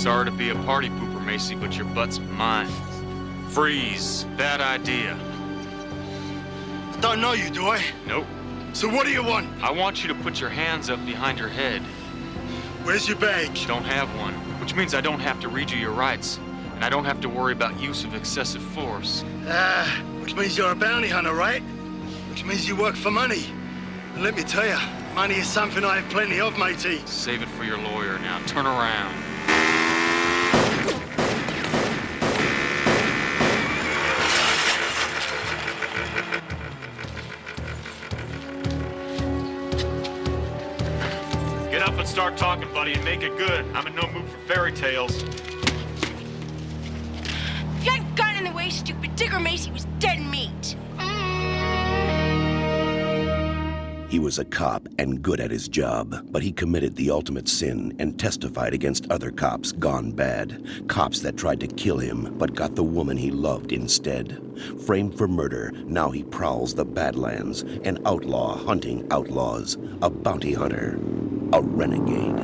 Sorry to be a party pooper, Macy, but your butt's mine. Freeze. Bad idea. I don't know you, do I? Nope. So what do you want? I want you to put your hands up behind your head. Where's your badge? Don't have one, which means I don't have to read you your rights, and I don't have to worry about use of excessive force. Which means you're a bounty hunter, right? Which means you work for money. And let me tell you, money is something I have plenty of, matey. Save it for your lawyer. Now turn around. Get up and start talking, buddy, and make it good. I'm in no mood for fairy tales. If you hadn't gotten in the way, stupid, Digger Macy was dead meat. He was a cop and good at his job, but he committed the ultimate sin and testified against other cops gone bad. Cops that tried to kill him, but got the woman he loved instead. Framed for murder, now he prowls the Badlands, an outlaw hunting outlaws, a bounty hunter, a renegade.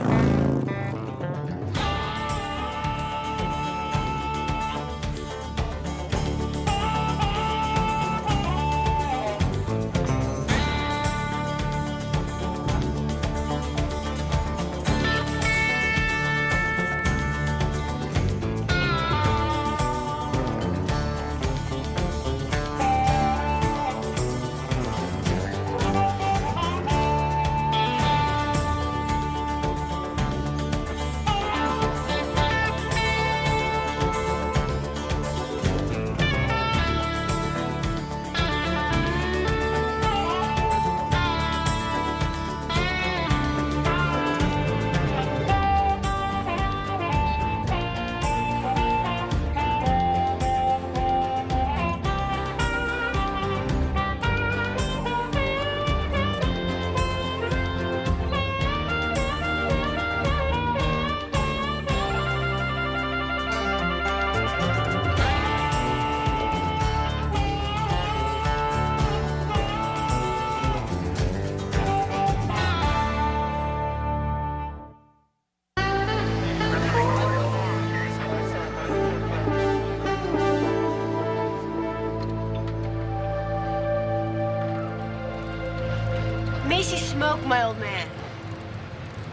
Macy smoked my old man.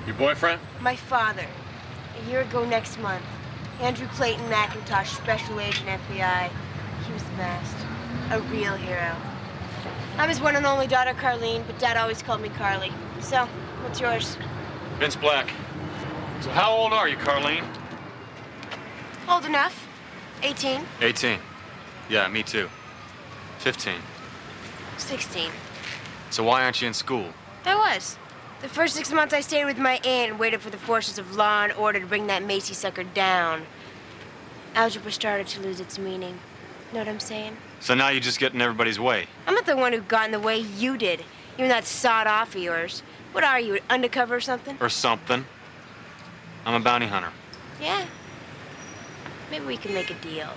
Your boyfriend? My father. A year ago next month. Andrew Clayton McIntosh, Special Agent FBI. He was the best. A real hero. I'm his one and only daughter, Carlene, but Dad always called me Carly. So, what's yours? Vince Black. So how old are you, Carlene? Old enough. 18. 18. Yeah, me too. 15. 16. So why aren't you in school? I was. The first 6 months I stayed with my aunt and waited for the forces of law and order to bring that Macy sucker down. Algebra started to lose its meaning. Know what I'm saying? So now you're just getting everybody's way. I'm not the one who got in the way, you did. Even that sawed off of yours. What are you, an undercover or something? Or something. I'm a bounty hunter. Yeah. Maybe we can make a deal.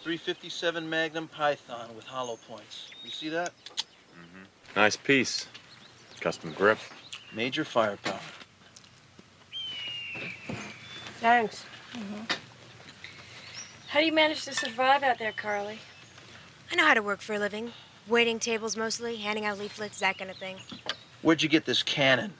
.357 Magnum Python with hollow points. You see that? Mm-hmm. Nice piece. Custom grip. Major firepower. Thanks. How do you manage to survive out there, Carly? I know how to work for a living. Waiting tables mostly, handing out leaflets, that kind of thing. Where'd you get this cannon?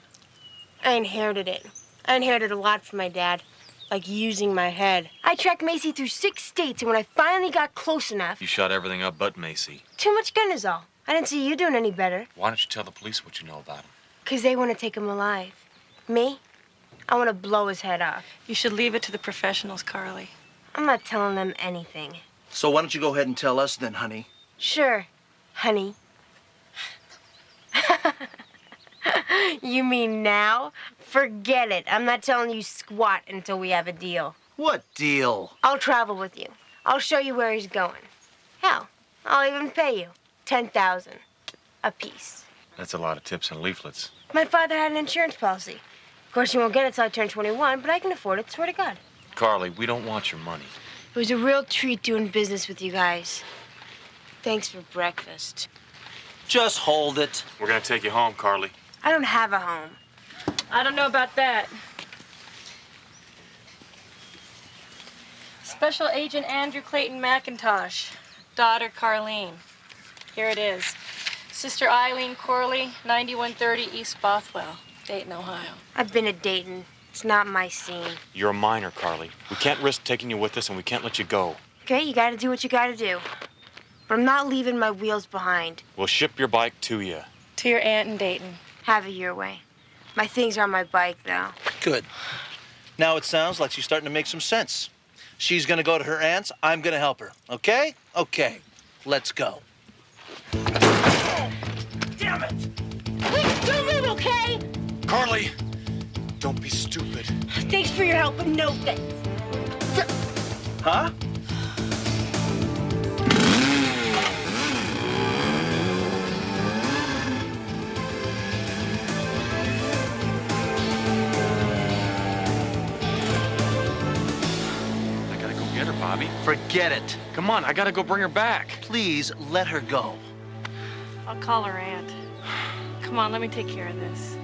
I inherited it. I inherited a lot from my dad. Like using my head. I tracked Macy through 6 states, and when I finally got close enough... You shot everything up but Macy. Too much gun is all. I didn't see you doing any better. Why don't you tell the police what you know about him? 'Cause they want to take him alive. Me? I want to blow his head off. You should leave it to the professionals, Carly. I'm not telling them anything. So why don't you go ahead and tell us then, honey? Sure, honey. You mean now? Forget it. I'm not telling you squat until we have a deal. What deal? I'll travel with you. I'll show you where he's going. Hell, I'll even pay you $10,000 a piece. That's a lot of tips and leaflets. My father had an insurance policy. Of course, you won't get it till I turn 21, but I can afford it, swear to God. Carly, we don't want your money. It was a real treat doing business with you guys. Thanks for breakfast. Just hold it. We're gonna take you home, Carly. I don't have a home. I don't know about that. Special Agent Andrew Clayton McIntosh. Daughter Carlene. Here it is. Sister Eileen Corley, 9130 East Bothwell, Dayton, Ohio. I've been to Dayton. It's not my scene. You're a minor, Carly. We can't risk taking you with us, and we can't let you go. Okay, you gotta do what you gotta do. But I'm not leaving my wheels behind. We'll ship your bike to you. To your aunt in Dayton. Have it your way. My things are on my bike, though. Good. Now it sounds like she's starting to make some sense. She's gonna go to her aunt's, I'm gonna help her. Okay? Okay. Let's go. Damn it! Don't move, okay? Carly! Don't be stupid. Thanks for your help, but no thanks. Huh? I gotta go get her, Bobby. Forget it. Come on, I gotta go bring her back. Please let her go. I'll call her aunt. Come on, let me take care of this.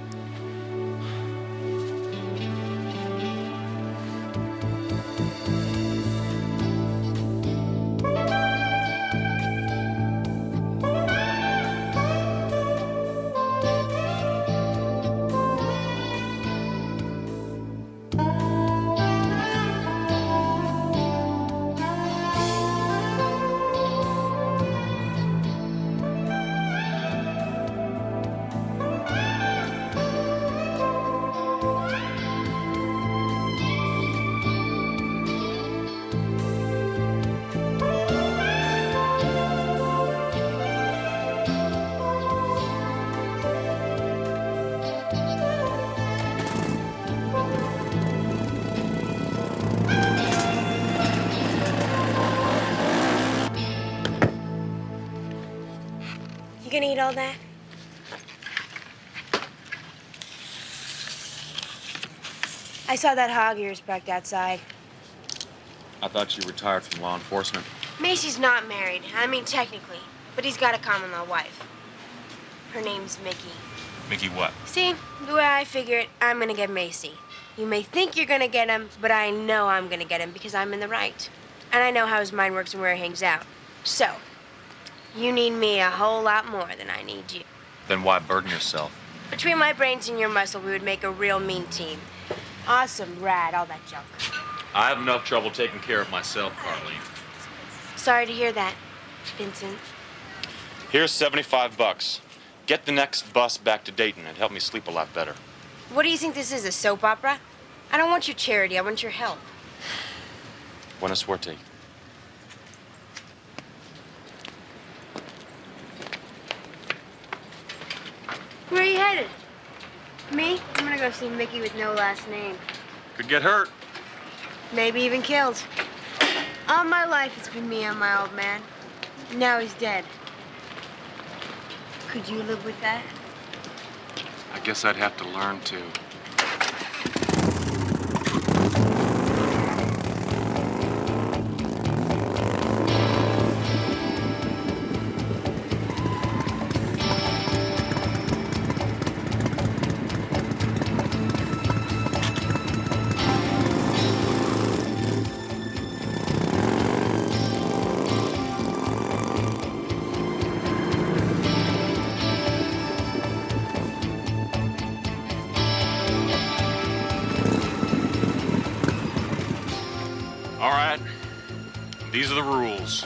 You gonna eat all that? I saw that hog of yours parked outside. I thought you retired from law enforcement. Macy's not married. I mean, technically. But he's got a common-law wife. Her name's Mickey. Mickey what? See, the way I figure it, I'm gonna get Macy. You may think you're gonna get him, but I know I'm gonna get him because I'm in the right. And I know how his mind works and where he hangs out. So, you need me a whole lot more than I need you. Then why burden yourself? Between my brains and your muscle, we would make a real mean team. Awesome, rad, all that junk. I have enough trouble taking care of myself, Carly. Sorry to hear that, Vincent. Here's $75. Get the next bus back to Dayton and help me sleep a lot better. What do you think this is, a soap opera? I don't want your charity, I want your help. Buena suerte. Where are you headed? Me? I'm gonna go see Mickey with no last name. Could get hurt. Maybe even killed. All my life it's been me and my old man. Now he's dead. Could you live with that? I guess I'd have to learn to. All right. These are the rules.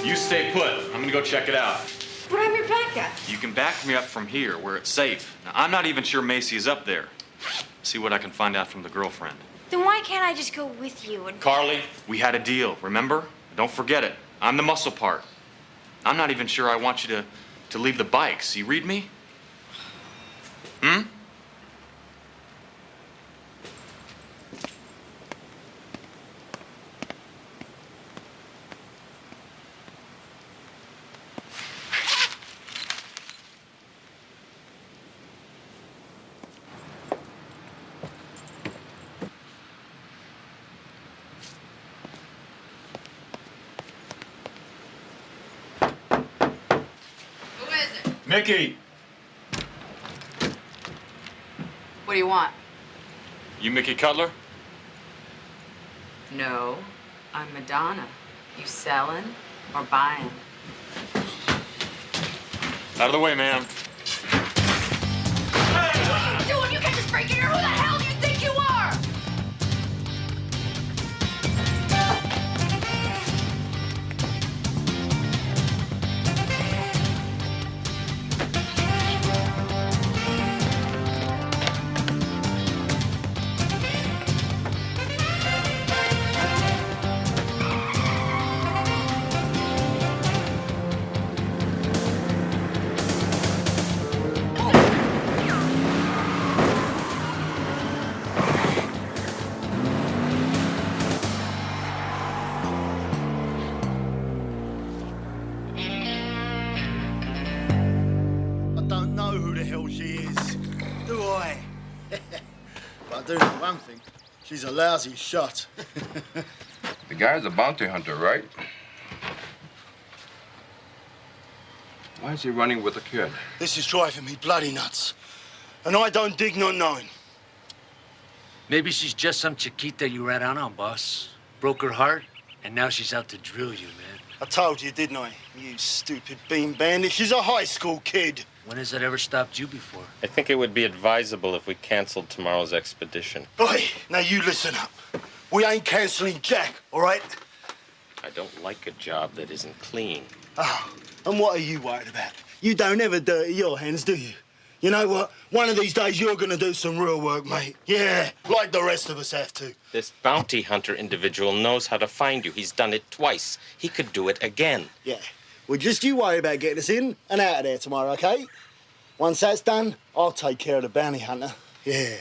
You stay put. I'm gonna go check it out. But I'm your backup. You can back me up from here, where it's safe. Now, I'm not even sure Macy is up there. See what I can find out from the girlfriend. Then why can't I just go with you and... Carly, we had a deal, remember? Don't forget it. I'm the muscle part. I'm not even sure I want you to leave the bikes. You read me? Hmm? Mickey! What do you want? You Mickey Cutler? No, I'm Madonna. You selling or buying? Out of the way, ma'am. Hey, what are you doing? You can't just break in here. Who the hell do you think you are? I don't know who the hell she is, do I? But I do know one thing. She's a lousy shot. The guy's a bounty hunter, right? Why is he running with a kid? This is driving me bloody nuts. And I don't dig not knowing. Maybe she's just some chiquita you rat out on, boss. Broke her heart, and now she's out to drill you, man. I told you, didn't I? You stupid bean bandit. She's a high school kid. When has that ever stopped you before? I think it would be advisable if we canceled tomorrow's expedition. Oi, now you listen up. We ain't cancelling Jack, all right? I don't like a job that isn't clean. Oh, and what are you worried about? You don't ever dirty your hands, do you? You know what? One of these days you're gonna do some real work, mate. Yeah, like the rest of us have to. This bounty hunter individual knows how to find you. He's done it twice. He could do it again. Yeah. Well, just you worry about getting us in and out of there tomorrow, okay? Once that's done, I'll take care of the bounty hunter. Yeah.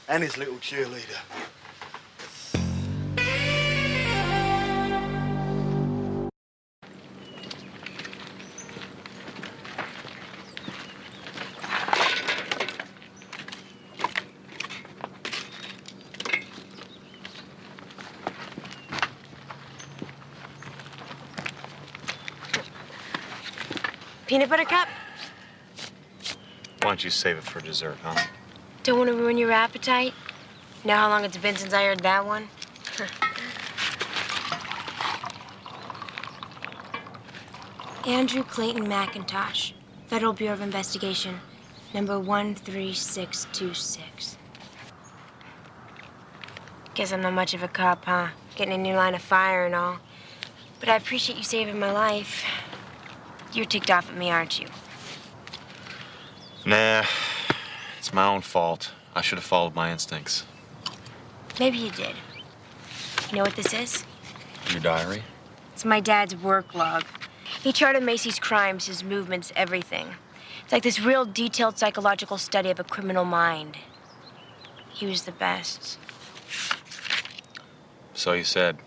And his little cheerleader. Peanut butter cup? Why don't you save it for dessert, huh? Don't want to ruin your appetite? You know how long it's been since I heard that one? Andrew Clayton McIntosh, Federal Bureau of Investigation, number 13626. Guess I'm not much of a cop, huh? Getting a new line of fire and all. But I appreciate you saving my life. You're ticked off at me, aren't you? Nah, it's my own fault. I should have followed my instincts. Maybe you did. You know what this is? Your diary? It's my dad's work log. He charted Macy's crimes, his movements, everything. It's like this real detailed psychological study of a criminal mind. He was the best. So you said.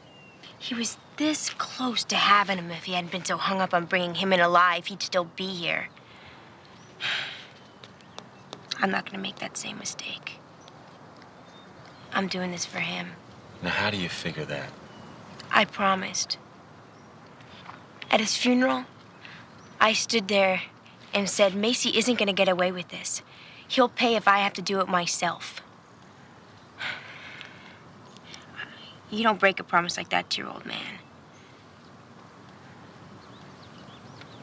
He was this close to having him. If he hadn't been so hung up on bringing him in alive, he'd still be here. I'm not gonna make that same mistake. I'm doing this for him. Now, how do you figure that? I promised. At his funeral, I stood there and said, Macy isn't gonna get away with this. He'll pay if I have to do it myself. You don't break a promise like that to your old man.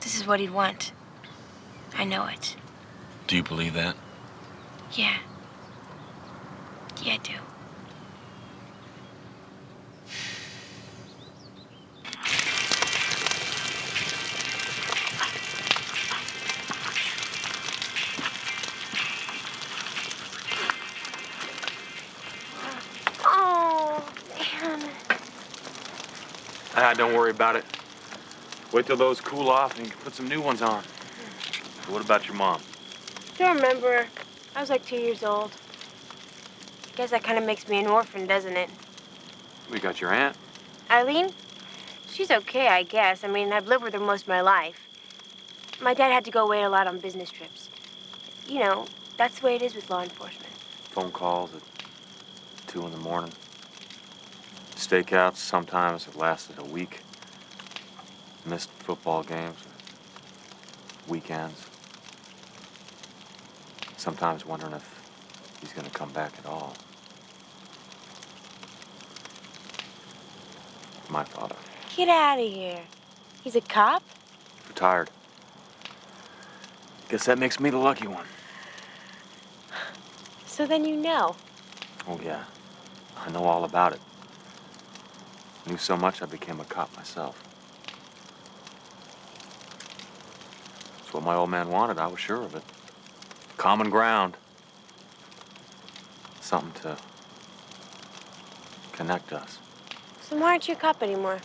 This is what he'd want. I know it. Do you believe that? Yeah. Yeah, I do. Oh, man. Don't worry about it. Wait till those cool off and you can put some new ones on. But what about your mom? Don't remember her. I was like 2 years old. Guess that kind of makes me an orphan, doesn't it? We got your aunt. Eileen? She's okay, I guess. I mean, I've lived with her most of my life. My dad had to go away a lot on business trips. You know, that's the way it is with law enforcement. Phone calls at 2 in the morning. Stakeouts sometimes have lasted a week. Missed football games. weekends. Sometimes wondering if he's gonna come back at all. My father. Get out of here. He's a cop? Retired. Guess that makes me the lucky one. So then you know. Oh, yeah. I know all about it. Knew so much I became a cop myself. It's what my old man wanted, I was sure of it. Common ground. Something to connect us. So why aren't you a cop anymore?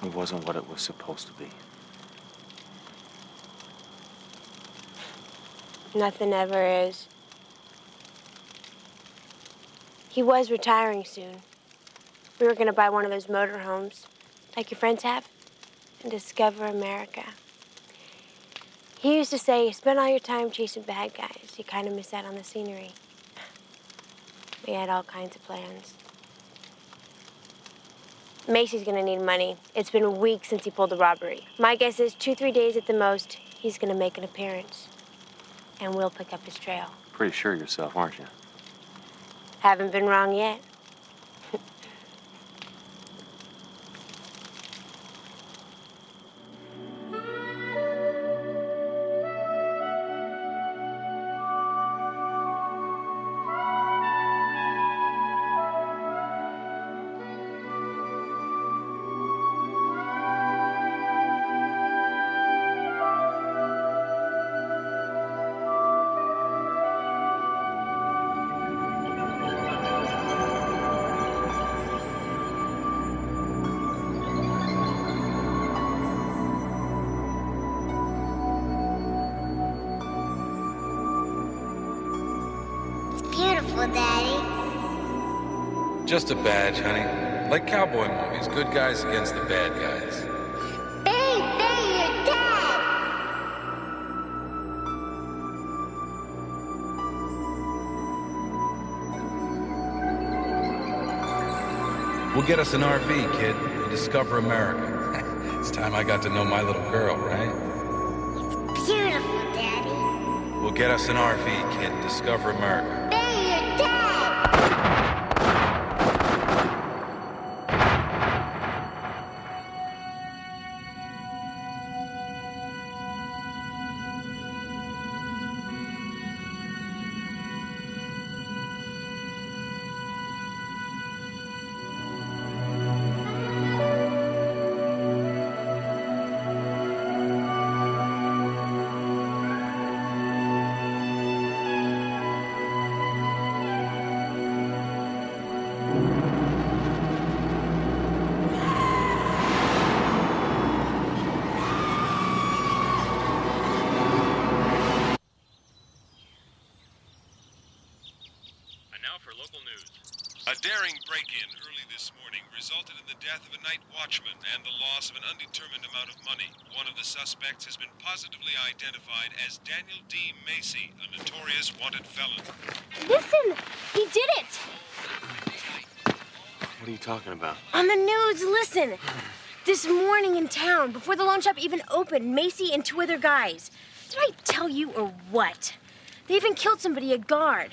It wasn't what it was supposed to be. Nothing ever is. He was retiring soon. We were gonna buy one of those motorhomes, like your friends have, and discover America. He used to say, you spend all your time chasing bad guys, you kind of miss out on the scenery. We had all kinds of plans. Macy's gonna need money. It's been weeks since he pulled the robbery. My guess is 2-3 days at the most, he's gonna make an appearance. And we'll pick up his trail. Pretty sure of yourself, aren't you? Haven't been wrong yet. Beautiful, Daddy. Just a badge, honey. Like cowboy movies, good guys against the bad guys. Bang, bang, your dad! We'll get us an RV, kid. We'll discover America. It's time I got to know my little girl, right? Beautiful, Daddy. We'll get us an RV, kid. Discover America. Bang, your dad! A daring break-in early this morning resulted in the death of a night watchman and the loss of an undetermined amount of money. One of the suspects has been positively identified as Daniel D. Macy, a notorious wanted felon. Listen, he did it! What are you talking about? On the news, listen. This morning in town, before the loan shop even opened, Macy and 2 other guys. Did I tell you or what? They even killed somebody, a guard.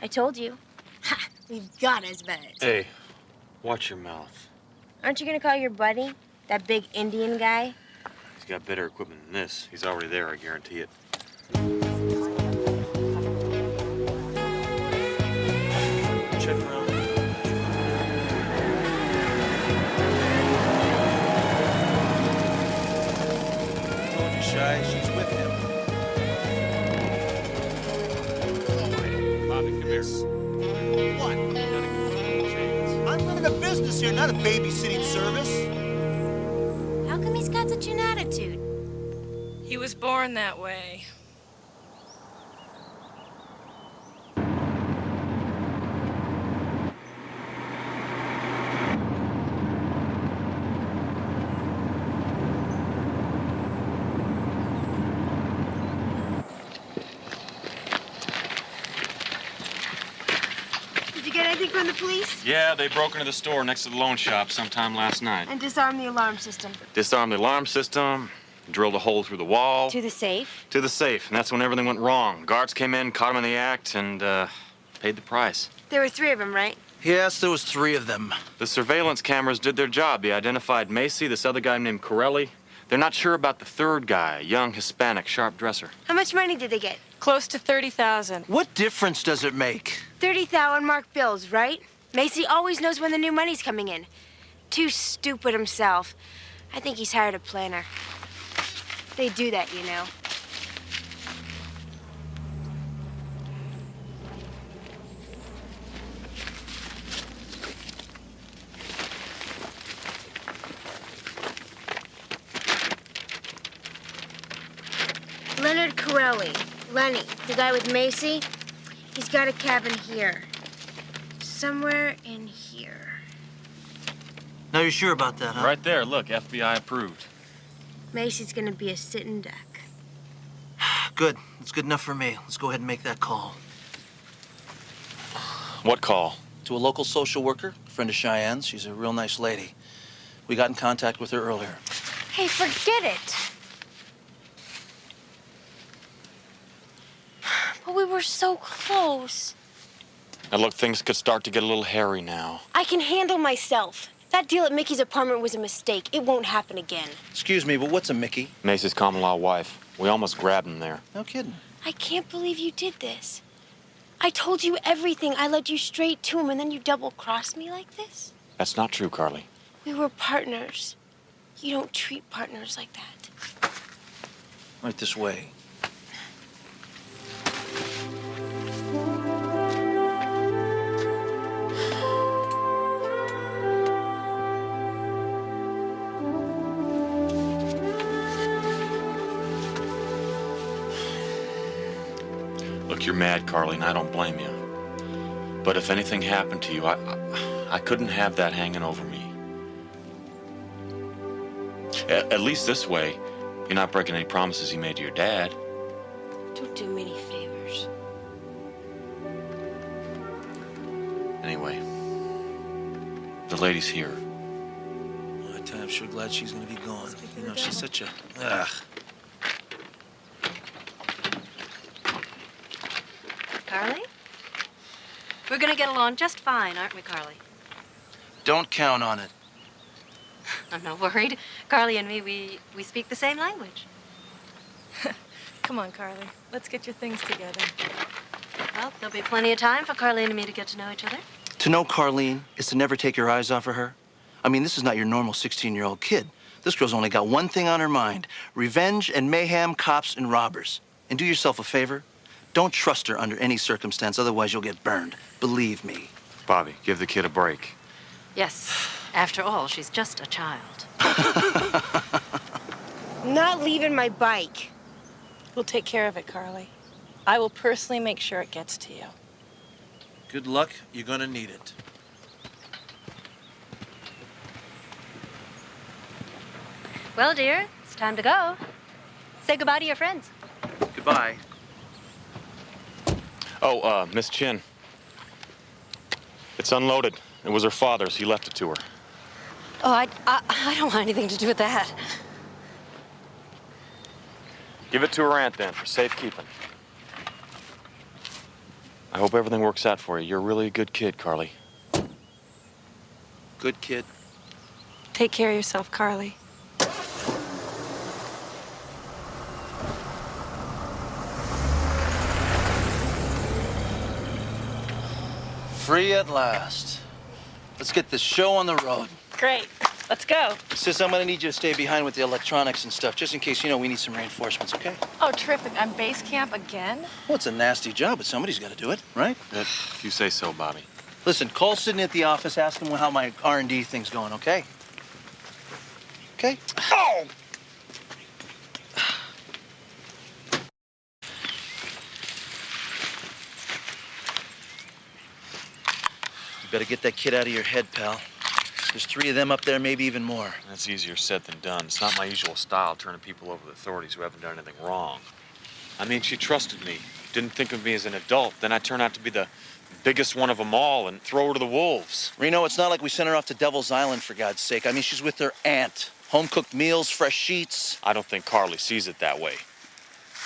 I told you. Ha! We've got his bet. Hey, watch your mouth. Aren't you gonna call your buddy? That big Indian guy? He's got better equipment than this. He's already there, I guarantee it. Check around. Told you, Shy, she's with him. Bobby, come here. What? I'm running a business here, not a babysitting service. How come he's got such an attitude? He was born that way. Did you get anything anything from the police? Yeah, they broke into the store next to the loan shop sometime last night. And disarmed the alarm system. Disarmed the alarm system, drilled a hole through the wall. To the safe? To the safe, and that's when everything went wrong. Guards came in, caught him in the act, and paid the price. There were 3 of them, right? Yes, there was 3 of them. The surveillance cameras did their job. They identified Macy, this other guy named Corelli. They're not sure about the 3rd guy, a young Hispanic sharp dresser. How much money did they get? Close to 30,000. What difference does it make? 30,000 marked bills, right? Macy always knows when the new money's coming in. Too stupid himself. I think he's hired a planner. They do that, you know. Leonard Corelli. Lenny, the guy with Macy. He's got a cabin here. Somewhere in here. Now you're sure about that, huh? Right there, look, FBI approved. Macy's gonna be a sitting duck. Good. That's good enough for me. Let's go ahead and make that call. What call? To a local social worker, a friend of Cheyenne's. She's a real nice lady. We got in contact with her earlier. Hey, forget it. But we were so close. Now look, things could start to get a little hairy now. I can handle myself. That deal at Mickey's apartment was a mistake. It won't happen again. Excuse me, but what's a Mickey? Macy's common-law wife. We almost grabbed him there. No kidding. I can't believe you did this. I told you everything. I led you straight to him, and then you double-crossed me like this? That's not true, Carly. We were partners. You don't treat partners like that. Right this way. Look, you're mad, Carly, and I don't blame you. But if anything happened to you, I couldn't have that hanging over me. At least this way, you're not breaking any promises you made to your dad. Don't do me any favors. Anyway, the lady's here. I tell you, I'm sure glad she's gonna be gone. You know, she's such a... Ugh. Carly? We're gonna get along just fine, aren't we, Carly? Don't count on it. I'm not worried. Carly and me, we speak the same language. Come on, Carly. Let's get your things together. Well, there'll be plenty of time for Carly and me to get to know each other. To know Carlene is to never take your eyes off of her. I mean, this is not your normal 16-year-old kid. This girl's only got one thing on her mind: revenge and mayhem, cops and robbers. And do yourself a favor. Don't trust her under any circumstance, otherwise you'll get burned. Believe me. Bobby, give the kid a break. Yes. After all, she's just a child. I'm not leaving my bike. We'll take care of it, Carly. I will personally make sure it gets to you. Good luck. You're gonna need it. Well, dear, it's time to go. Say goodbye to your friends. Goodbye. Oh, Miss Chin. It's unloaded. It was her father's. He left it to her. Oh, I don't want anything to do with that. Give it to her aunt, then, for safekeeping. I hope everything works out for you. You're really a good kid, Carly. Good kid. Take care of yourself, Carly. Free at last. Let's get this show on the road. Great. Let's go. Sis, I'm gonna need you to stay behind with the electronics and stuff, just in case, you know, we need some reinforcements, okay? Oh, terrific. On base camp again? Well, it's a nasty job, but somebody's gotta do it, right? If you say so, Bobby. Listen, call Sidney at the office, ask him how my R&D thing's going, okay? Okay? Oh! You better get that kid out of your head, pal. There's 3 of them up there, maybe even more. That's easier said than done. It's not my usual style, turning people over to the authorities who haven't done anything wrong. I mean, she trusted me, didn't think of me as an adult. Then I turn out to be the biggest one of them all, and throw her to the wolves. Reno, it's not like we sent her off to Devil's Island, for God's sake. I mean, she's with her aunt. Home-cooked meals, fresh sheets. I don't think Carly sees it that way.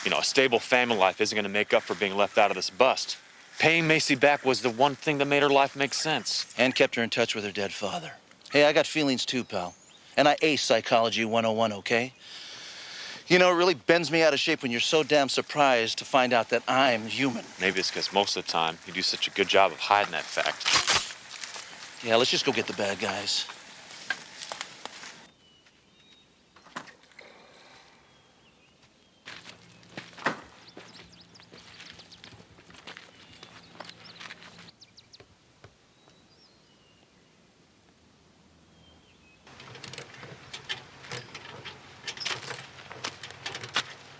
You know, a stable family life isn't going to make up for being left out of this bust. Paying Macy back was the one thing that made her life make sense. And kept her in touch with her dead father. Hey, I got feelings too, pal. And I ace Psychology 101, okay? You know, it really bends me out of shape when you're so damn surprised to find out that I'm human. Maybe it's because most of the time you do such a good job of hiding that fact. Yeah, let's just go get the bad guys.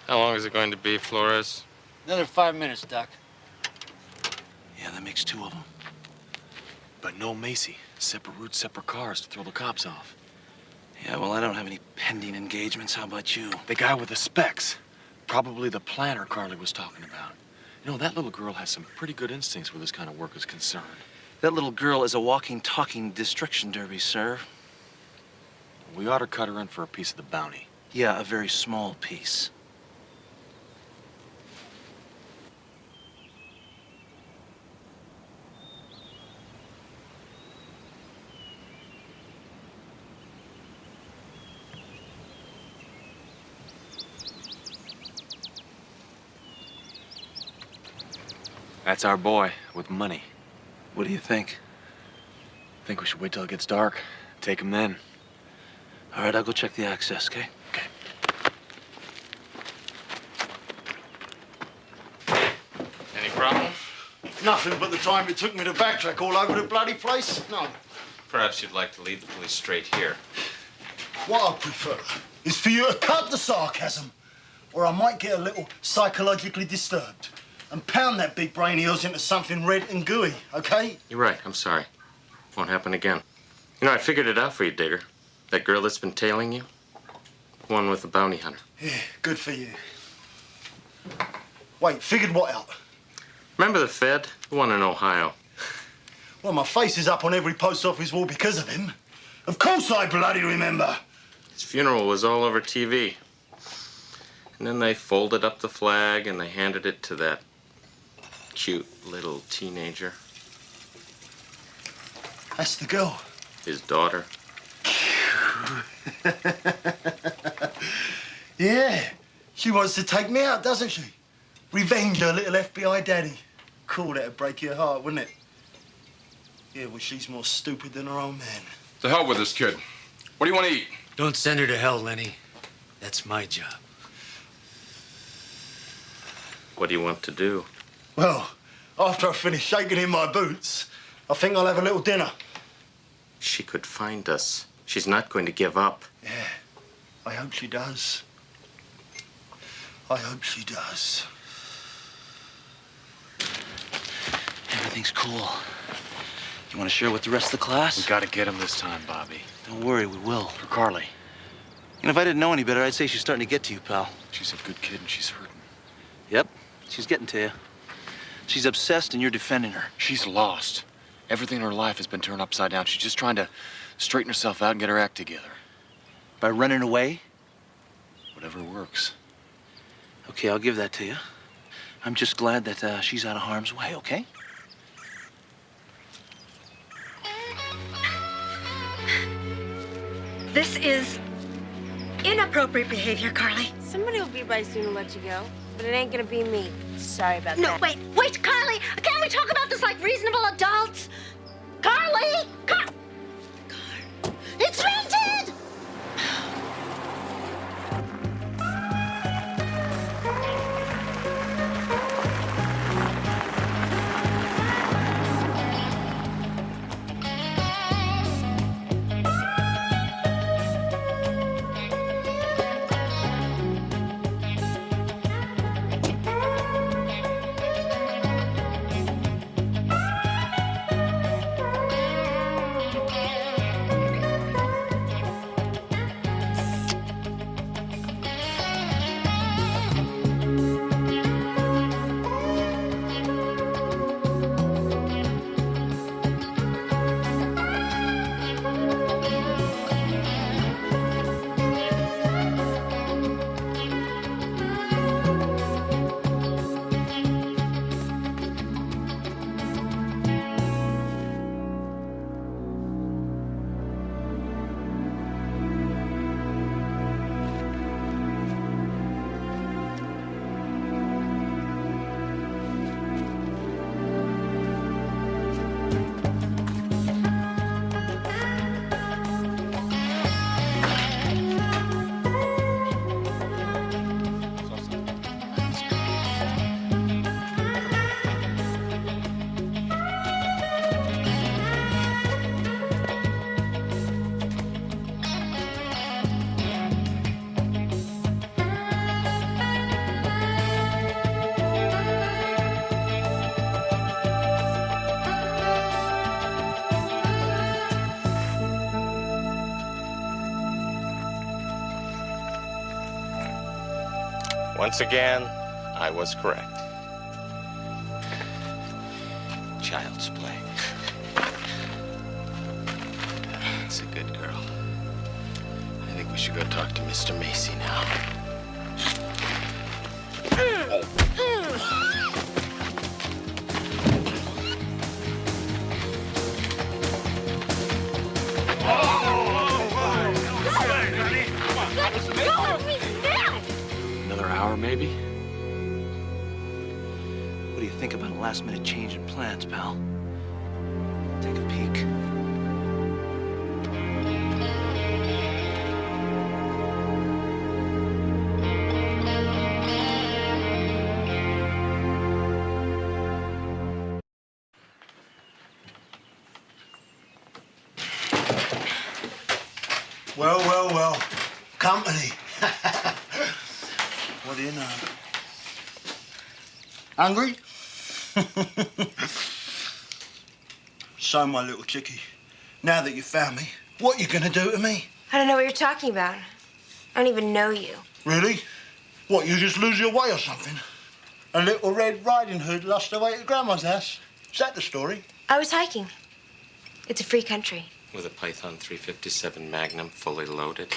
How long is it going to be, Flores? Another 5 minutes, Doc. Yeah, that makes 2 of them. But no Macy. Separate routes, separate cars to throw the cops off. Yeah, well, I don't have any pending engagements. How about you? The guy with the specs. Probably the planner Carly was talking about. You know, that little girl has some pretty good instincts where this kind of work is concerned. That little girl is a walking, talking destruction derby, sir. We ought to cut her in for a piece of the bounty. Yeah, a very small piece. That's our boy with money. What do you think? I think we should wait till it gets dark. Take him then. All right, I'll go check the access, okay? Okay. Any problem? Nothing but the time it took me to backtrack all over the bloody place. No. Perhaps you'd like to lead the police straight here. What I prefer is for you to cut the sarcasm, or I might get a little psychologically disturbed and pound that big brain of yours into something red and gooey, okay? You're right. I'm sorry. Won't happen again. You know, I figured it out for you, Digger. That girl that's been tailing you, one with the bounty hunter. Yeah, good for you. Wait, figured what out? Remember the Fed? The one in Ohio. Well, my face is up on every post office wall because of him. Of course I bloody remember. His funeral was all over TV. And then they folded up the flag and they handed it to that cute little teenager. That's the girl. His daughter. Yeah, she wants to take me out, doesn't she? Revenge her little FBI daddy. Cool, that'd break your heart, wouldn't it? Yeah, well, she's more stupid than her own man. To hell with this kid. What do you want to eat? Don't send her to hell, Lenny. That's my job. What do you want to do? Well, after I finish shaking in my boots, I think I'll have a little dinner. She could find us. She's not going to give up. Yeah, I hope she does. I hope she does. Everything's cool. You want to share with the rest of the class? We gotta get him this time, Bobby. Don't worry, we will. For Carly. You know, if I didn't know any better, I'd say she's starting to get to you, pal. She's a good kid and she's hurting. Yep, she's getting to you. She's obsessed and you're defending her. She's lost. Everything in her life has been turned upside down. She's just trying to straighten herself out and get her act together. By running away? Whatever works. Okay, I'll give that to you. I'm just glad that she's out of harm's way, okay? This is inappropriate behavior, Carly. Somebody will be by soon and let you go, but it ain't gonna be me. Sorry about No, that. wait, Carly! Can't we talk about this like reasonable adults? Carly! It's rented! Once again, I was correct. Child's play. It's a good girl. I think we should go talk to Mr. Macy now. Another hour, maybe? What do you think about a last-minute change in plans, pal? Take a peek. Well, well, well. Company. What do you know? Hungry? So, my little chickie, now that you found me, what you gonna do to me? I don't know what you're talking about. I don't even know you. Really? What, you just lose your way or something? A little Red Riding Hood lost her way at Grandma's house. Is that the story? I was hiking. It's a free country. With a Python 357 Magnum fully loaded?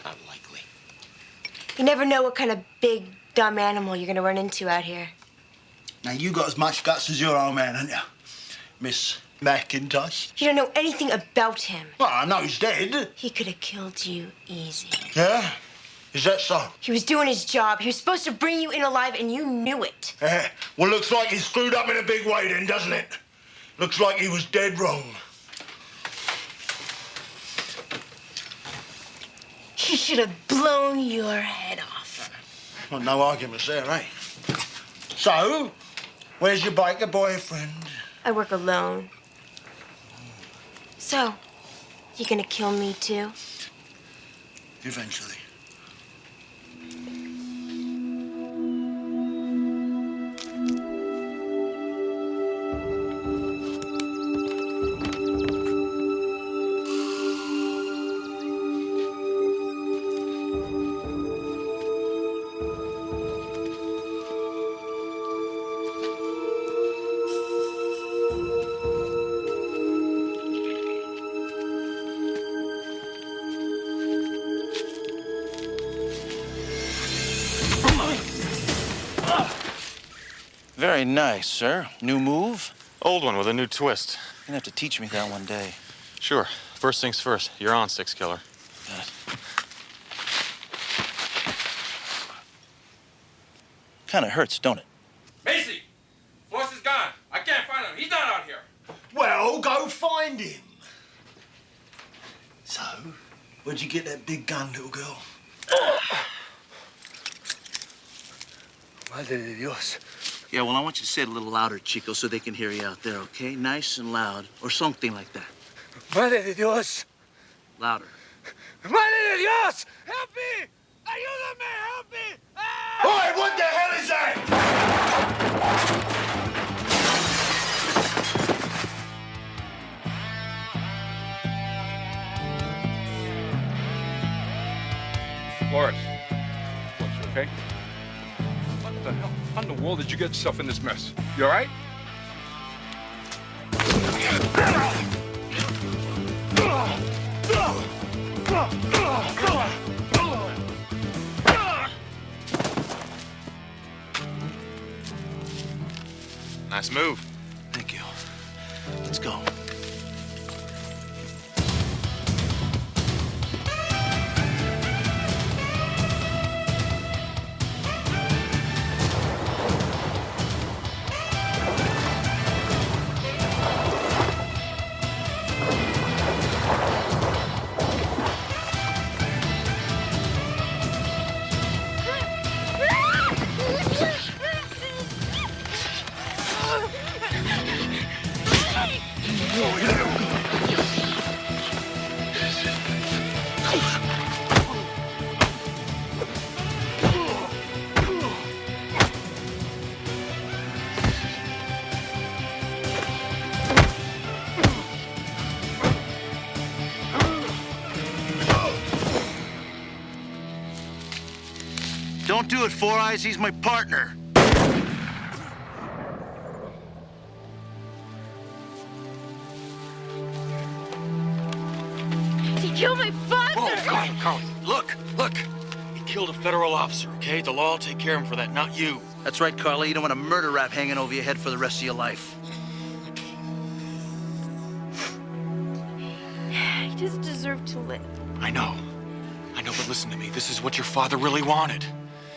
Unlikely. You never know what kind of big, dumb animal you're gonna run into out here. Now, you got as much guts as your old man, haven't you? Miss McIntosh. You don't know anything about him. Well, I know he's dead. He could have killed you easy. Yeah? Is that so? He was doing his job. He was supposed to bring you in alive, and you knew it. Yeah. Well, looks like he screwed up in a big way then, doesn't it? Looks like he was dead wrong. He should have blown your head off. Well, no arguments there, eh? So, where's your biker boyfriend? I work alone. So, you gonna kill me too? Eventually. Very nice, sir. New move? Old one with a new twist. You're gonna have to teach me that one day. Sure. First things first. You're on, Six Killer. Kinda hurts, don't it? Macy! Floss is gone. I can't find him. He's not out here. Well, go find him. So, where'd you get that big gun, little girl? Madre de Dios. Yeah, well, I want you to say it a little louder, Chico, so they can hear you out there, okay? Nice and loud, or something like that. Madre de Dios. Louder. Madre de Dios! Help me! Ayúdame! Help me! Ah! Oi, what the hell is that? Flores. Flores, you okay? What the hell? How in the world did you get yourself in this mess? You all right? Nice move. Thank you. Let's go. Don't do it, Four Eyes. He's my partner. He killed my father! Whoa, Carly, look. He killed a federal officer, okay? The law will take care of him for that, not you. That's right, Carly. You don't want a murder rap hanging over your head for the rest of your life. He doesn't deserve to live. I know, but listen to me. This is what your father really wanted.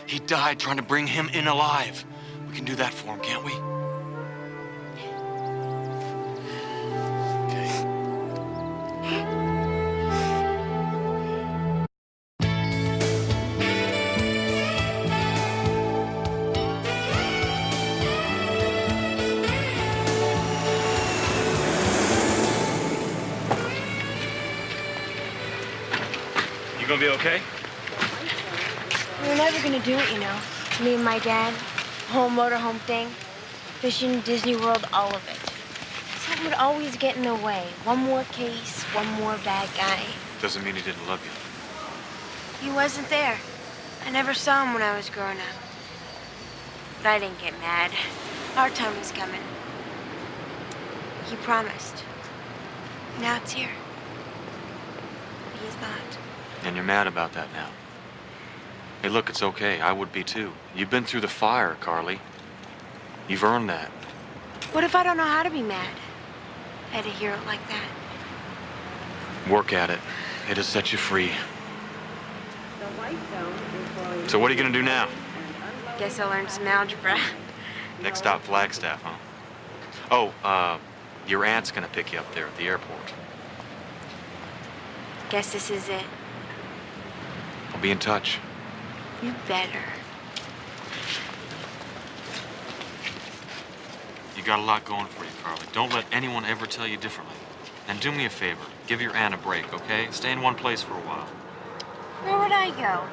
He died trying to bring him in alive. We can do that for him, can't we? You gonna be okay? We were never gonna do it, you know. Me and my dad, whole motorhome thing, fishing, Disney World, all of it. Something would always get in the way. One more case, one more bad guy. Doesn't mean he didn't love you. He wasn't there. I never saw him when I was growing up. But I didn't get mad. Our time was coming. He promised. Now it's here. But he's not. And you're mad about that now. Hey, look, it's okay. I would be too. You've been through the fire, Carly. You've earned that. What if I don't know how to be mad at a hero like that? Work at it. It'll set you free. So what are you gonna do now? Guess I'll learn some algebra. Next stop, Flagstaff, huh? Oh, your aunt's gonna pick you up there at the airport. Guess this is it. I'll be in touch. You better. You got a lot going for you, Carly. Don't let anyone ever tell you differently. And do me a favor. Give your aunt a break, okay? Stay in one place for a while. Where would I go?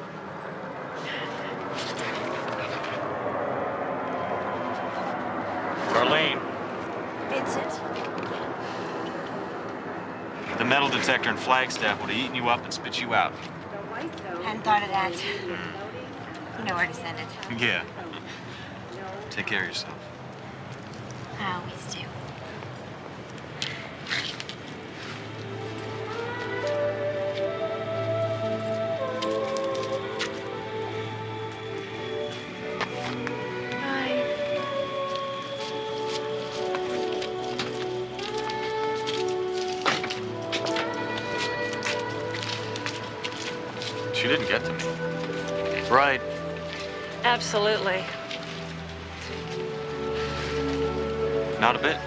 Carlene, Vincent? the metal detector in Flagstaff would have eaten you up and spit you out. Hadn't thought of that. You know where to send it. Yeah. Take care of yourself. I always do. Bye. She didn't get to me. Right. Absolutely. Not a bit.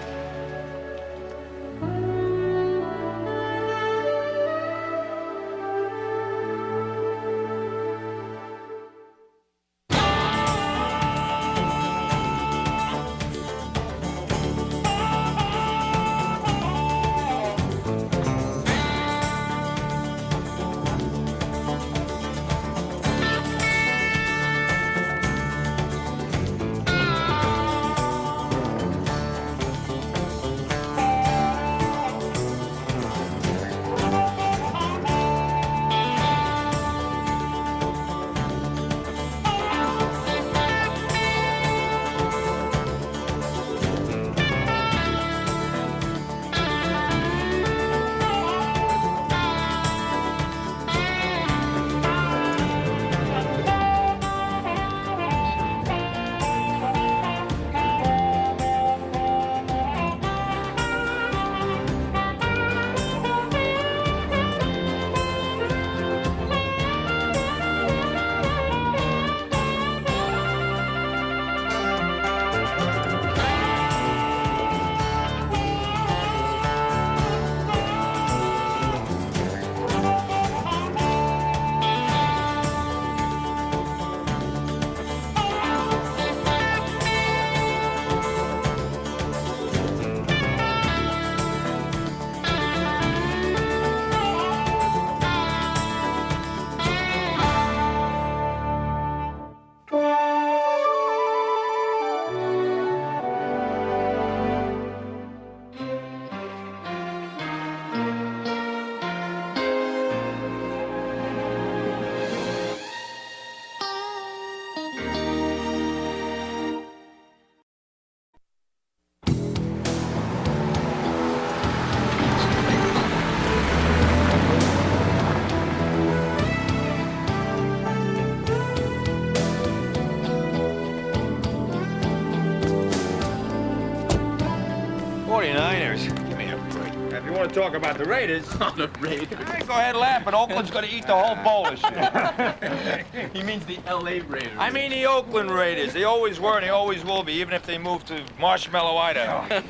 Niners. Give me a break. If you want to talk about the Raiders... Oh, the Raiders. All right, go ahead and laugh, but Oakland's going to eat the whole bowl of shit. He means the L.A. Raiders. I mean the Oakland Raiders. They always were and they always will be, even if they move to Marshmallow, Idaho.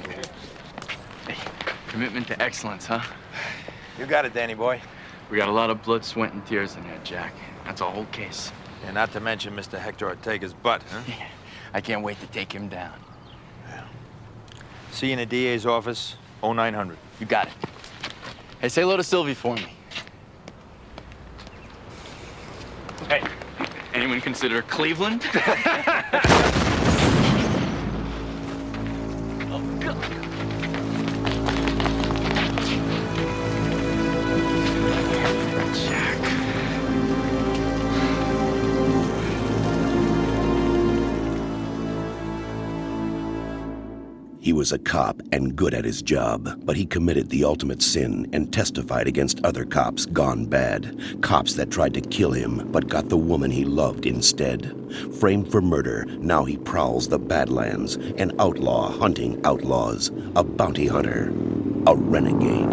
Commitment to excellence, huh? You got it, Danny boy. We got a lot of blood, sweat, and tears in there, Jack. That's a whole case. And not to mention Mr. Hector Ortega's butt, huh? Yeah. I can't wait to take him down. Yeah. See you in the DA's office, 0900. You got it. Hey, say hello to Sylvie for me. Hey, anyone consider Cleveland? Oh, God. Jack. He was a cop and good at his job, but he committed the ultimate sin and testified against other cops gone bad. Cops that tried to kill him, but got the woman he loved instead. Framed for murder, now he prowls the Badlands, an outlaw hunting outlaws, a bounty hunter, a renegade.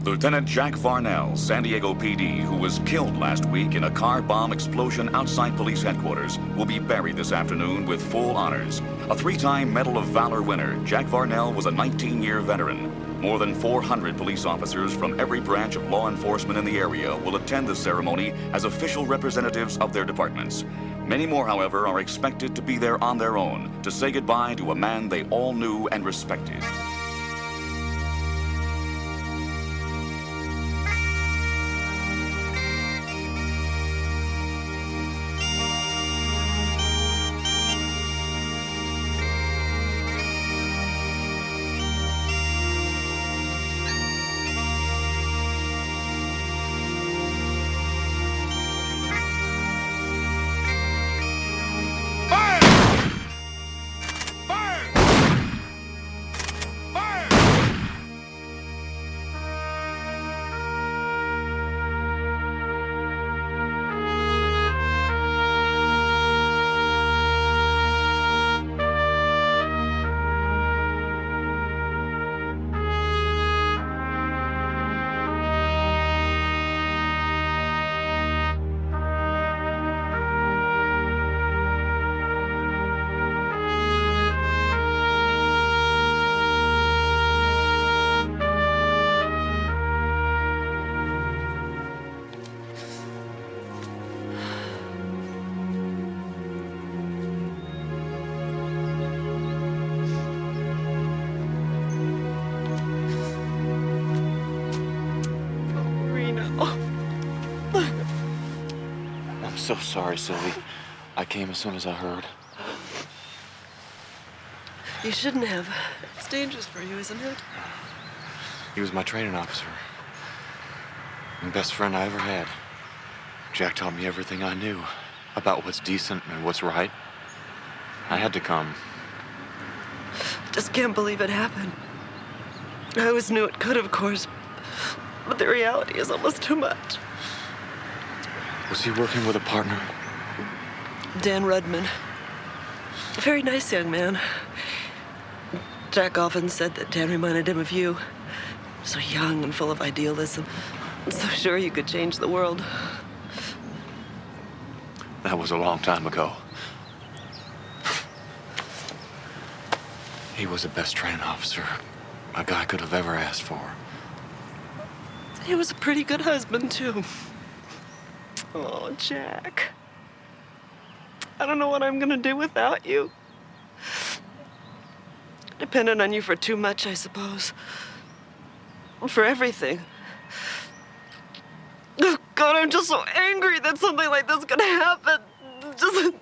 Lieutenant Jack Varnell, San Diego PD, who was killed last week in a car bomb explosion outside police headquarters, will be buried this afternoon with full honors. A three-time Medal of Valor winner, Jack Varnell was a 19-year veteran. More than 400 police officers from every branch of law enforcement in the area will attend the ceremony as official representatives of their departments. Many more, however, are expected to be there on their own to say goodbye to a man they all knew and respected. So sorry, Sylvie. I came as soon as I heard. You shouldn't have. It's dangerous for you, isn't it? He was my training officer. And best friend I ever had. Jack taught me everything I knew about what's decent and what's right. I had to come. Just can't believe it happened. I always knew it could, of course. But the reality is almost too much. Was he working with a partner? Dan Rudman. A very nice young man. Jack often said that Dan reminded him of you. So young and full of idealism. So sure you could change the world. That was a long time ago. He was the best training officer a guy could have ever asked for. He was a pretty good husband, too. Oh, Jack. I don't know what I'm gonna do without you. Depended on you for too much, I suppose. For everything. Oh, God, I'm just so angry that something like this could happen. Just...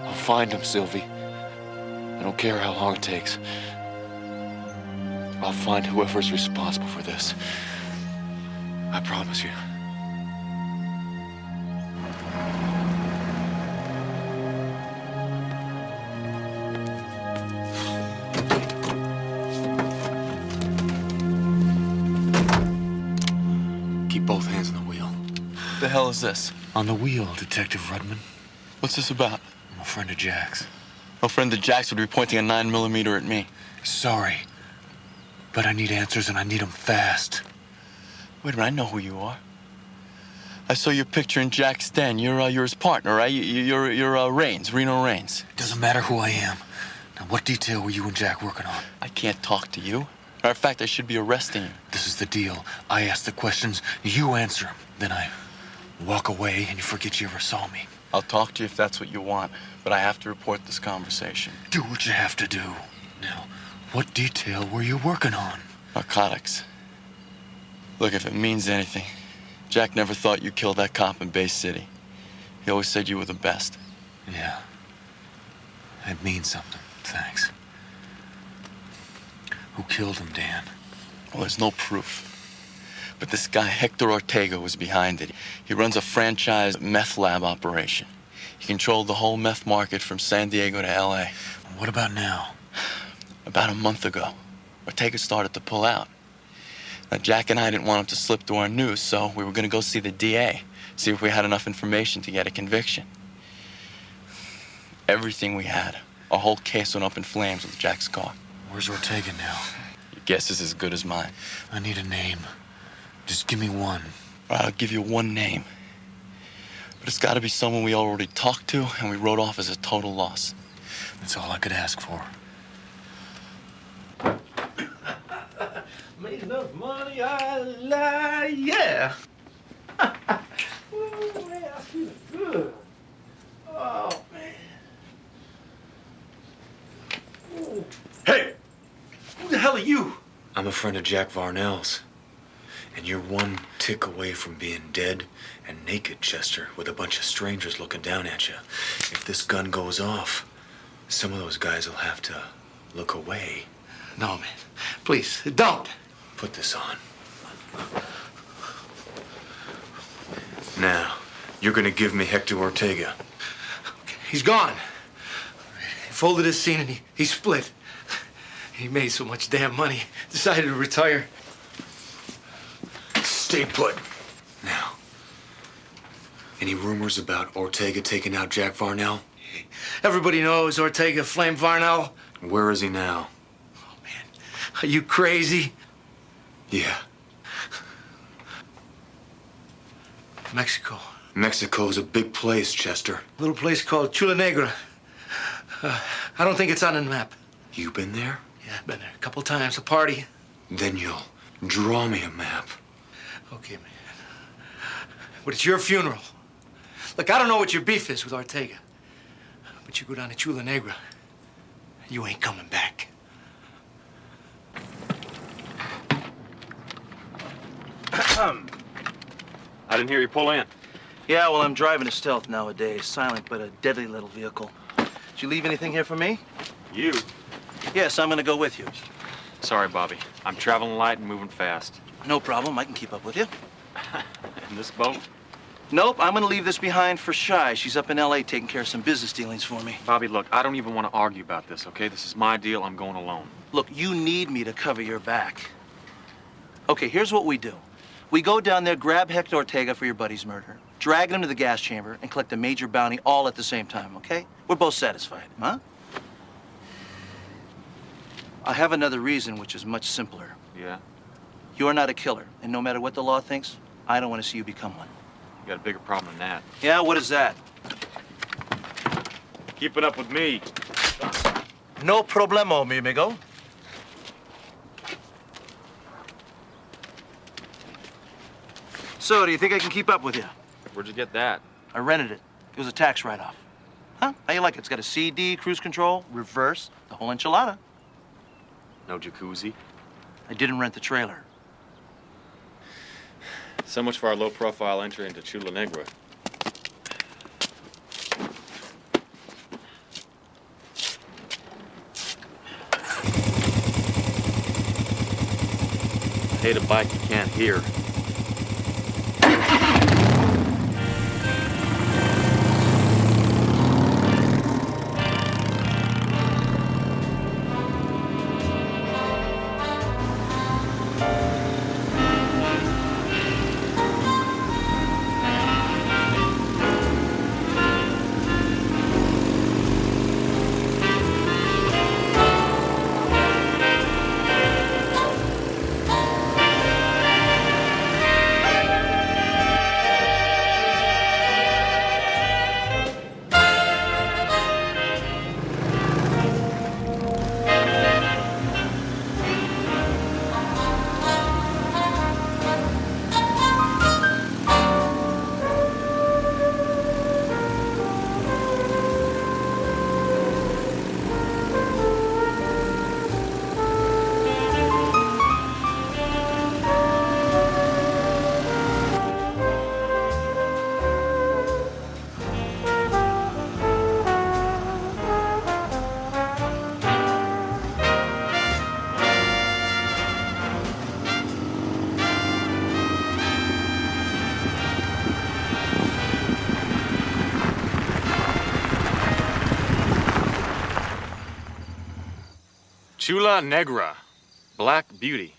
I'll find him, Sylvie. I don't care how long it takes. I'll find whoever's responsible for this. I promise you. Keep both hands on the wheel. The hell is this? On the wheel, Detective Rudman. What's this about? I'm a friend of Jack's. A friend of Jack's would be pointing a 9mm at me. Sorry, but I need answers and I need them fast. Wait a minute, I know who you are. I saw your picture in Jack's den. You're his partner, right? You're Raines, Reno Raines. Doesn't matter who I am. Now, what detail were you and Jack working on? I can't talk to you. Matter of fact, I should be arresting you. This is the deal. I ask the questions, you answer them. Then I walk away and you forget you ever saw me. I'll talk to you if that's what you want, but I have to report this conversation. Do what you have to do. Now, what detail were you working on? Narcotics. Look, if it means anything, Jack never thought you killed that cop in Bay City. He always said you were the best. Yeah. It means something. Thanks. Who killed him, Dan? Well, there's no proof. But this guy, Hector Ortega, was behind it. He runs a franchise meth lab operation. He controlled the whole meth market from San Diego to L.A. What about now? About a month ago, Ortega started to pull out. Now, Jack and I didn't want him to slip through our news, so we were going to go see the DA, see if we had enough information to get a conviction. Everything we had. Our whole case went up in flames with Jack's car. Where's Ortega now? Your guess is as good as mine. I need a name. Just give me one. All right, I'll give you one name. But it's got to be someone we already talked to and we wrote off as a total loss. That's all I could ask for. Made enough money, I lie, yeah. Ooh, man, I feel good. Oh, man. Ooh. Hey! Who the hell are you? I'm a friend of Jack Varnell's. And you're one tick away from being dead and naked, Chester, with a bunch of strangers looking down at you. If this gun goes off, some of those guys will have to look away. No, man. Please, don't. Put this on. Now, you're gonna give me Hector Ortega. He's gone. He folded his scene and he split. He made so much damn money, decided to retire. Stay put. Now, any rumors about Ortega taking out Jack Varnell? Everybody knows Ortega flamed Varnell. Where is he now? Oh, man. Are you crazy? Yeah. Mexico. Mexico's a big place, Chester. A little place called Chula Negra. I don't think it's on the map. You been there? Yeah, I've been there a couple times, a party. Then you'll draw me a map. Okay, man. But it's your funeral. Look, I don't know what your beef is with Ortega. But you go down to Chula Negra, you ain't coming back. I didn't hear you pull in. Yeah, well, I'm driving a stealth nowadays. Silent, but a deadly little vehicle. Did you leave anything here for me? You? Yes, I'm gonna go with you. Sorry, Bobby. I'm traveling light and moving fast. No problem. I can keep up with you. In this boat? Nope, I'm gonna leave this behind for Shy. She's up in L.A. taking care of some business dealings for me. Bobby, look, I don't even want to argue about this, okay? This is my deal. I'm going alone. Look, you need me to cover your back. Okay, here's what we do. We go down there, grab Hector Ortega for your buddy's murder. dragging him to the gas chamber, and collect a major bounty all at the same time, okay? We're both satisfied, huh? I have another reason, which is much simpler. Yeah? You're not a killer, and no matter what the law thinks, I don't want to see you become one. You got a bigger problem than that. Yeah, what is that? Keeping up with me. No problemo, mi amigo. So, do you think I can keep up with you? Where'd you get that? I rented it. It was a tax write-off. Huh? How you like it? It's got a CD, cruise control, reverse, the whole enchilada. No jacuzzi? I didn't rent the trailer. So much for our low-profile entry into Chula Negra. I hate a bike you can't hear. Chula Negra, Black Beauty.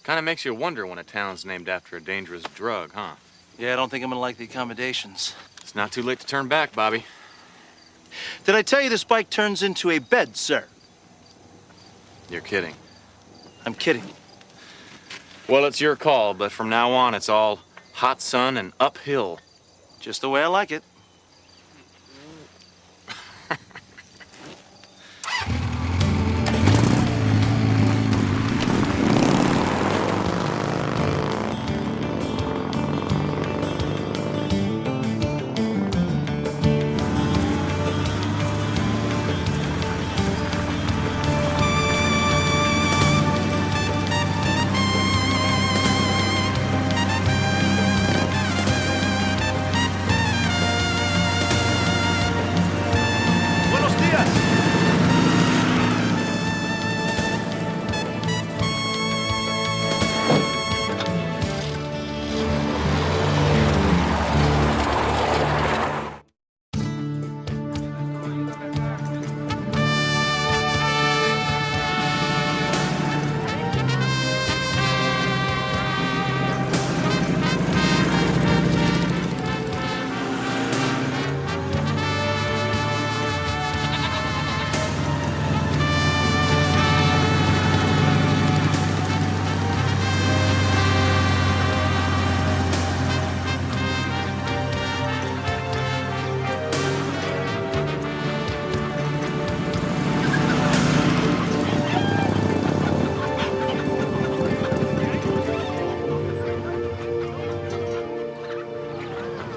Kind of makes you wonder when a town's named after a dangerous drug, huh? Yeah, I don't think I'm gonna like the accommodations. It's not too late to turn back, Bobby. Did I tell you this bike turns into a bed, sir? You're kidding. I'm kidding. Well, it's your call, but from now on, it's all hot sun and uphill. Just the way I like it.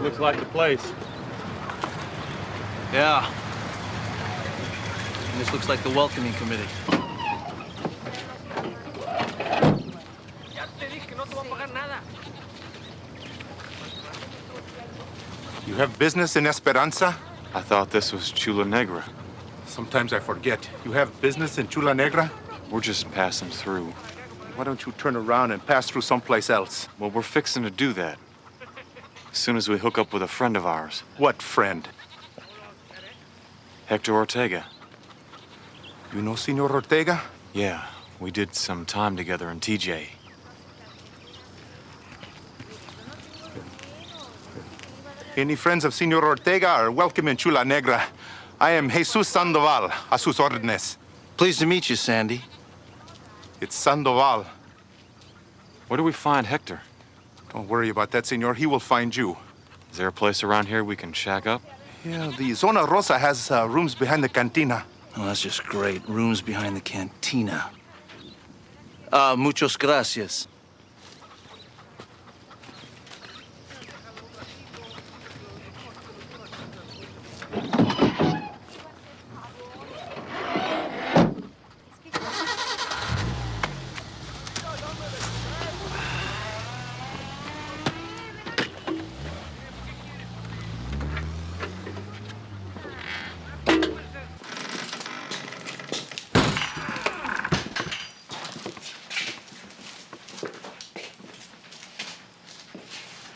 Looks like the place. Yeah. And this looks like the welcoming committee. You have business in Esperanza? I thought this was Chula Negra. Sometimes I forget. You have business in Chula Negra? We're just passing through. Why don't you turn around and pass through someplace else? Well, we're fixing to do that. As soon as we hook up with a friend of ours. What friend? Hector Ortega. You know Senor Ortega? Yeah, we did some time together in TJ. Any friends of Senor Ortega are welcome in Chula Negra. I am Jesus Sandoval, a sus órdenes. Pleased to meet you, Sandy. It's Sandoval. Where do we find Hector? Don't worry about that, senor. He will find you. Is there a place around here we can shack up? Yeah, the Zona Rosa has rooms behind the cantina. Oh, that's just great. Rooms behind the cantina. Muchos gracias.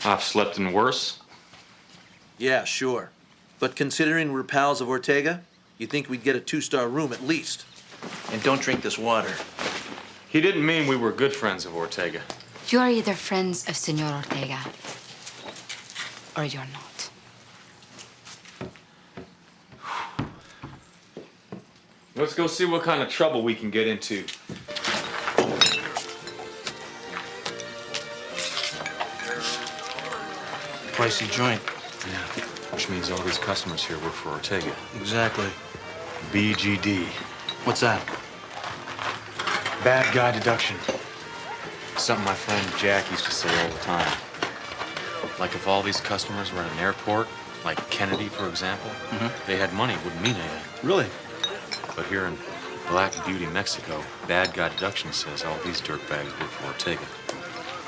I've slept in worse. Yeah, sure. But considering we're pals of Ortega, you think we'd get a 2-star room at least. And don't drink this water. He didn't mean we were good friends of Ortega. You are either friends of Senor Ortega or you're not. Let's go see what kind of trouble we can get into. Pricey joint. Yeah, which means all these customers here work for Ortega. Exactly. BGD. What's that? Bad guy deduction. Something my friend Jack used to say all the time. Like if all these customers were at an airport, like Kennedy, for example, they had money, it wouldn't mean anything. Really? But here in Black Beauty, Mexico, bad guy deduction says all these dirtbags work for Ortega.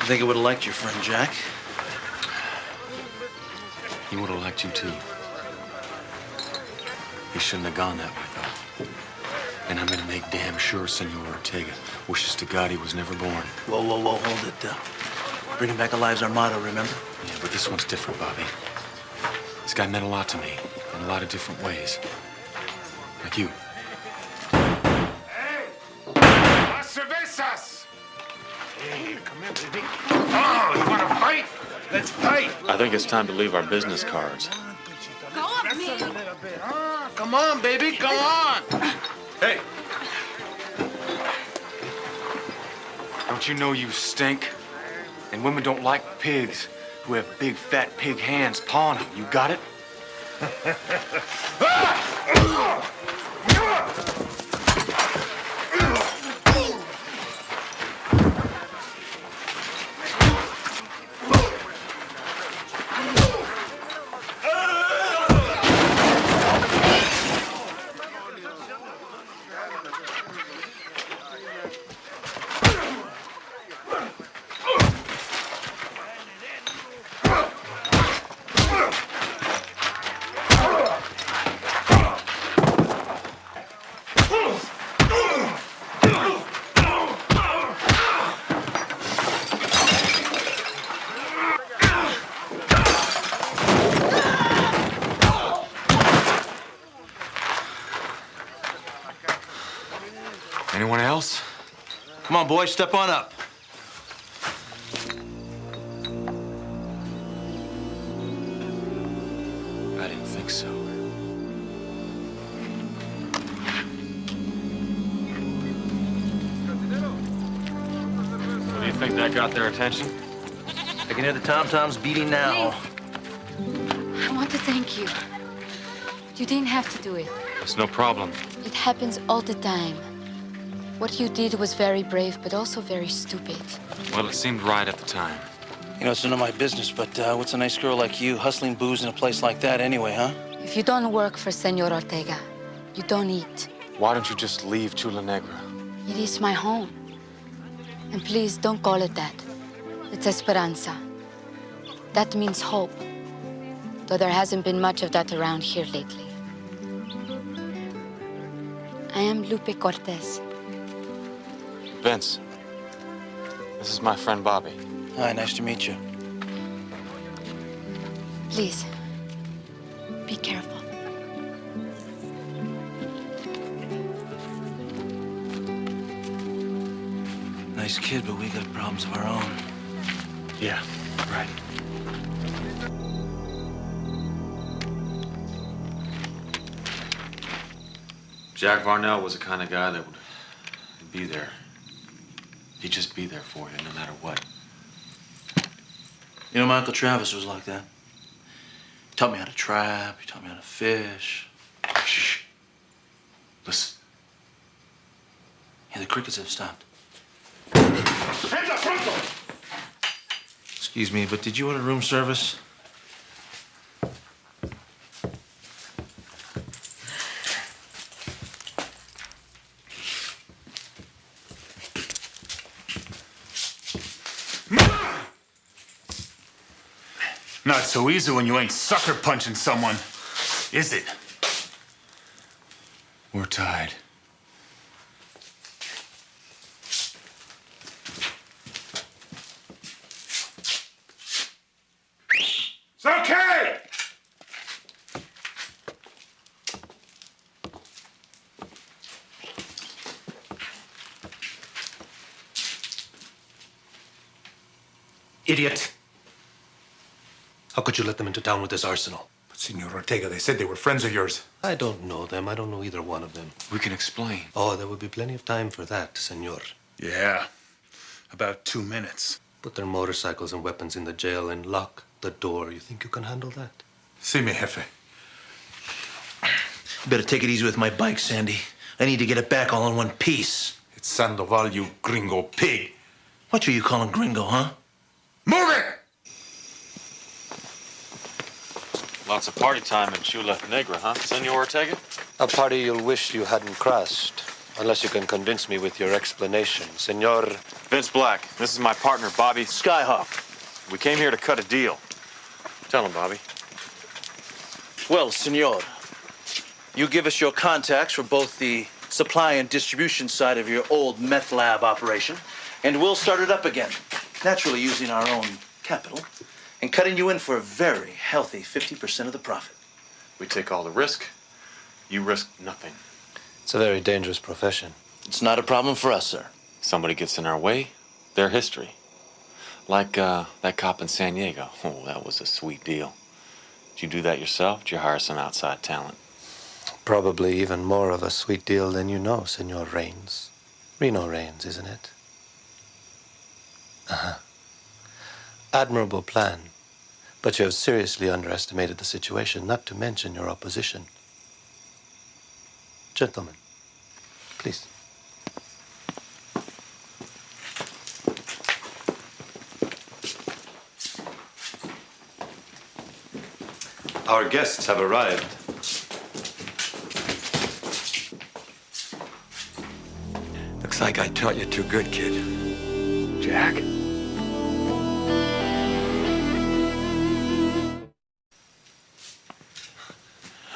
I think I would have liked your friend Jack. He would have liked you too. He shouldn't have gone that way, though. And I'm gonna make damn sure Senor Ortega wishes to God he was never born. Whoa, whoa, whoa, hold it. Bringing back alive's our motto, remember? Yeah, but this one's different, Bobby. This guy meant a lot to me, in a lot of different ways. Like you. Hey! Las cervezas! Hey, come in, baby. Oh, you want to fight? Let's fight. I think it's time to leave our business cards. Go up, me. Come on, baby, come on. Hey! Don't you know you stink? And women don't like pigs who have big, fat pig hands pawing them. You got it? Anyone else? Come on, boys, step on up. I didn't think so. What do you think that got their attention? I can hear the tom-toms beating now. I want to thank you. You didn't have to do it. It's no problem. It happens all the time. What you did was very brave, but also very stupid. Well, it seemed right at the time. You know, it's none of my business, but what's a nice girl like you hustling booze in a place like that anyway, huh? If you don't work for Senor Ortega, you don't eat. Why don't you just leave Chula Negra? It is my home. And please, don't call it that. It's Esperanza. That means hope. Though there hasn't been much of that around here lately. I am Lupe Cortez. Vince, this is my friend Bobby. Hi, nice to meet you. Please, be careful. Nice kid, but we got problems of our own. Yeah, right. Jack Varnell was the kind of guy that would be there. He'd just be there for you, no matter what. You know, my Uncle Travis was like that. He taught me how to trap, he taught me how to fish. Shh. Listen. Yeah, the crickets have stopped. Hands up, pronto! Excuse me, but did you order room service? Not so easy when you ain't sucker punching someone, is it? We're tied. It's okay! Idiot. How could you let them into town with this arsenal? But Senor Ortega, they said they were friends of yours. I don't know them. I don't know either one of them. We can explain. Oh, there will be plenty of time for that, senor. Yeah, about 2 minutes. Put their motorcycles and weapons in the jail and lock the door. You think you can handle that? See me, Jefe. You better take it easy with my bike, Sandy. I need to get it back all in one piece. It's Sandoval, you gringo pig. What are you calling gringo, huh? Move it! Lots of party time in Chula Negra, huh, Senor Ortega? A party you'll wish you hadn't crossed. Unless you can convince me with your explanation, senor. Vince Black, this is my partner, Bobby. Skyhawk. We came here to cut a deal. Tell him, Bobby. Well, senor, you give us your contacts for both the supply and distribution side of your old meth lab operation, and we'll start it up again, naturally using our own capital, and cutting you in for a very healthy 50% of the profit. We take all the risk. You risk nothing. It's a very dangerous profession. It's not a problem for us, sir. Somebody gets in our way, their history. Like that cop in San Diego. Oh, that was a sweet deal. Did you do that yourself? Did you hire some outside talent? Probably even more of a sweet deal than you know, Senor Raines. Reno Raines, isn't it? Uh-huh. Admirable plan. But you have seriously underestimated the situation, not to mention your opposition. Gentlemen, please. Our guests have arrived. Looks like I taught you too good, kid. Jack.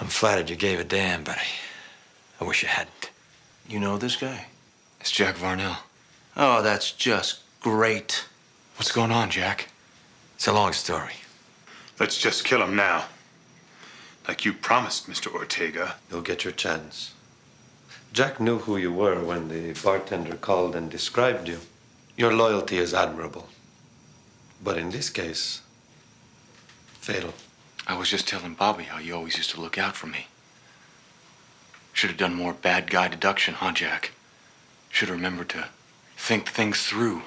I'm flattered you gave a damn, but I wish you hadn't. You know this guy? It's Jack Varnell. Oh, that's just great. What's going on, Jack? It's a long story. Let's just kill him now. Like you promised, Mr. Ortega. You'll get your chance. Jack knew who you were when the bartender called and described you. Your loyalty is admirable. But in this case, fatal. I was just telling Bobby how you always used to look out for me. Should have done more bad guy deduction, huh, Jack? Should have remembered to think things through.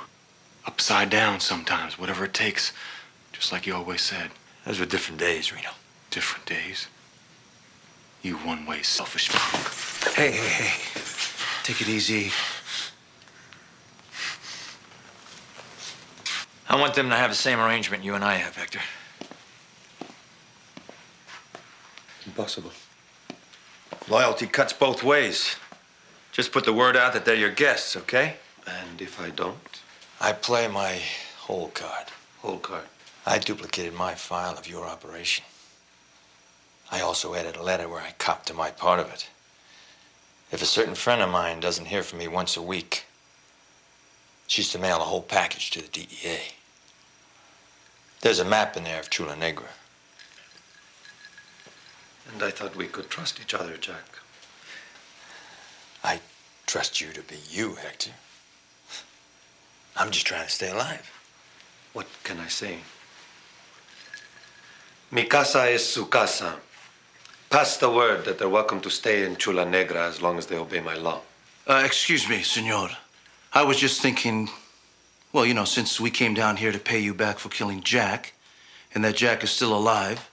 Upside down sometimes, whatever it takes. Just like you always said. Those were different days, Reno. Different days. You one-way selfish punk. Hey, hey, hey. Take it easy. I want them to have the same arrangement you and I have, Hector. Impossible. Loyalty cuts both ways. Just put the word out that they're your guests, okay? And if I don't? I play my whole card. Whole card. I duplicated my file of your operation. I also added a letter where I copped to my part of it. If a certain friend of mine doesn't hear from me once a week, she's to mail the whole package to the DEA. There's a map in there of Chula Negra. And I thought we could trust each other, Jack. I trust you to be you, Hector. I'm just trying to stay alive. What can I say? Mi casa es su casa. Pass the word that they're welcome to stay in Chula Negra as long as they obey my law. Excuse me, senor. I was just thinking, well, you know, since we came down here to pay you back for killing Jack, and that Jack is still alive,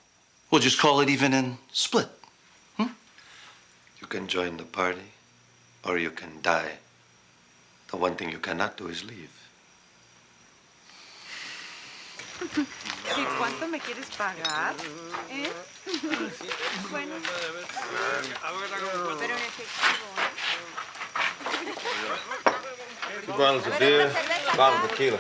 we'll just call it even and split. You can join the party, or you can die. The one thing you cannot do is leave. ¿Y cuánto me quieres pagar? ¿Eh? Bueno. Pero en efectivo, ¿eh? 2 bottles of beer, a bottle of tequila.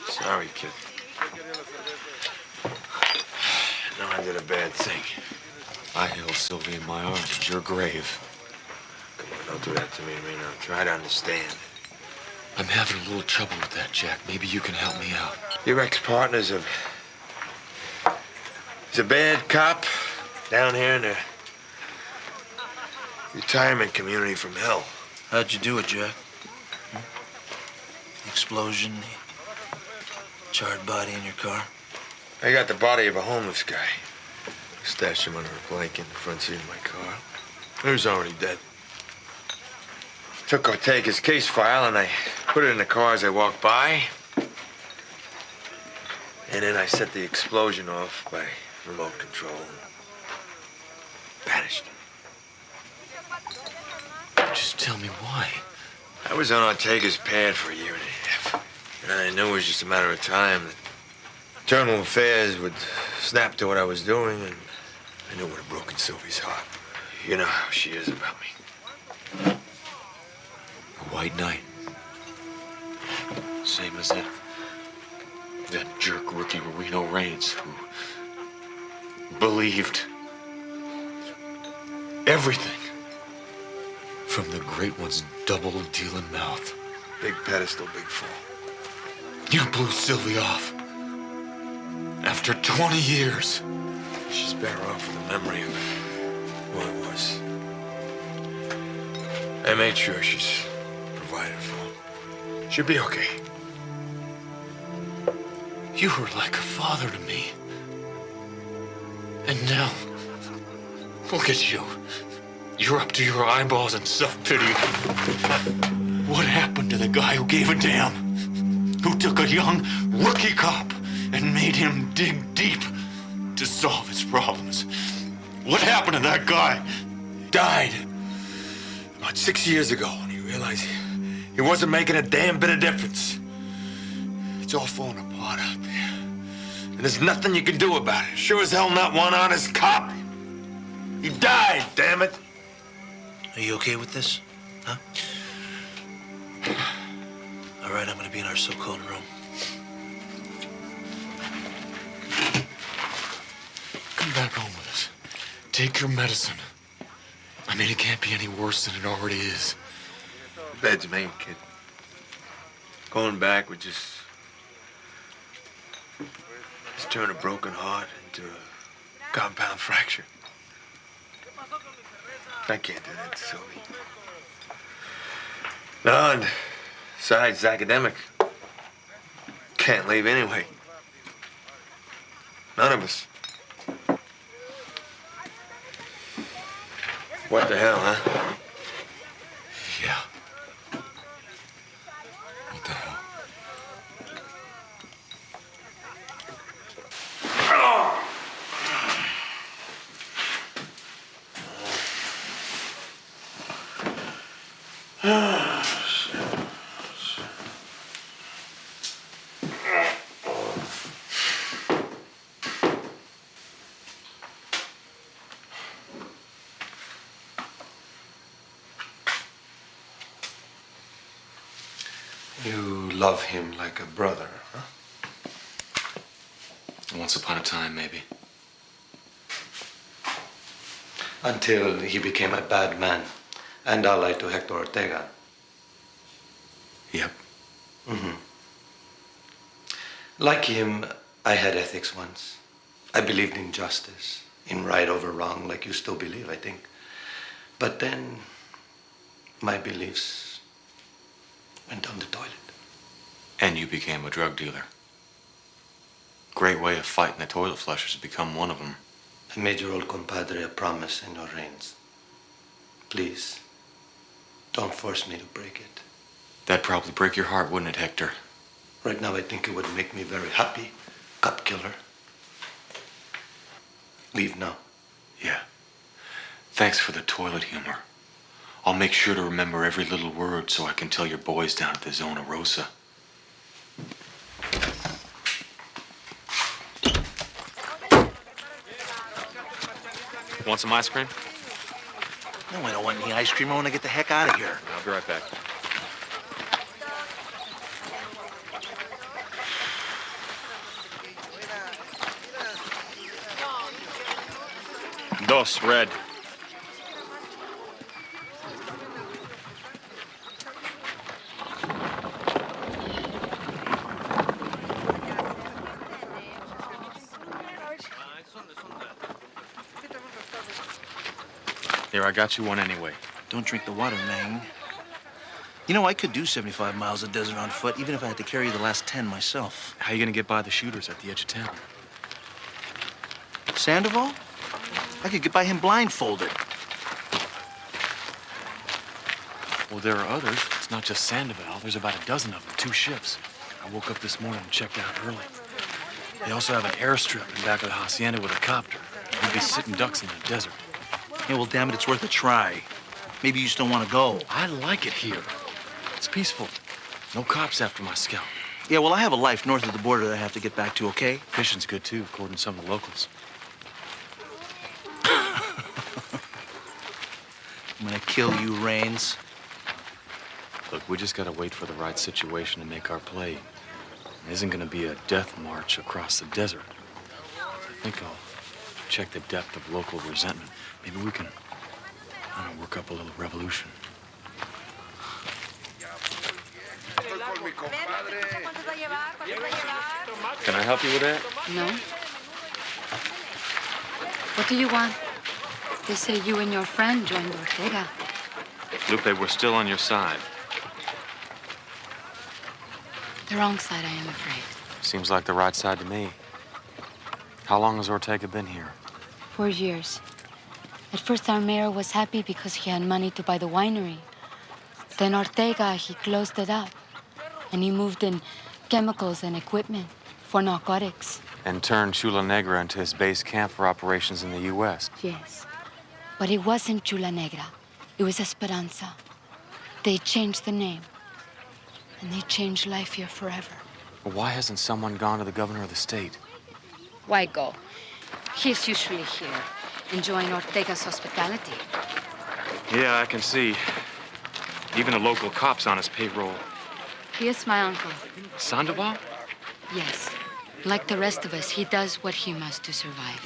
Sorry, kid. No, I did a bad thing. I held Sylvia in my arms at your grave. Come on, don't do that to me, Reno. Try to understand. I'm having a little trouble with that, Jack. Maybe you can help me out. Your ex-partner's he's a bad cop down here in the retirement community from hell. How'd you do it, Jack? Explosion, charred body in your car? I got the body of a homeless guy. Stashed him under a blanket in the front seat of my car. He was already dead. Took Ortega's case file and I put it in the car as I walked by. And then I set the explosion off by remote control. Vanished. Just tell me why. I was on Ortega's pad for a year and a half. And I knew it was just a matter of time that internal affairs would snap to what I was doing, and I knew it would have broken Sylvie's heart. You know how she is about me. A white knight. Same as that jerk rookie Reno Reigns who believed everything from the great one's double-dealing mouth. Big pedestal, big fall. You blew Sylvie off. After 20 years. She's better off with the memory of who I was. I made sure she's provided for. She'll be okay. You were like a father to me. And now, look at you. You're up to your eyeballs in self-pity. What happened to the guy who gave a damn? Who took a young rookie cop and made him dig deep to solve his problems? What happened to that guy? Died. About 6 years ago when he realized he wasn't making a damn bit of difference. It's all falling apart out there. And there's nothing you can do about it. Sure as hell not one honest cop. He died, damn it. Are you okay with this? Huh? All right, I'm gonna be in our so-called room. Come back home with us. Take your medicine. I mean, it can't be any worse than it already is. Bed's made, kid. Going back would just turn a broken heart into a compound fracture. I can't do that to Sylvie. No, and besides, it's academic. Can't leave anyway. None of us. What the hell, huh? Yeah. What the hell? You love him like a brother, huh? Once upon a time, maybe. Until he became a bad man and allied to Hector Ortega. Yep. Mm-hmm. Like him, I had ethics once. I believed in justice. in right over wrong like you still believe, I think. But then my beliefs went down the toilet. And you became a drug dealer. Great way of fighting the toilet flushers to become one of them. I made your old compadre a promise in your reigns. Please, don't force me to break it. That'd probably break your heart, wouldn't it, Hector? Right now, I think it would make me very happy, cop killer. Leave now. Yeah. Thanks for the toilet humor. I'll make sure to remember every little word so I can tell your boys down at the Zona Rosa. Want some ice cream? No, I don't want any ice cream. I want to get the heck out of here. I'll be right back. Dos, red. Here, I got you one anyway. Don't drink the water, man. You know, I could do 75 miles of desert on foot, even if I had to carry the last 10 myself. How you gonna get by the shooters at the edge of town? Sandoval? I could get by him blindfolded. Well, there are others. It's not just Sandoval. There's about a dozen of them, 2 ships. I woke up this morning and checked out early. They also have an airstrip in back of the hacienda with a copter. You'd be sitting ducks in the desert. Yeah, well, damn it, it's worth a try. Maybe you just don't want to go. I like it here. It's peaceful. No cops after my scalp. Yeah, well, I have a life north of the border that I have to get back to, okay? Fishing's good, too, according to some of the locals. I'm gonna kill you, Rains. Look, we just gotta wait for the right situation to make our play. It isn't gonna be a death march across the desert. I think I'll check the depth of local resentment. Maybe we can, I don't know, work up a little revolution. Can I help you with that? No. What do you want? They say you and your friend joined Ortega. Lupe, we're still on your side. The wrong side, I am afraid. Seems like the right side to me. How long has Ortega been here? 4 years. At first, our mayor was happy because he had money to buy the winery. Then Ortega, he closed it up. And he moved in chemicals and equipment for narcotics. And turned Chula Negra into his base camp for operations in the U.S. Yes. But it wasn't Chula Negra. It was Esperanza. They changed the name. And they changed life here forever. Well, why hasn't someone gone to the governor of the state? Why go? He's usually here, enjoying Ortega's hospitality. Yeah, I can see. Even the local cops on his payroll. He is my uncle. Sandoval? Yes. Like the rest of us, he does what he must to survive.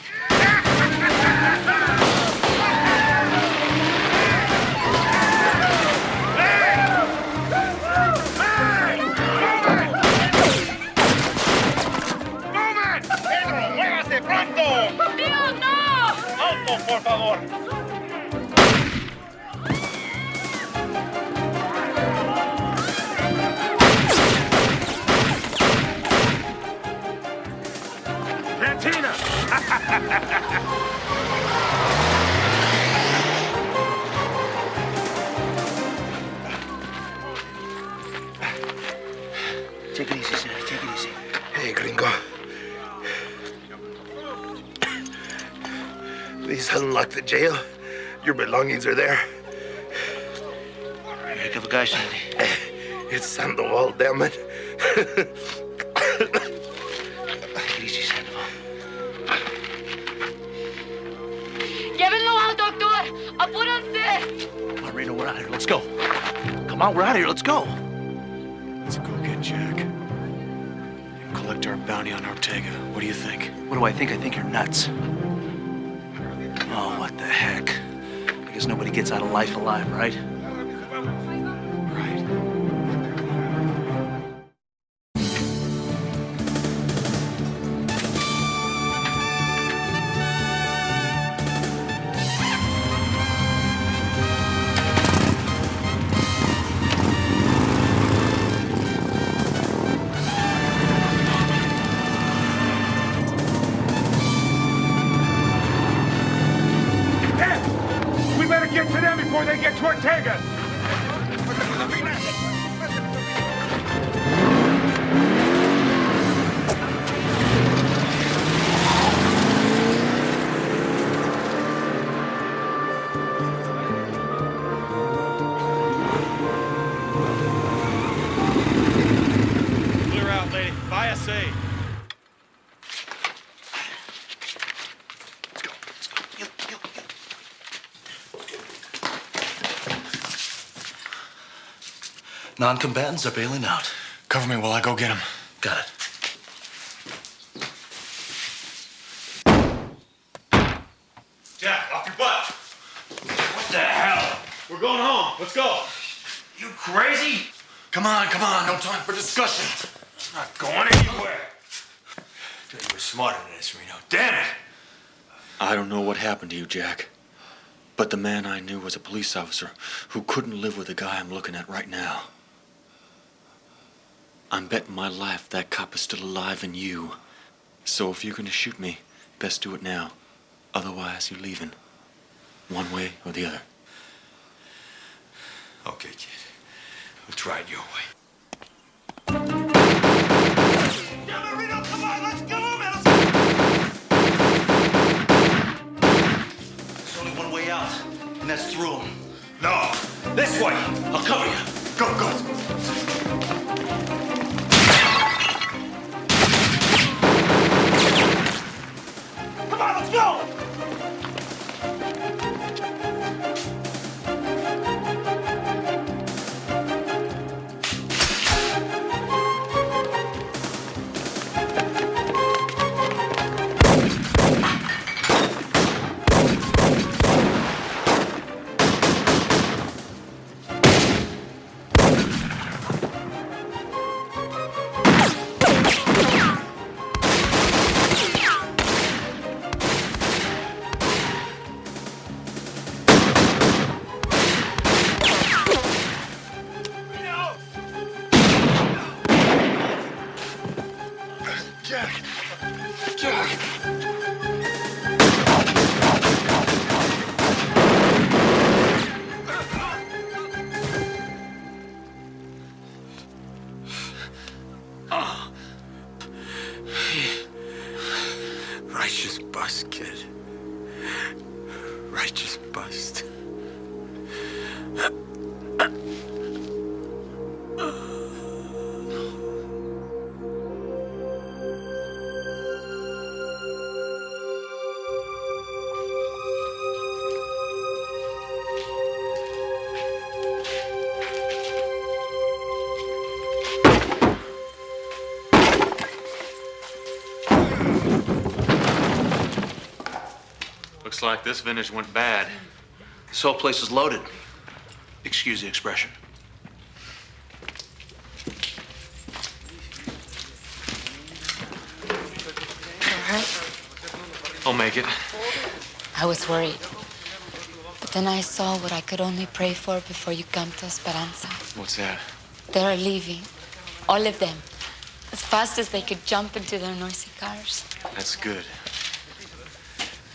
¡Dios, no! ¡Alto, por favor! Cantina! Take it easy, Sam. Take it easy. Hey, gringo. Please unlock the jail. Your belongings are there. You're a heck of a guy, Sandy. It's Sandoval, damn it. Take it easy, Sandoval. ¡Llévenlo al doctor! ¡Apúrense! Come on, Reno, we're out of here. Let's go. Come on, we're out of here. Let's go. Let's go get Jack. And collect our bounty on Ortega. What do you think? What do I think? I think you're nuts. Oh, what the heck? I guess nobody gets out of life alive, right? Right. get to Ortega! Clear out, lady. ISA. Non-combatants are bailing out. Cover me while I go get him. Got it. Jack, off your butt! What the hell? We're going home. Let's go. You crazy? Come on, no time for discussion. I'm not going anywhere. You were smarter than this, Reno. Damn it! I don't know what happened to you, Jack. But the man I knew was a police officer who couldn't live with the guy I'm looking at right now. I'm betting my life that cop is still alive in you. So if you're gonna shoot me, best do it now. Otherwise, you're leaving. One way or the other. Okay, kid. We'll try it your way. There's only one way out, and that's through him. No, this way. I'll cover you. Go, go. Come on, let's go! Jack! Jack! Righteous bust, kid. Righteous bust. Looks like this vintage went bad. This whole place is loaded. Excuse the expression. All right. I'll make it. I was worried. But then I saw what I could only pray for before you come to Esperanza. What's that? They're leaving. All of them. As fast as they could jump into their noisy cars. That's good.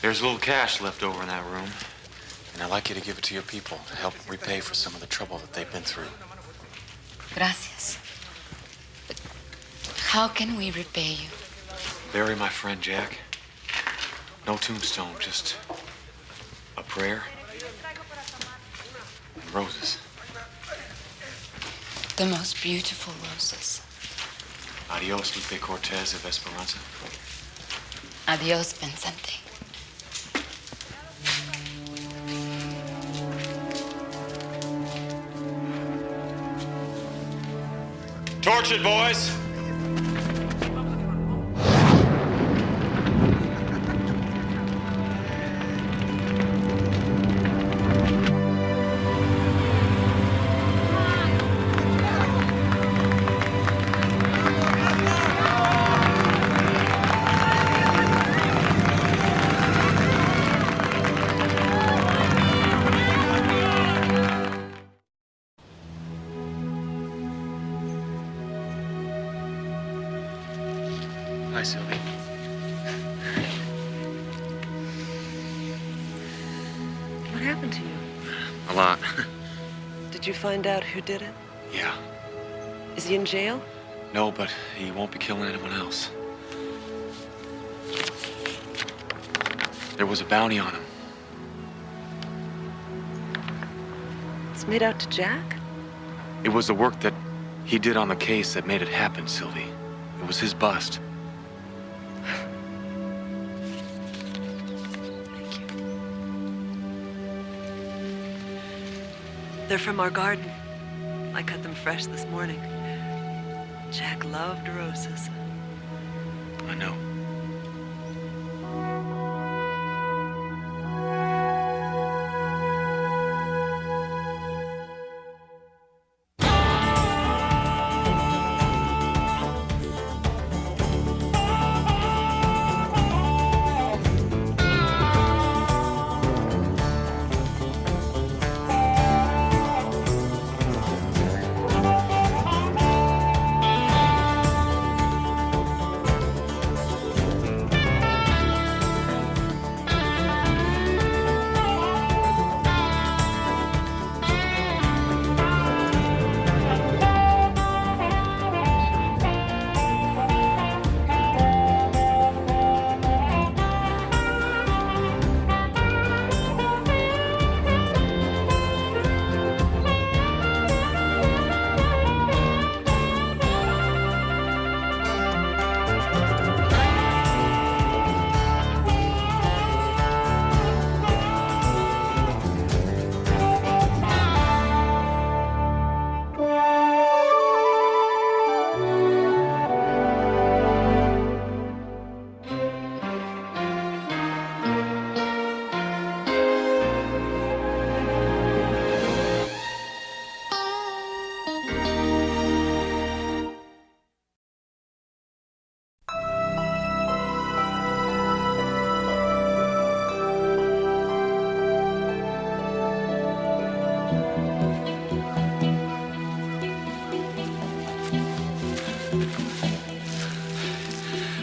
There's a little cash left over in that room. And I'd like you to give it to your people to help repay for some of the trouble that they've been through. Gracias. But how can we repay you? Bury my friend Jack. No tombstone, just a prayer and roses. The most beautiful roses. Adios, Lupe Cortez of Esperanza. Adios, Vincente. Torch it, boys! Hi, Sylvie. What happened to you? I A lot. Did you find out who did it? Yeah. Is he in jail? No, but he won't be killing anyone else. There was a bounty on him. It's made out to Jack? It was the work that he did on the case that made it happen, Sylvie. It was his bust. They're from our garden. I cut them fresh this morning. Jack loved roses. I know.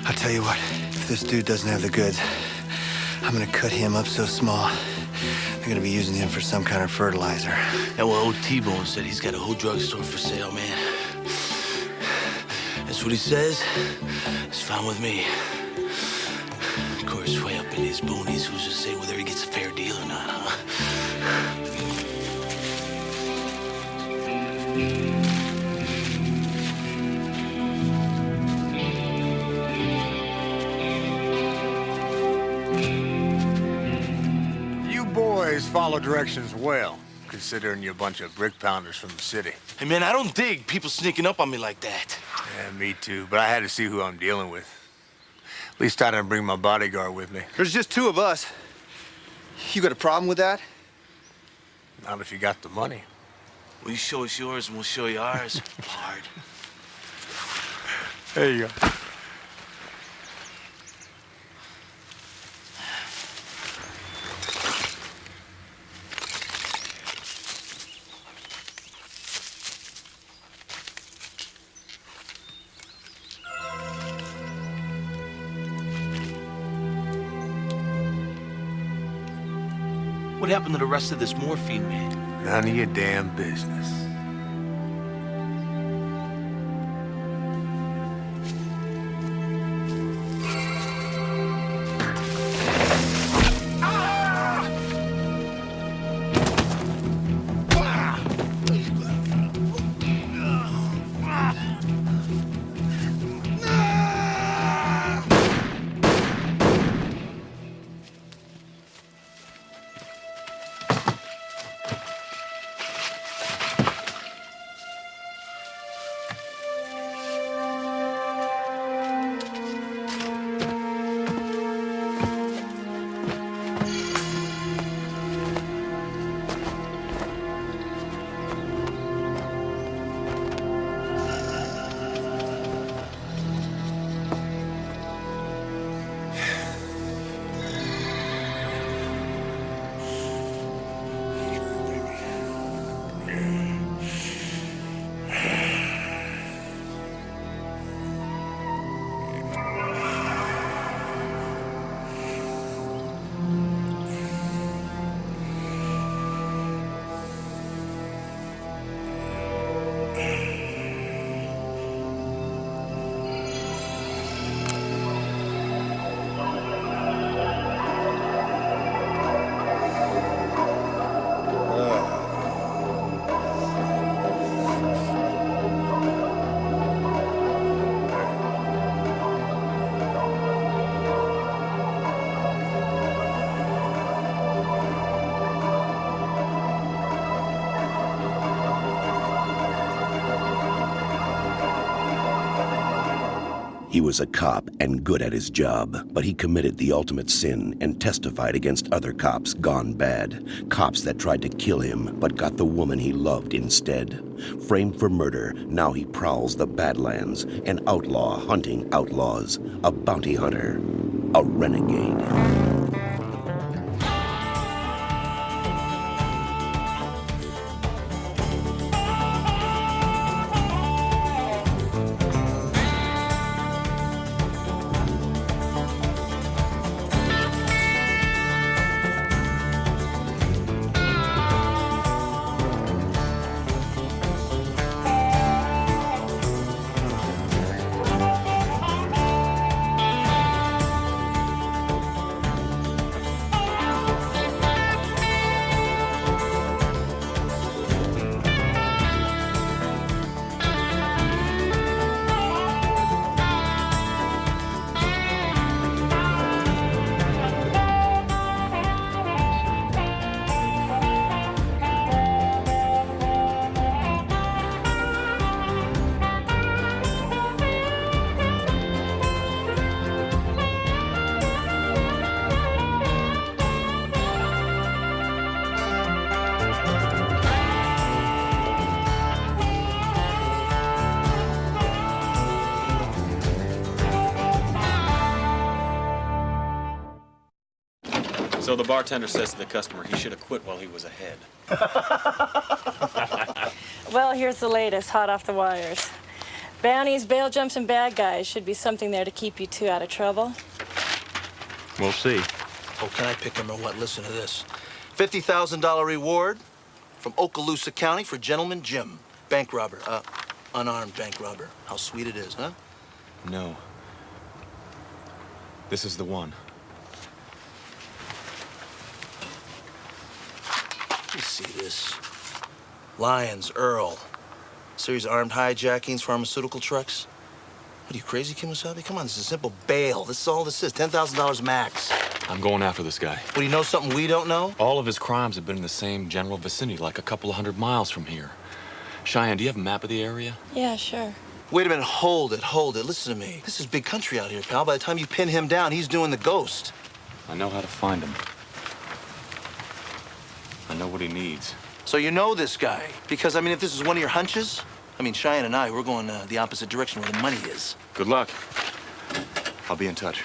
I'll tell you what, if this dude doesn't have the goods, I'm gonna cut him up so small, they're gonna be using him for some kind of fertilizer. Yeah, well, old T-Bone said he's got a whole drugstore for sale, man. That's what he says. It's fine with me. Of course, way up in his boonies, who's to say whether he gets a fair deal or not, huh? Boys follow directions well, considering you're a bunch of brick pounders from the city. Hey, man, I don't dig people sneaking up on me like that. Yeah, me too, but I had to see who I'm dealing with. At least I didn't bring my bodyguard with me. There's just two of us. You got a problem with that? Not if you got the money. Well, you show us yours and we'll show you ours. Hard. There you go. What happened to the rest of this morphine, man? None of your damn business. He was a cop and good at his job, but he committed the ultimate sin and testified against other cops gone bad. Cops that tried to kill him, but got the woman he loved instead. Framed for murder, now he prowls the Badlands, an outlaw hunting outlaws, a bounty hunter, a renegade. So the bartender says to the customer he should have quit while he was ahead. Well, here's the latest, hot off the wires. Bounties, bail jumps, and bad guys should be something there to keep you two out of trouble. We'll see. Oh, can I pick him or what? Listen to this. $50,000 reward from Okaloosa County for Gentleman Jim. Bank robber. Unarmed bank robber. How sweet it is, huh? No. This is the one. Let me see this. Lyons, Earl. Series of armed hijackings, pharmaceutical trucks. What are you, crazy, Kim Wasabi? Come on, this is simple bail. This is all this is. $10,000 max. I'm going after this guy. What, do you know something we don't know? All of his crimes have been in the same general vicinity, like a couple of 100 miles from here. Cheyenne, do you have a map of the area? Yeah, sure. Wait a minute, hold it. Listen to me. This is big country out here, pal. By the time you pin him down, he's doing the ghost. I know how to find him. I know what he needs. So you know this guy? Because, I mean, if this is one of your hunches, I mean, Cheyenne and I, we're going the opposite direction where the money is. Good luck. I'll be in touch.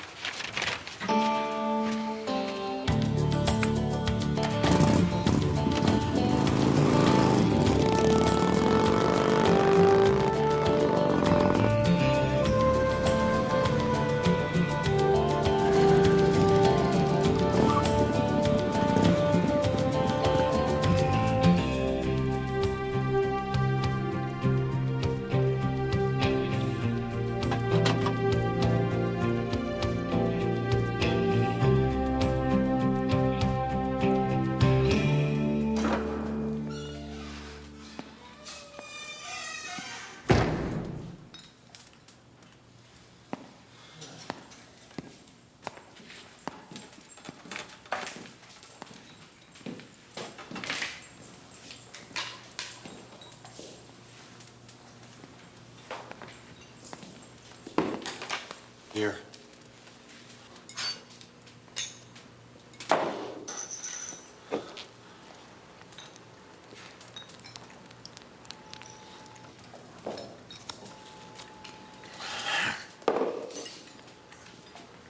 Here.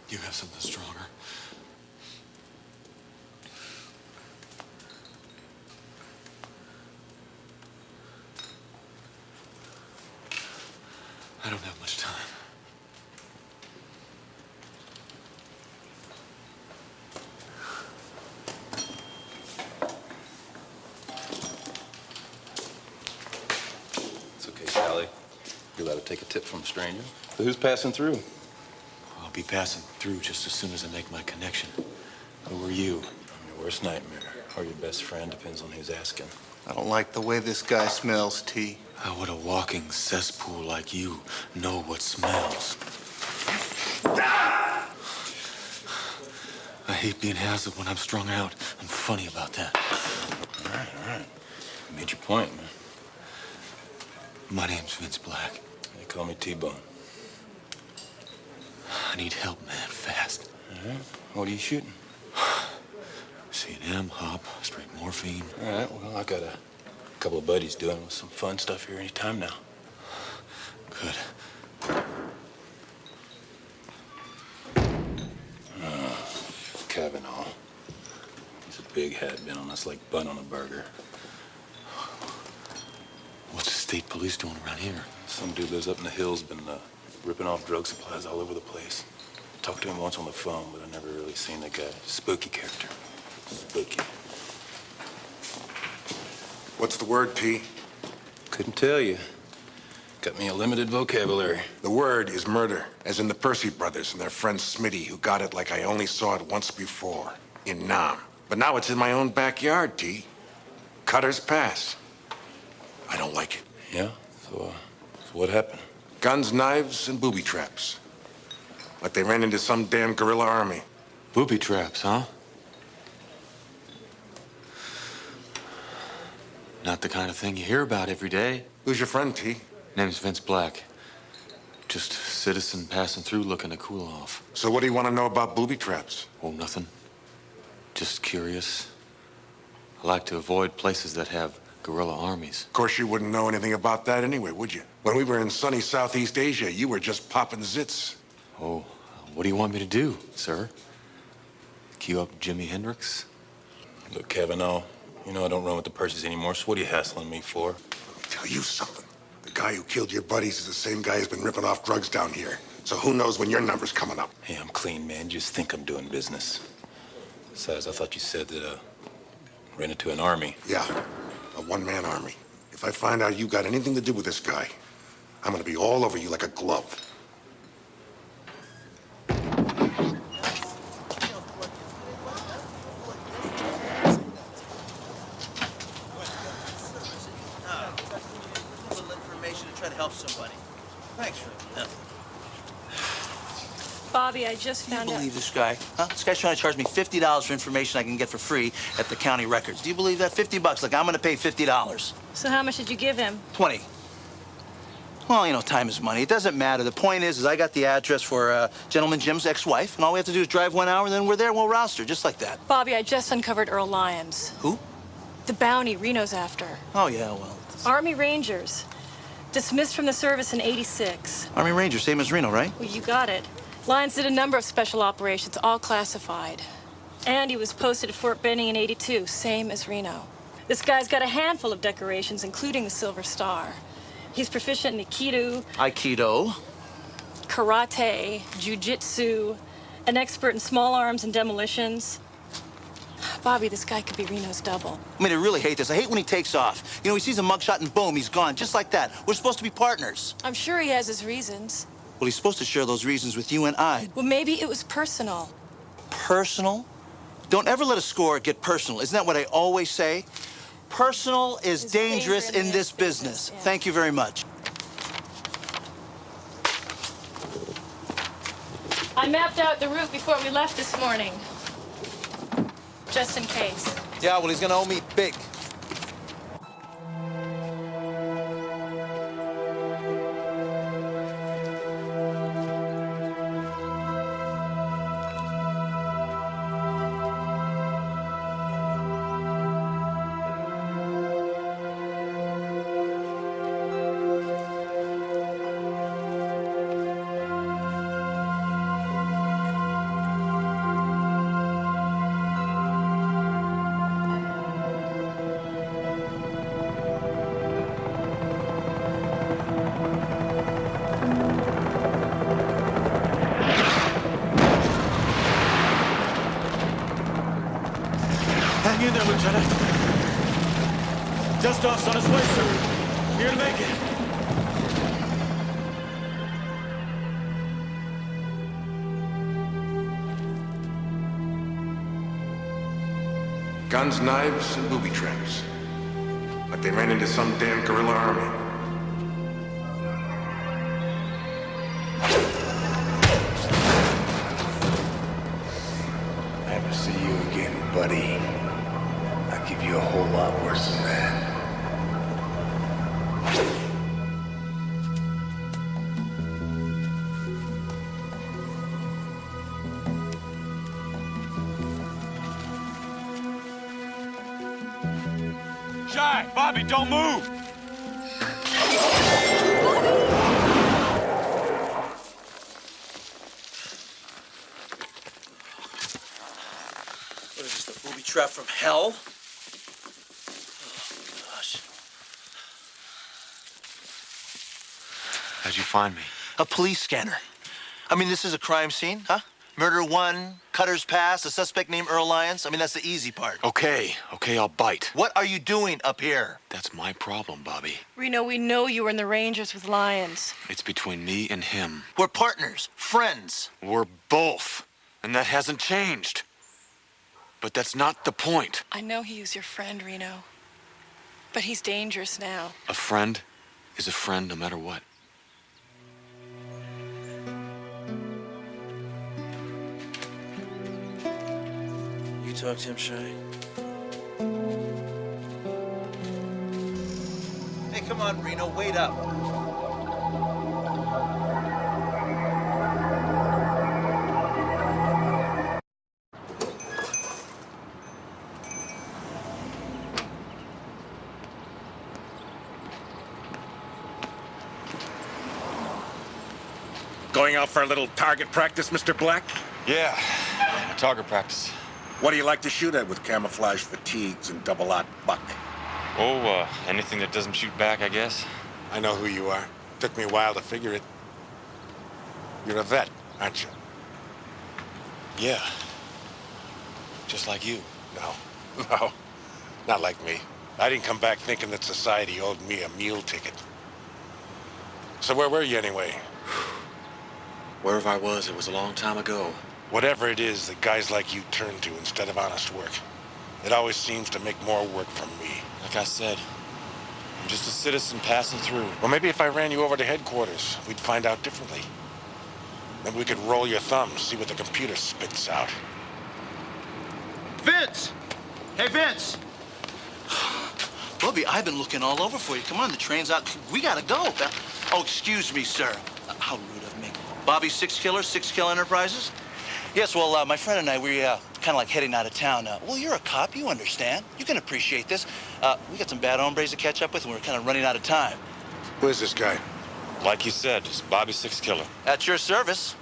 You have something stronger. I don't have much time. You're allowed to take a tip from a stranger. So who's passing through? I'll be passing through just as soon as I make my connection. Who are you? I'm your worst nightmare. Or your best friend, depends on who's asking. I don't like the way this guy smells, T. How would a walking cesspool like you know what smells? I hate being hassled when I'm strung out. I'm funny about that. All right. You made your point, man. My name's Vince Black. They call me T-Bone. I need help, man, fast. What are you shooting? C&M, hop, straight morphine. All right, well, I got a couple of buddies doing some fun stuff here anytime now. Good. Kavanaugh. He's a big hat, been on us like bun on a burger. What's the state police doing around here? Some dude lives up in the hills, been ripping off drug supplies all over the place. Talked to him once on the phone, but I never really seen the guy. Spooky character. Spooky. What's the word, P? Couldn't tell you. Got me a limited vocabulary. The word is murder, as in the Percy brothers and their friend Smitty, who got it like I only saw it once before, in Nam. But now it's in my own backyard, T. Cutter's Pass. I don't like it. Yeah? So what happened? Guns, knives, and booby traps. Like they ran into some damn guerrilla army. Booby traps, huh? Not the kind of thing you hear about every day. Who's your friend, T? Name's Vince Black. Just a citizen passing through looking to cool off. So what do you want to know about booby traps? Oh, nothing. Just curious. I like to avoid places that have guerrilla armies. Of course, you wouldn't know anything about that anyway, would you? When we were in sunny Southeast Asia, you were just popping zits. Oh, what do you want me to do, sir? Cue up Jimi Hendrix? Look, Kavanaugh, you know I don't run with the Percys anymore, so what are you hassling me for? Let me tell you something. The guy who killed your buddies is the same guy who's been ripping off drugs down here. So who knows when your number's coming up? Hey, I'm clean, man. Just think I'm doing business. Besides, I thought you said that, ran into an army. Yeah, a one-man army. If I find out you got anything to do with this guy, I'm gonna be all over you like a glove. Bobby, I just found Do you out. believe this guy? Huh? This guy's trying to charge me $50 for information I can get for free at the county records. Do you believe that? $50. Like, I'm gonna pay $50. So how much did you give him? 20. Well, you know, time is money. It doesn't matter. The point is I got the address for Gentleman Jim's ex-wife, and all we have to do is drive 1 hour, and then we're there, and we'll roust her, just like that. Bobby, I just uncovered Earl Lyons. Who? The bounty Reno's after. Oh, yeah, well. Army Rangers. Dismissed from the service in '86. Army Ranger, same as Reno, right? Well, you got it. Lyons did a number of special operations, all classified. And he was posted at Fort Benning in '82, same as Reno. This guy's got a handful of decorations, including the Silver Star. He's proficient in Aikido, karate, jiu-jitsu, an expert in small arms and demolitions. Bobby, this guy could be Reno's double. I mean, I really hate this. I hate when he takes off. You know, he sees a mugshot and boom, he's gone, just like that. We're supposed to be partners. I'm sure he has his reasons. Well, he's supposed to share those reasons with you and I. Well, maybe it was personal. Personal? Don't ever let a score get personal. Isn't that what I always say? Personal is dangerous in this business. Yeah. Thank you very much. I mapped out the route before we left this morning. Just in case. Yeah, well, he's gonna owe me big. Hang in there, Lieutenant. Just off's on his way, sir. Here to make it. Guns, knives, and booby traps. Like they ran into some damn guerrilla army. Never see you again, buddy. I'll give you a whole lot worse than that. Jack! Bobby, don't move! What is this, the booby trap from hell? Oh, gosh. How'd you find me? A police scanner. I mean, this is a crime scene, huh? Murder 1, Cutter's Pass, a suspect named Earl Lyons. I mean, that's the easy part. Okay, I'll bite. What are you doing up here? That's my problem, Bobby. Reno, we know you were in the Rangers with Lyons. It's between me and him. We're partners, friends. We're both, and that hasn't changed. But that's not the point. I know he was your friend, Reno. But he's dangerous now. A friend is a friend no matter what. You talk to him, Shay. Hey, come on, Reno, wait up. Going out for a little target practice, Mr. Black? Yeah, target practice. What do you like to shoot at with camouflage fatigues and double-aught buck? Oh, anything that doesn't shoot back, I guess. I know who you are. Took me a while to figure it. You're a vet, aren't you? Yeah. Just like you. No, not like me. I didn't come back thinking that society owed me a meal ticket. So where were you anyway? Wherever I was, it was a long time ago. Whatever it is that guys like you turn to instead of honest work, it always seems to make more work from me. Like I said, I'm just a citizen passing through. Well, maybe if I ran you over to headquarters, we'd find out differently. Maybe we could roll your thumbs, see what the computer spits out. Vince! Hey, Vince! Bobby, I've been looking all over for you. Come on, the train's out. We gotta go. Oh, excuse me, sir. How rude of me. Bobby, Six Kill Enterprises? Yes, well, my friend and I, we're kind of like heading out of town. Well, you're a cop, you understand. You can appreciate this. We got some bad hombres to catch up with, and we're kind of running out of time. Who is this guy? Like you said, it's Bobby Six Killer. At your service.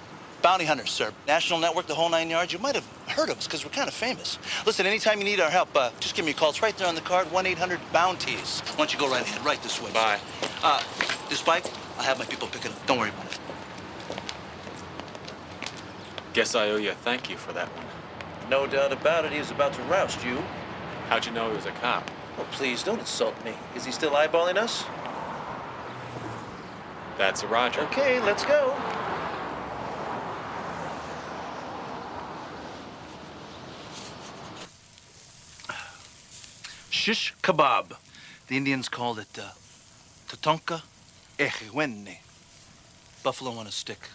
Bounty hunters, sir. National network, the whole 9 yards. You might have heard of us, because we're kind of famous. Listen, anytime you need our help, just give me a call. It's right there on the card, 1-800-BOUNTIES. Why don't you go right ahead, right this way. Bye. This bike, I'll have my people pick it up. Don't worry about it. Guess I owe you a thank you for that one. No doubt about it, he was about to roust you. How'd you know he was a cop? Oh, please, don't insult me. Is he still eyeballing us? That's a Roger. Okay, let's go. Shish kebab. The Indians called it tatonka ejiwenne. Buffalo on a stick.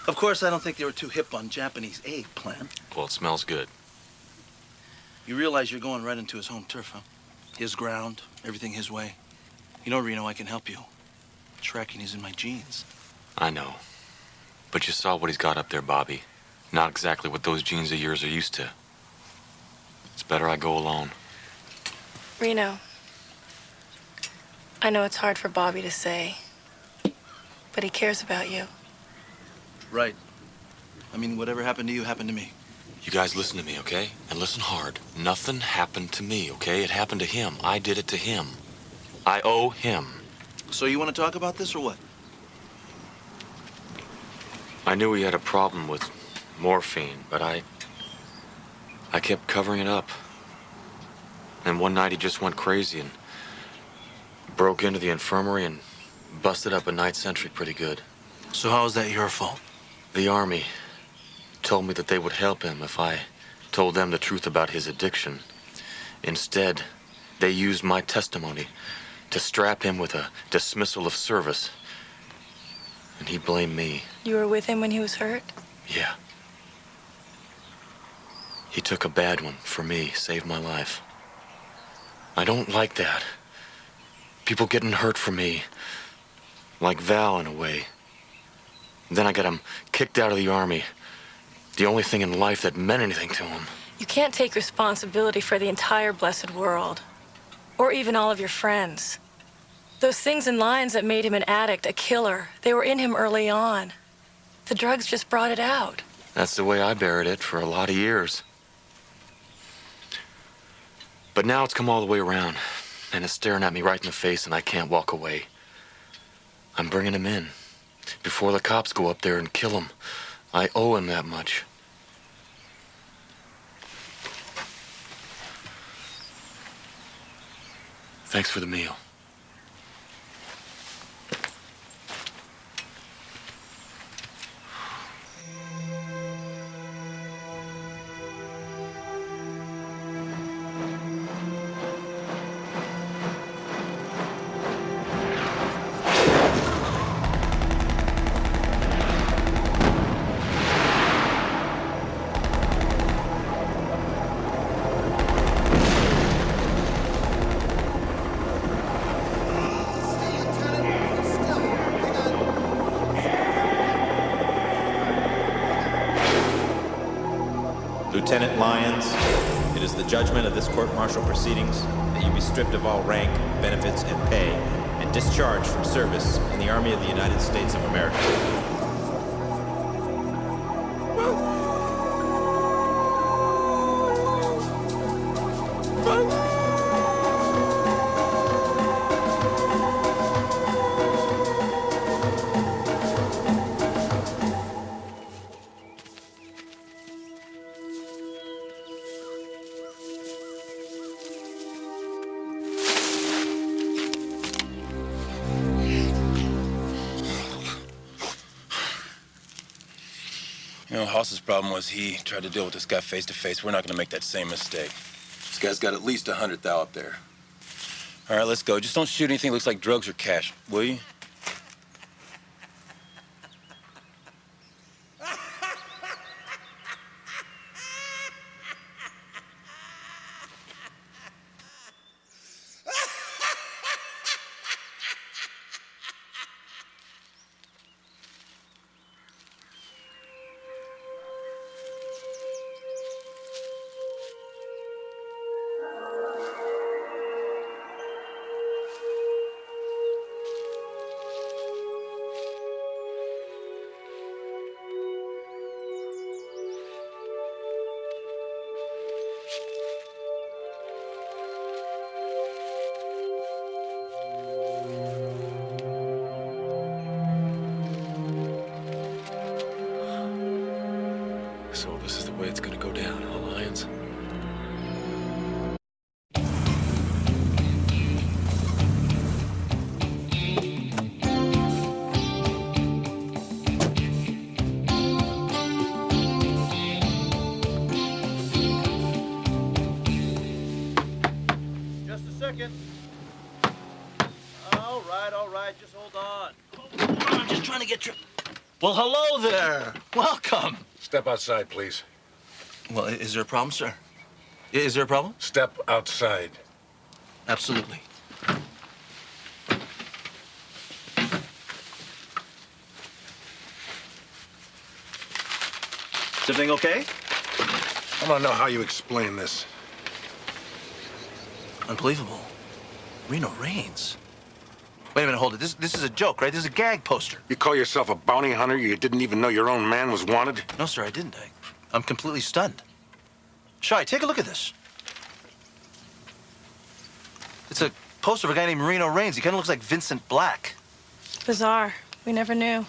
Of course, I don't think they were too hip on Japanese eggplant. Well, it smells good. You realize you're going right into his home turf, huh? His ground, everything his way. You know, Reno, I can help you. Tracking is in my genes. I know. But you saw what he's got up there, Bobby. Not exactly what those genes of yours are used to. It's better I go alone. Reno, I know it's hard for Bobby to say, but he cares about you. Right. I mean, whatever happened to you happened to me. You guys listen to me, okay? And listen hard. Nothing happened to me, okay? It happened to him. I did it to him. I owe him. So you want to talk about this or what? I knew he had a problem with morphine, but I kept covering it up. And one night he just went crazy and broke into the infirmary and busted up a night sentry pretty good. So how is that your fault? The Army told me that they would help him if I told them the truth about his addiction. Instead, they used my testimony to strap him with a dismissal of service. And he blamed me. You were with him when he was hurt? Yeah. He took a bad one for me, saved my life. I don't like that. People getting hurt for me. Like Val, in a way. Then I got him kicked out of the Army. The only thing in life that meant anything to him. You can't take responsibility for the entire blessed world, or even all of your friends. Those things and lines that made him an addict, a killer, they were in him early on. The drugs just brought it out. That's the way I buried it for a lot of years. But now it's come all the way around, and it's staring at me right in the face, and I can't walk away. I'm bringing him in. Before the cops go up there and kill him. I owe him that much. Thanks for the meal. Lieutenant Lyons, it is the judgment of this court-martial proceedings that you be stripped of all rank, benefits, and pay, and discharged from service in the Army of the United States of America. You know, Hoss's problem was he tried to deal with this guy face to face. We're not going to make that same mistake. This guy's got at least 100 thou up there. All right, let's go. Just don't shoot anything that looks like drugs or cash, will you? So this is the way it's gonna go down, huh, Lyons? Just a second. All right, just hold on. I'm just trying to get you. Well, hello there. Welcome. Step outside, please. Well, is there a problem, sir? Is there a problem? Step outside. Absolutely. Is everything okay? I want to know how you explain this. Unbelievable. Reno Reigns. Wait a minute, hold it. This is a joke, right? This is a gag poster. You call yourself a bounty hunter? You didn't even know your own man was wanted? No, sir, I didn't. I'm completely stunned. Shai, take a look at this. It's a poster of a guy named Reno Reigns. He kind of looks like Vincent Black. Bizarre. We never knew.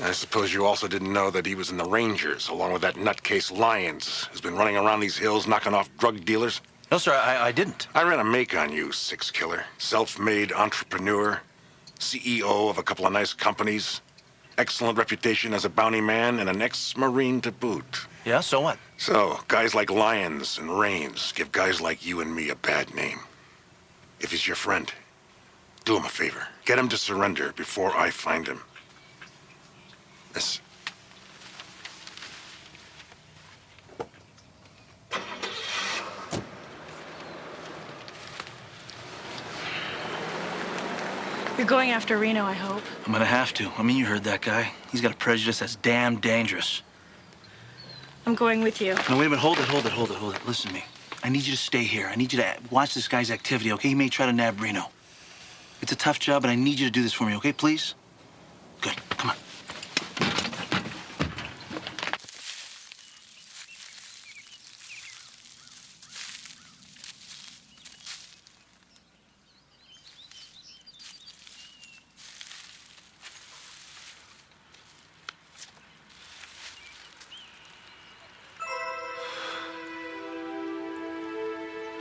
I suppose you also didn't know that he was in the Rangers, along with that nutcase Lyons, who's been running around these hills knocking off drug dealers? No, sir, I didn't. I ran a make on you, six killer. Self-made entrepreneur, CEO of a couple of nice companies, excellent reputation as a bounty man, and an ex-Marine to boot. Yeah, so what? So, guys like Lyons and Reigns give guys like you and me a bad name. If he's your friend, do him a favor. Get him to surrender before I find him. This. You're going after Reno, I hope. I'm gonna have to. I mean, you heard that guy. He's got a prejudice that's damn dangerous. I'm going with you. No, wait a minute. Hold it. Listen to me. I need you to stay here. I need you to watch this guy's activity, okay? He may try to nab Reno. It's a tough job, but I need you to do this for me, okay, please? Good. Come on.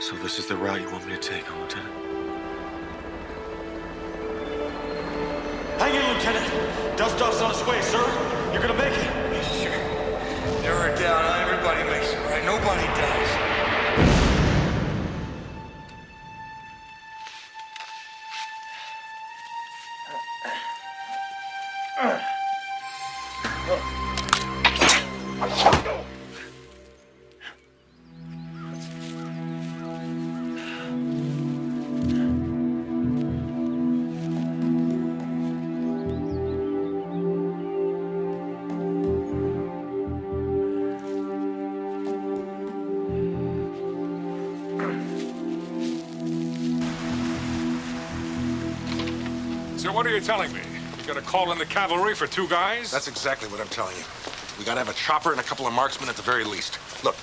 So this is the route you want me to take, huh, Lieutenant? Hang in, Lieutenant. Dust-off's on its way, sir. You're gonna make it. Sure. Never a doubt. Everybody makes it, right? Nobody dies. So what are you telling me? You gotta call in the cavalry for 2 guys? That's exactly what I'm telling you. We gotta have a chopper and a couple of marksmen at the very least. Look,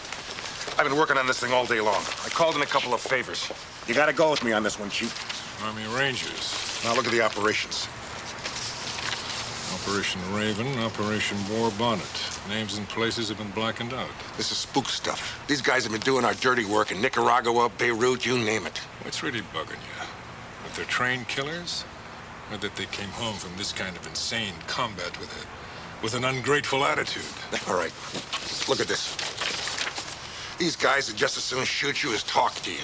I've been working on this thing all day long. I called in a couple of favors. You gotta go with me on this one, Chief. Army Rangers. Now look at the operations. Operation Raven, Operation War Bonnet. Names and places have been blackened out. This is spook stuff. These guys have been doing our dirty work in Nicaragua, Beirut, you name it. What's really bugging you? That they're trained killers? Or that they came home from this kind of insane combat with an ungrateful attitude? All right, look at this. These guys would just as soon shoot you as talk to you.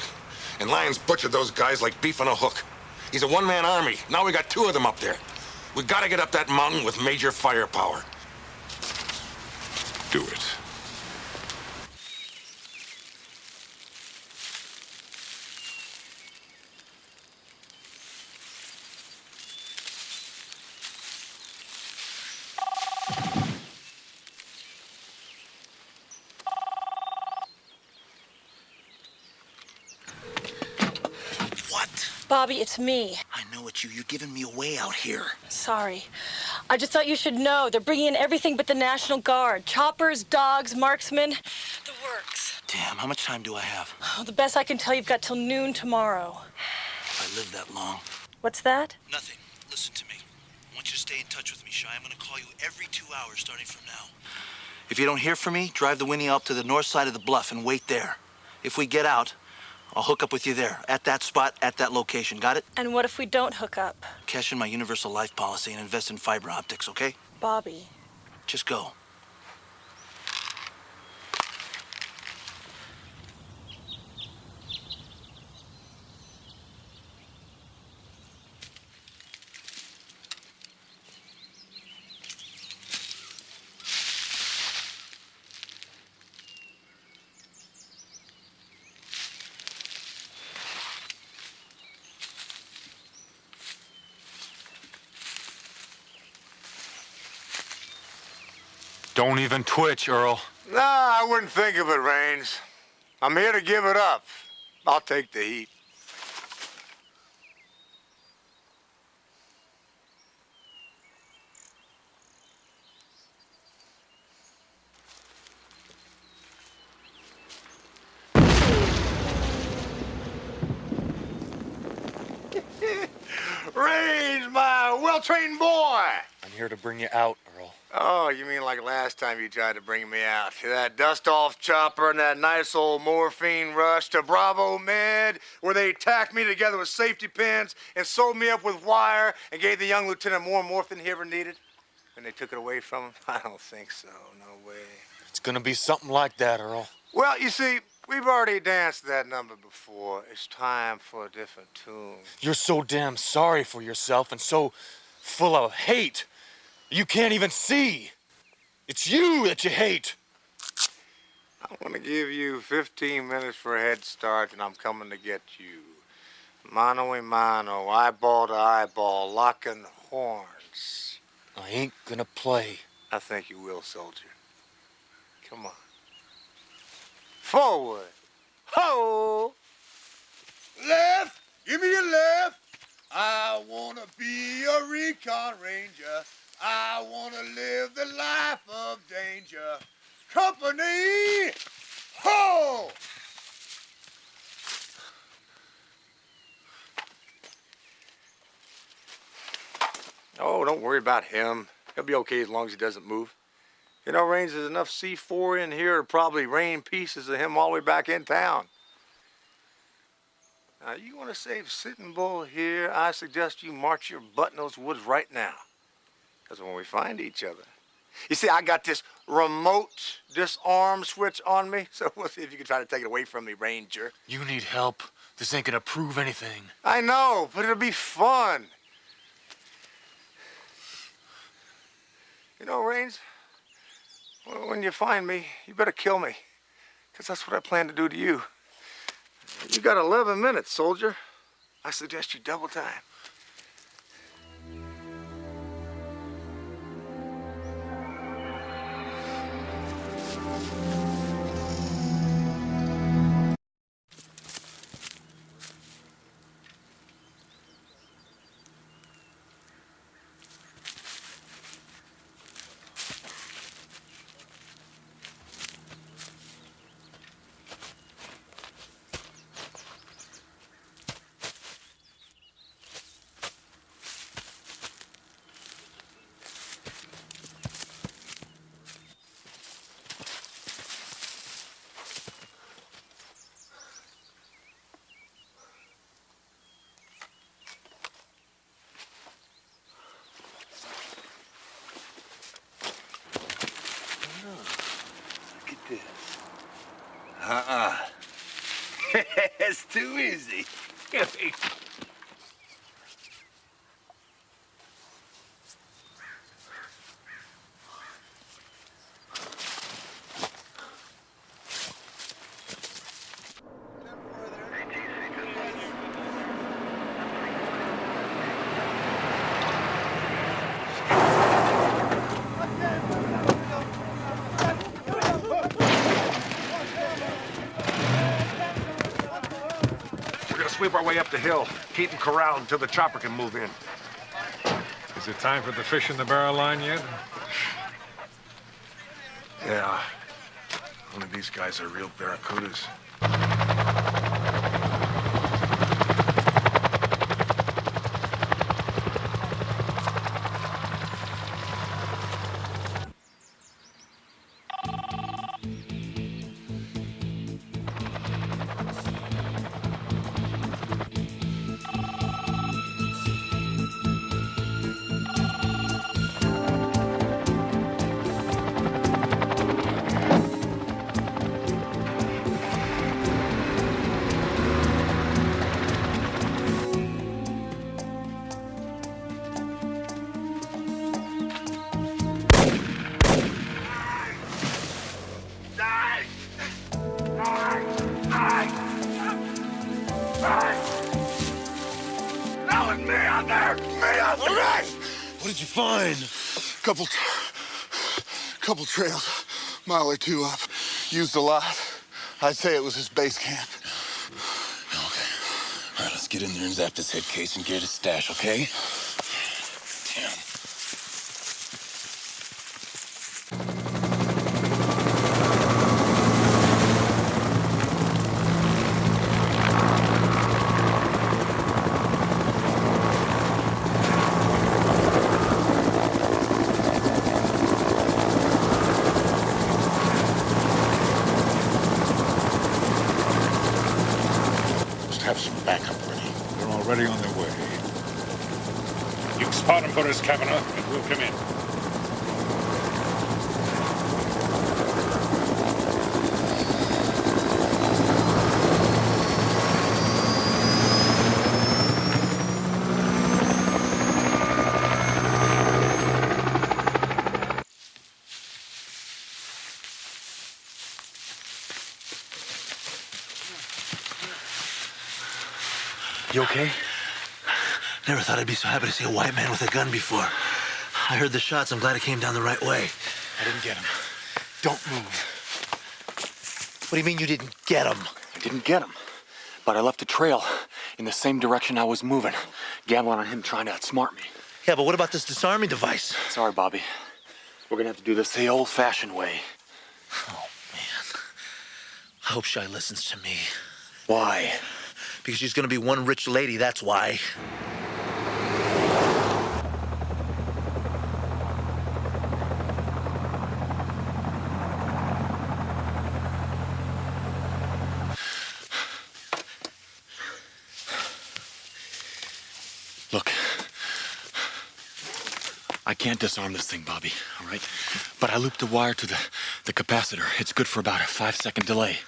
And Lyons butchered those guys like beef on a hook. He's a one-man army. Now we got 2 of them up there. We gotta get up that mountain with major firepower. Do it. Bobby, it's me. I know it's you. You're giving me away out here. Sorry. I just thought you should know. They're bringing in everything but the National Guard. Choppers, dogs, marksmen. The works. Damn, how much time do I have? Oh, the best I can tell, you've got till noon tomorrow. If I live that long. What's that? Nothing. Listen to me. I want you to stay in touch with me, Shy. I'm going to call you every 2 hours starting from now. If you don't hear from me, drive the Winnie up to the north side of the bluff and wait there. If we get out, I'll hook up with you there, at that spot, at that location. Got it? And what if we don't hook up? Cash in my universal life policy and invest in fiber optics, okay? Bobby. Just go. Don't even twitch, Earl. Nah, I wouldn't think of it, Raines. I'm here to give it up. I'll take the heat. Raines, my well-trained boy! I'm here to bring you out, Earl. Oh, you mean like last time you tried to bring me out? That dust-off chopper and that nice old morphine rush to Bravo Med, where they tacked me together with safety pins and sewed me up with wire and gave the young lieutenant more morphine he ever needed? And they took it away from him? I don't think so, no way. It's gonna be something like that, Earl. Well, you see, we've already danced that number before. It's time for a different tune. You're so damn sorry for yourself and so full of hate. You can't even see. It's you that you hate. I want to give you 15 minutes for a head start, and I'm coming to get you. Mano a mano, eyeball to eyeball, locking horns. I ain't gonna play. I think you will, soldier. Come on. Forward. Ho! Left. Give me a left. I wanna be a recon ranger. I wanna live the life of danger. Company. Ho! Oh, don't worry about him. He'll be okay as long as he doesn't move. You know, Raines, there's enough C4 in here to probably rain pieces of him all the way back in town. Now, you want to save Sitting Bull here, I suggest you march your butt in those woods right now. Because when we find each other... You see, I got this remote disarm switch on me, so we'll see if you can try to take it away from me, Ranger. You need help. This ain't gonna prove anything. I know, but it'll be fun. You know, Raines, when you find me, you better kill me. Because that's what I plan to do to you. You got 11 minutes, soldier. I suggest you double time. It's too easy. Sweep our way up the hill. Keep them corralled until the chopper can move in. Is it time for the fish in the barrel line yet? Yeah. Only these guys are real barracudas. What did you find? Couple trails, mile or two up. Used a lot. I'd say it was his base camp. Okay. All right, let's get in there and zap this head case and get his stash, okay? Damn. Have some backup ready. They're already on their way. You can spot them for us, Kavanaugh, and we'll come in. You okay? Never thought I'd be so happy to see a white man with a gun before. I heard the shots. I'm glad it came down the right way. I didn't get him. Don't move. What do you mean you didn't get him? I didn't get him, but I left a trail in the same direction I was moving, gambling on him trying to outsmart me. Yeah, but what about this disarming device? Sorry, Bobby. We're gonna have to do this the old-fashioned way. Oh, man. I hope Shai listens to me. Why? Because she's gonna be one rich lady, that's why. Look, I can't disarm this thing, Bobby, all right? But I looped the wire to the capacitor. It's good for about a 5-second delay,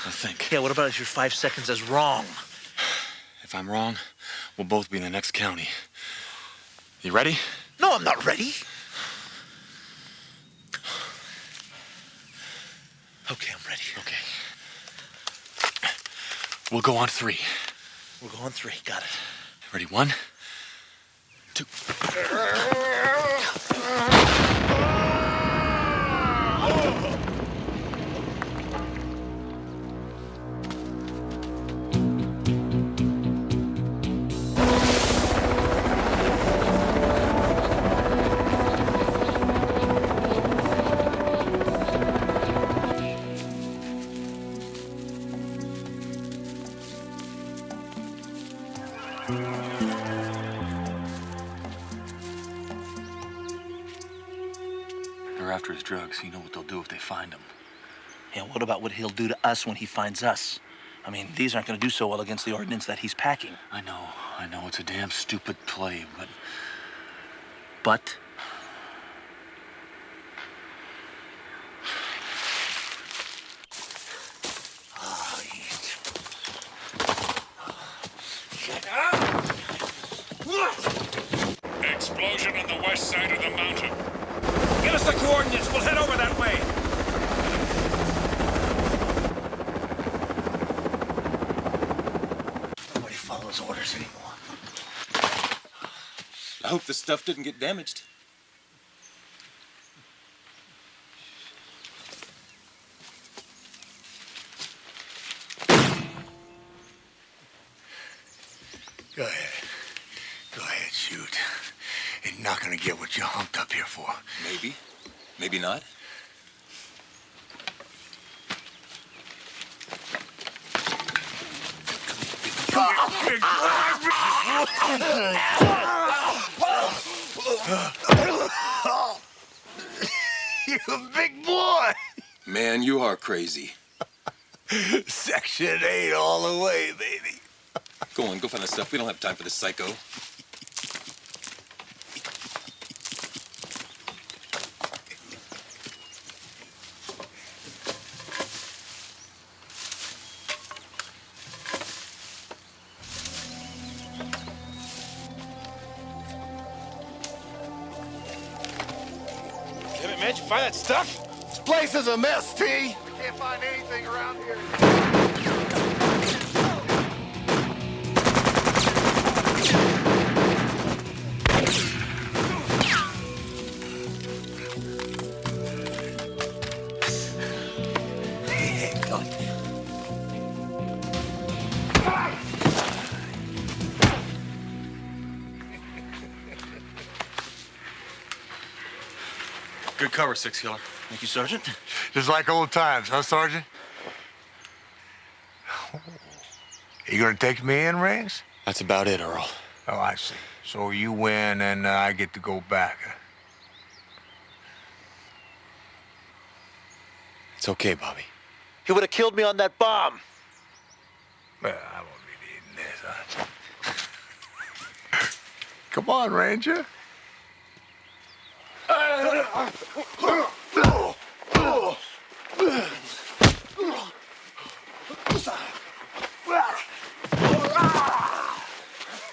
I think. Yeah, what about if your 5 seconds is wrong? If I'm wrong, we'll both be in the next county. You ready? No, I'm not ready. Okay, I'm ready. Okay. We'll go on 3. We'll go on 3, got it. Ready, 1, 2. They're after his drugs. You know what they'll do if they find him. Yeah, what about what he'll do to us when he finds us? I mean, these aren't gonna do so well against the ordnance that he's packing. I know. It's a damn stupid play, but... But? Explosion on the west side of the mountain. Give us the coordinates. We'll head over that way. Nobody follows orders anymore. I hope the stuff didn't get damaged. Go ahead. Go ahead, shoot. You're not gonna get what you humped up here for. Maybe. Maybe not. You a big boy. Man, you are crazy. Section 8 all the way, baby. Go on, go find the stuff. We don't have time for this psycho. Damn it, man, did you find that stuff? This place is a mess, T. Can't find anything around here. Good cover, 6 Killer. Thank you, Sergeant. Just like old times, huh, Sergeant? You gonna take me in, Rings? That's about it, Earl. Oh, I see. So you win and I get to go back. Huh? It's okay, Bobby. He would have killed me on that bomb. Well, I won't be needing this, huh? Come on, Ranger.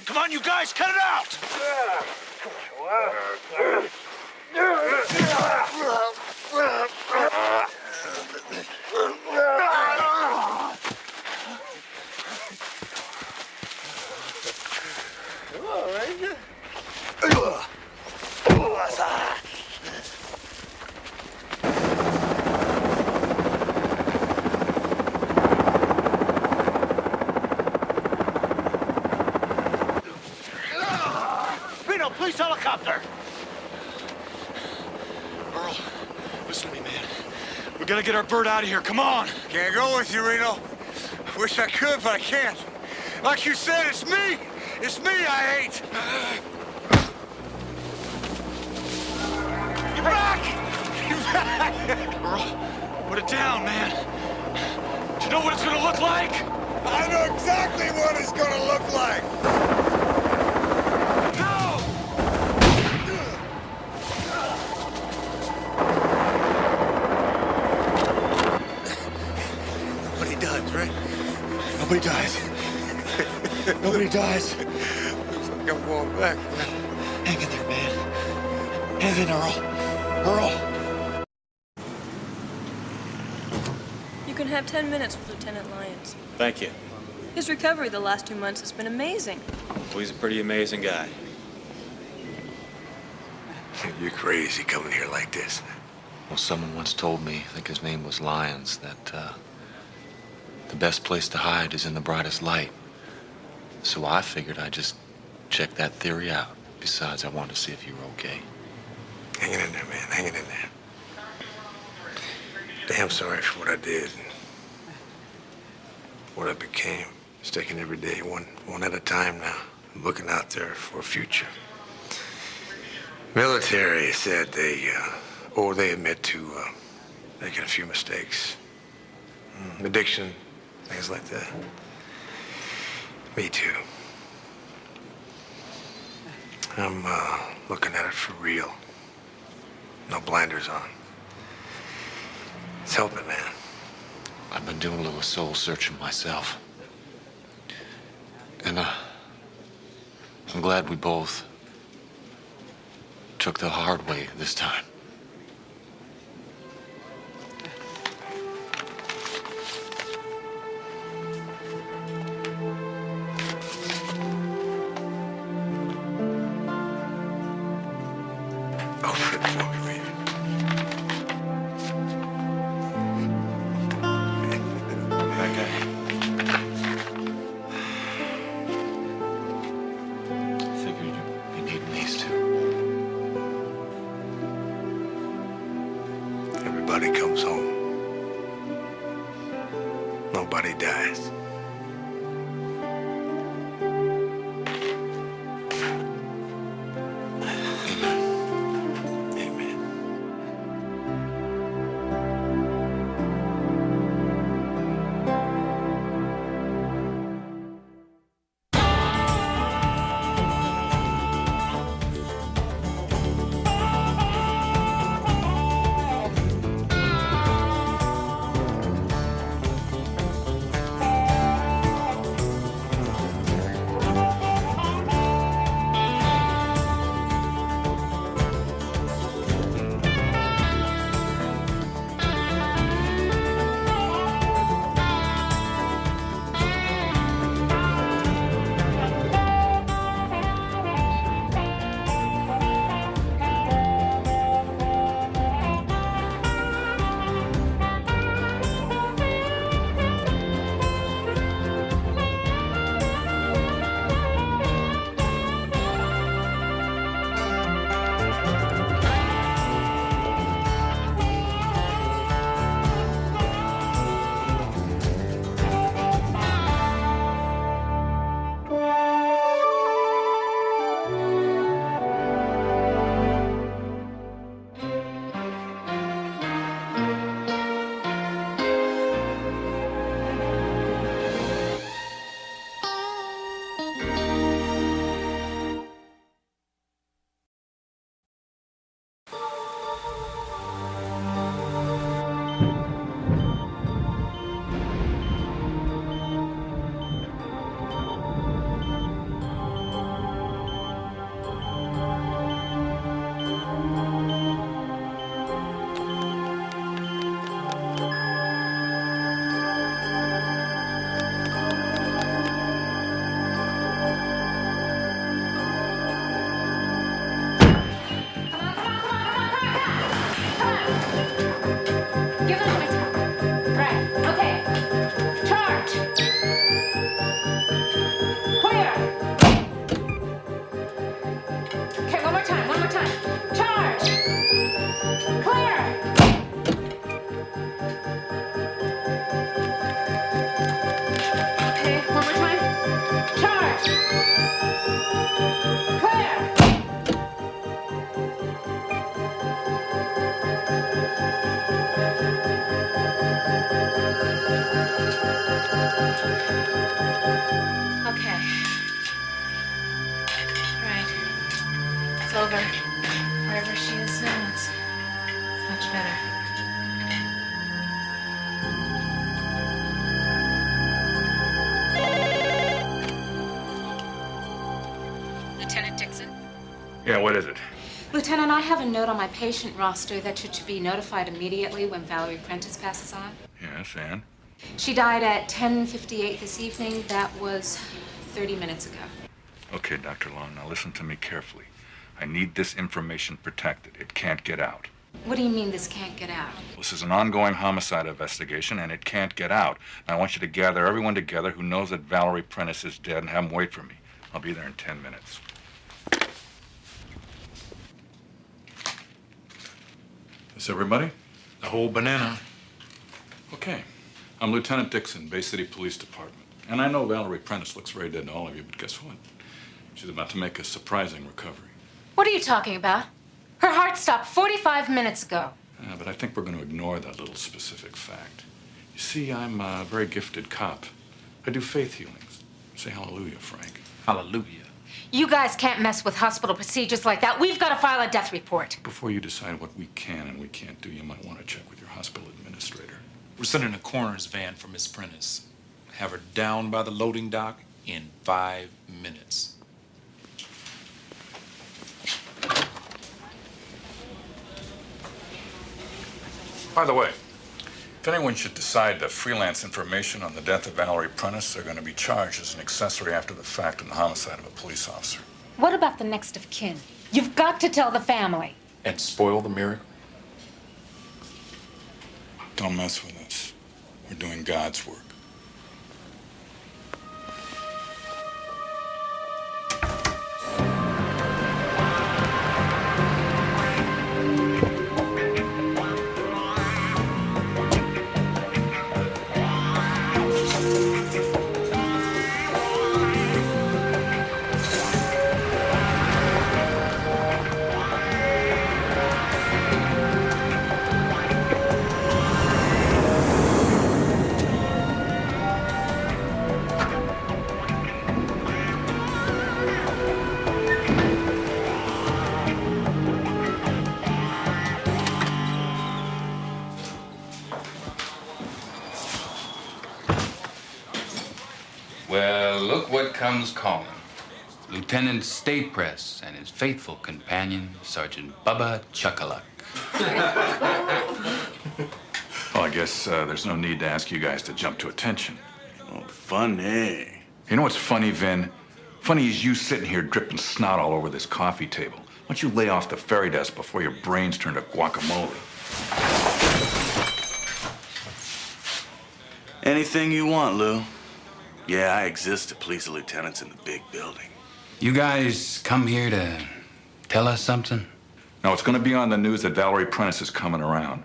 Come on, you guys, cut it out! Come on, Ranger. helicopter! Earl, listen to me, man. We gotta get our bird out of here. Come on. Can't go with you, Reno. Wish I could, but I can't. Like you said, it's me! It's me I hate! Get back! Get back! Earl, put it down, man. Do you know what it's gonna look like? I know exactly what it's gonna look like! Nobody does, right? Nobody dies. Nobody dies. Looks like I'm going back. Hang in there, man. Hang in, Earl. Earl. You can have 10 minutes with Lieutenant Lyons. Thank you. His recovery the last 2 months has been amazing. Well, he's a pretty amazing guy. You're crazy coming here like this. Well, someone once told me, I think his name was Lyons, that the best place to hide is in the brightest light. So I figured I'd just check that theory out. Besides, I wanted to see if you were okay. Hanging in there, man. Hanging in there. Damn sorry for what I did and what I became. It's taking every day one at a time now. I'm looking out there for a future. Military said they admit to making a few mistakes. Addiction, things like that. Me too. I'm looking at it for real. No blinders on. It's helping, man. I've been doing a little soul searching myself. And I'm glad we both took the hard way this time. Open it for me, baby. That guy. Figured you'd be needing these two. Everybody comes home. Nobody dies. Okay. All right. It's over. Wherever she is now, it's much better. Lieutenant Dixon? Yeah, what is it? Lieutenant, I have a note on my patient roster that you're to be notified immediately when Valerie Prentice passes on. Yes, and? She died at 10:58 this evening. That was 30 minutes ago. Okay, Dr. Long, now listen to me carefully. I need this information protected. It can't get out. What do you mean this can't get out? This is an ongoing homicide investigation, and it can't get out. Now, I want you to gather everyone together who knows that Valerie Prentice is dead and have them wait for me. I'll be there in 10 minutes. Is everybody? The whole banana. Okay. I'm Lieutenant Dixon, Bay City Police Department. And I know Valerie Prentice looks very dead to all of you, but guess what? She's about to make a surprising recovery. What are you talking about? Her heart stopped 45 minutes ago. But I think we're going to ignore that little specific fact. You see, I'm a very gifted cop. I do faith healings. Say hallelujah, Frank. Hallelujah. You guys can't mess with hospital procedures like that. We've got to file a death report. Before you decide what we can and we can't do, you might want to check with your hospital administrator. We're sending a coroner's van for Miss Prentice. Have her down by the loading dock in 5 minutes. By the way, if anyone should decide to freelance information on the death of Valerie Prentice, they're going to be charged as an accessory after the fact in the homicide of a police officer. What about the next of kin? You've got to tell the family. And spoil the miracle? Don't mess with us. We're doing God's work. Well, look what comes calling. Lieutenant State Press and his faithful companion, Sergeant Bubba Chuckaluck. Well, I guess there's no need to ask you guys to jump to attention. Oh, funny. You know what's funny, Vin? Funny is you sitting here dripping snot all over this coffee table. Why don't you lay off the ferry desk before your brains turn to guacamole? Anything you want, Lou. Yeah, I exist to please the lieutenants in the big building. You guys come here to tell us something? No, it's going to be on the news that Valerie Prentice is coming around.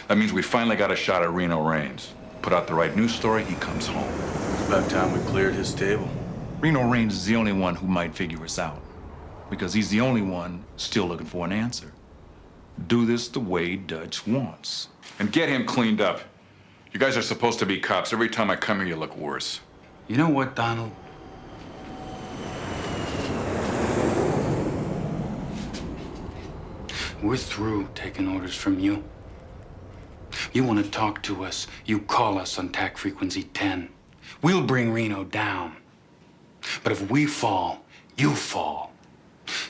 That means we finally got a shot at Reno Raines. Put out the right news story, he comes home. It's about time we cleared his table. Reno Raines is the only one who might figure us out. Because he's the only one still looking for an answer. Do this the way Dutch wants. And get him cleaned up. You guys are supposed to be cops. Every time I come here, you look worse. You know what, Donald? We're through taking orders from you. You want to talk to us, you call us on TAC frequency 10. We'll bring Reno down. But if we fall, you fall.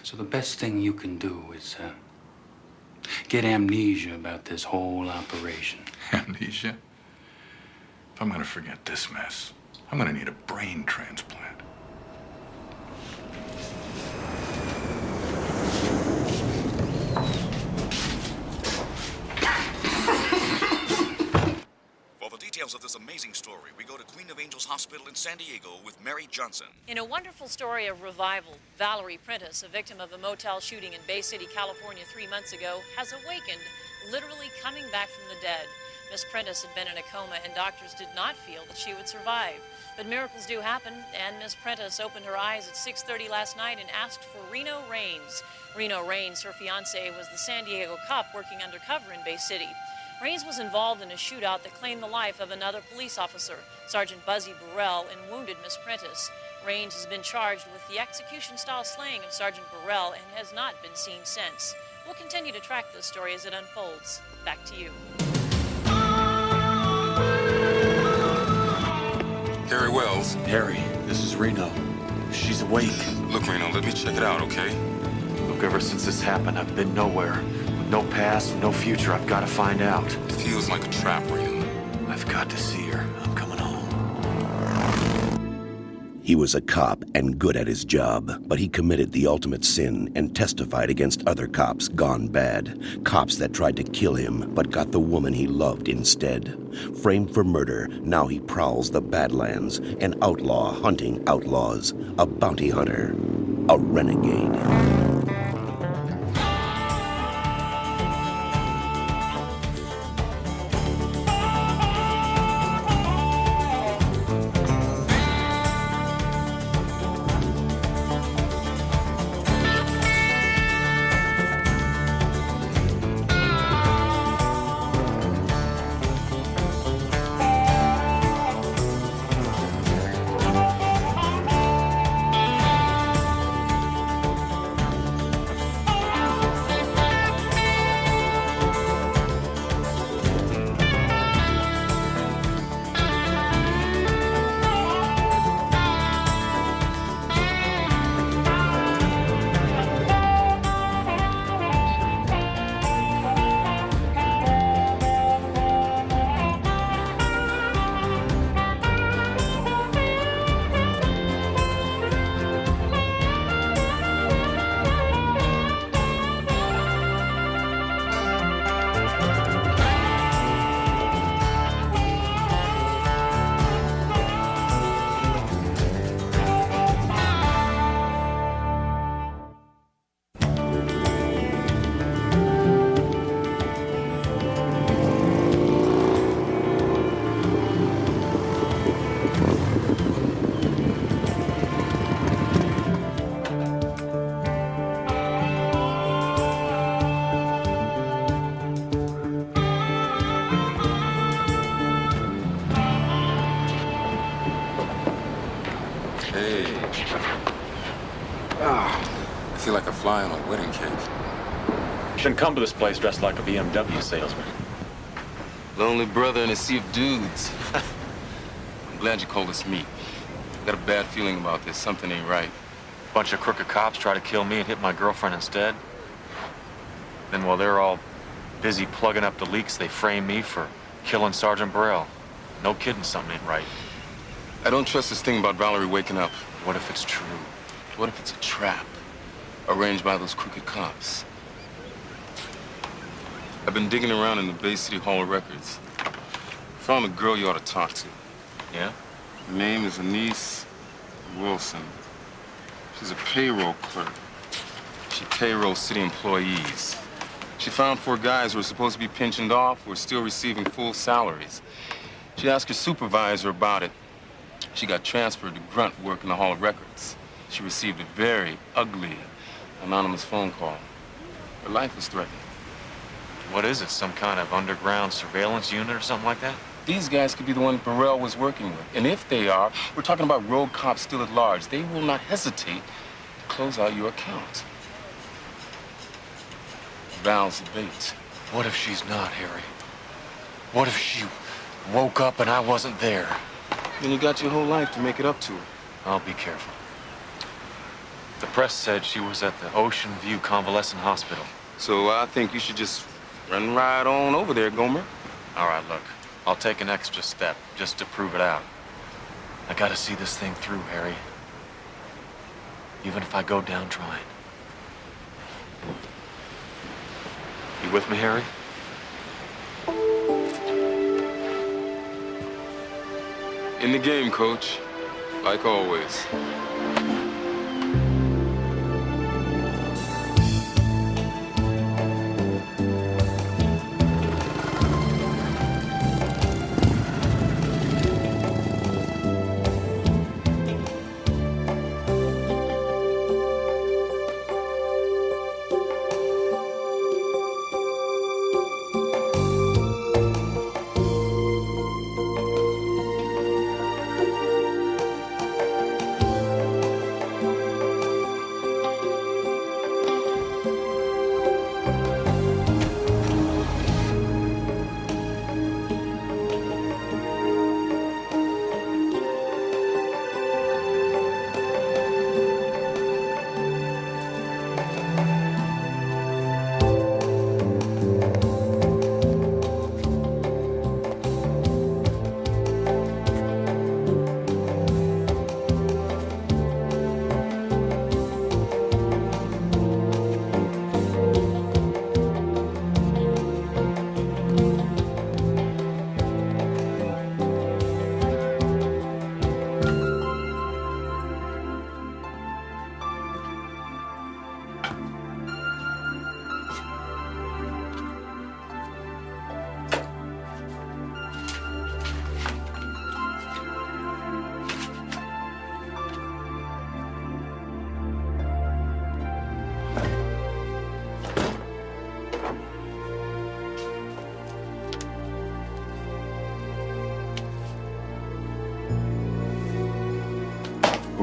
So the best thing you can do is get amnesia about this whole operation. Amnesia? If I'm going to forget this mess, I'm going to need a brain transplant. For the details of this amazing story, we go to Queen of Angels Hospital in San Diego with Mary Johnson. In a wonderful story of revival, Valerie Prentice, a victim of a motel shooting in Bay City, California 3 months ago, has awakened, literally coming back from the dead. Miss Prentice had been in a coma, and doctors did not feel that she would survive. But miracles do happen, and Miss Prentice opened her eyes at 6:30 last night and asked for Reno Raines. Reno Raines, her fiance, was the San Diego cop working undercover in Bay City. Raines was involved in a shootout that claimed the life of another police officer, Sergeant Buzzy Burrell, and wounded Miss Prentice. Raines has been charged with the execution-style slaying of Sergeant Burrell and has not been seen since. We'll continue to track this story as it unfolds. Back to you. Harry Wells. Harry, this is Reno. She's awake. Look, Reno, let me check it out, okay? Look, ever since this happened, I've been nowhere. No past, no future. I've got to find out. It feels like a trap, Reno. I've got to see her. I'm coming home. He was a cop and good at his job, but he committed the ultimate sin and testified against other cops gone bad. Cops that tried to kill him, but got the woman he loved instead. Framed for murder, now he prowls the Badlands, an outlaw hunting outlaws, a bounty hunter, a renegade. Hey. I feel like a fly on a wedding cake. Shouldn't come to this place dressed like a BMW salesman. Lonely brother in a sea of dudes. I'm glad you called us meet. I got a bad feeling about this. Something ain't right. Bunch of crooked cops try to kill me and hit my girlfriend instead. Then while they're all busy plugging up the leaks, they frame me for killing Sergeant Burrell. No kidding, something ain't right. I don't trust this thing about Valerie waking up. What if it's true? What if it's a trap arranged by those crooked cops? I've been digging around in the Bay City Hall of Records. Found a girl you ought to talk to. Yeah? Her name is Anise Wilson. She's a payroll clerk. She payrolls city employees. She found 4 guys who were supposed to be pensioned off who were still receiving full salaries. She asked her supervisor about it. She got transferred to grunt work in the Hall of Records. She received a very ugly, anonymous phone call. Her life was threatened. What is it, some kind of underground surveillance unit or something like that? These guys could be the one Burrell was working with. And if they are, we're talking about rogue cops still at large. They will not hesitate to close out your account. Val's the bait. What if she's not, Harry? What if she woke up and I wasn't there? Then you got your whole life to make it up to her. I'll be careful. The press said she was at the Ocean View Convalescent Hospital. So I think you should just run right on over there, Gomer. All right, look. I'll take an extra step just to prove it out. I gotta see this thing through, Harry. Even if I go down trying. You with me, Harry? In the game, Coach. Like always.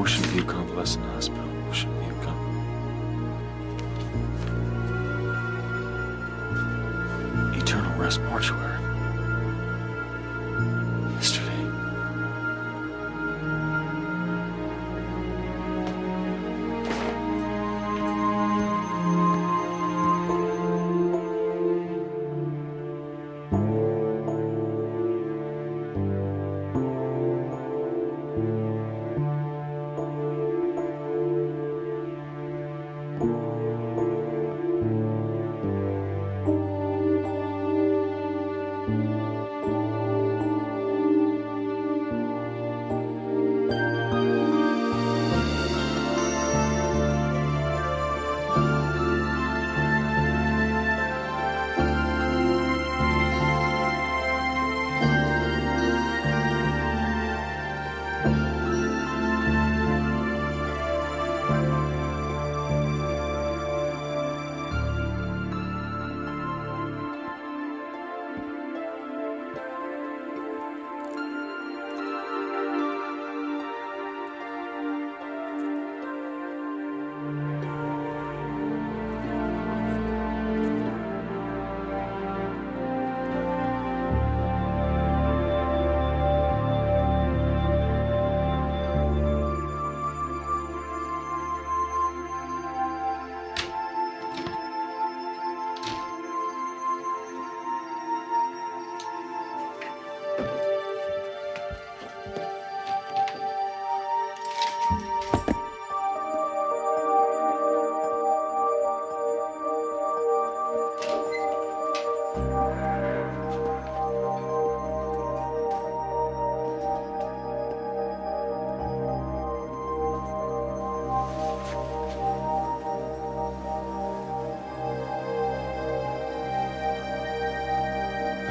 Ocean View Convalescent Hospital. Ocean View Eternal Rest Mortuary. Yesterday.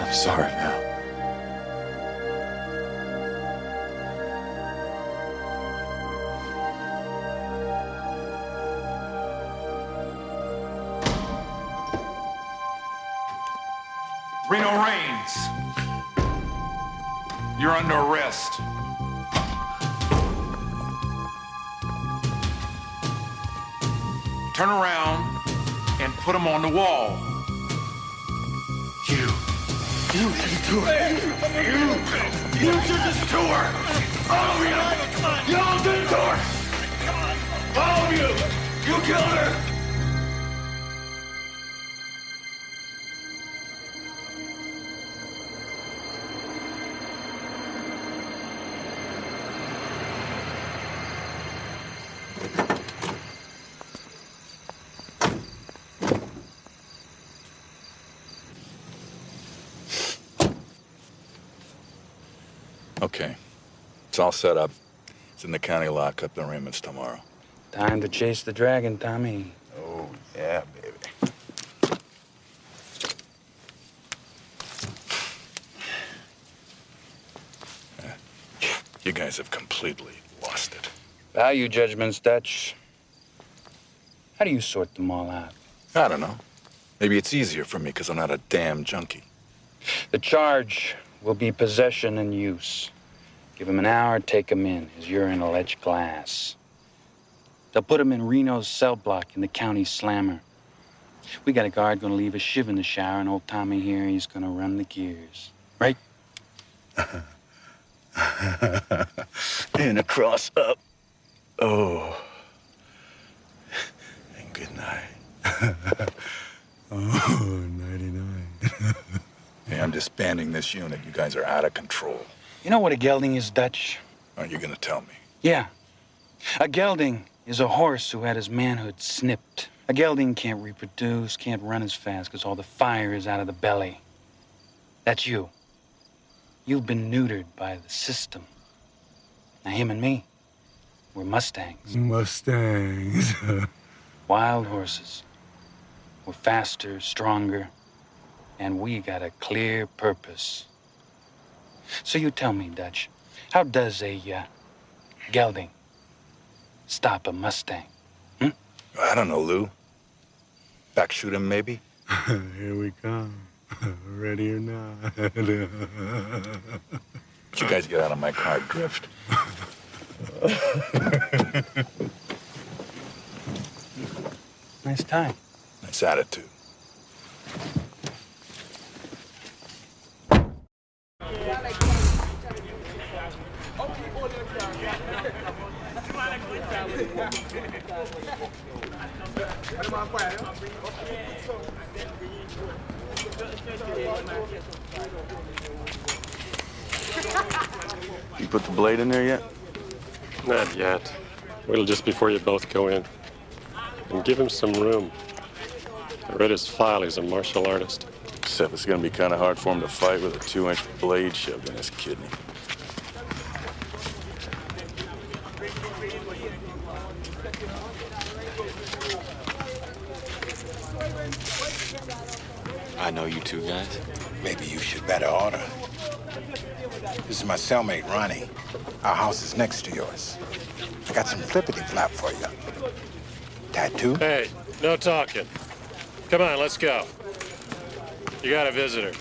I'm sorry, Val. Reno Reigns, you're under arrest. Turn around and put him on the wall. You did this to her. You did this to her. All of you. You all did it to her. All of you. You killed her. Okay. It's all set up. It's in the county lockup in Raymond's tomorrow. Time to chase the dragon, Tommy. Oh, yeah, baby. You guys have completely lost it. Value judgments, Dutch. How do you sort them all out? I don't know. Maybe it's easier for me because I'm not a damn junkie. The charge will be possession and use. Give him an hour, take him in. His urine will etch glass. They'll put him in Reno's cell block in the county slammer. We got a guard gonna leave a shiv in the shower, and old Tommy here, he's gonna run the gears. Right? And a cross up. Oh. And good night. Oh, 99. Hey, I'm disbanding this unit. You guys are out of control. You know what a gelding is, Dutch? Aren't you gonna tell me? Yeah. A gelding is a horse who had his manhood snipped. A gelding can't reproduce, can't run as fast because all the fire is out of the belly. That's you. You've been neutered by the system. Now, him and me, we're Mustangs. Mustangs. Wild horses. We're faster, stronger, and we got a clear purpose. So you tell me, Dutch, how does a gelding stop a Mustang? I don't know, Lou. Back shoot him, maybe? Here we come. Ready or not. You guys get out of my car, Drift. Nice tie. Nice attitude. You put the blade in there yet? Not yet. Wait just before you both go in. And give him some room. I read his file. He's a martial artist. Except it's gonna be kind of hard for him to fight with a 2-inch blade shoved in his kidney. I know you two guys. Maybe you should better order. This is my cellmate, Ronnie. Our house is next to yours. I got some flippity-flap for you. Tattoo? Hey, no talking. Come on, let's go. You got a visitor.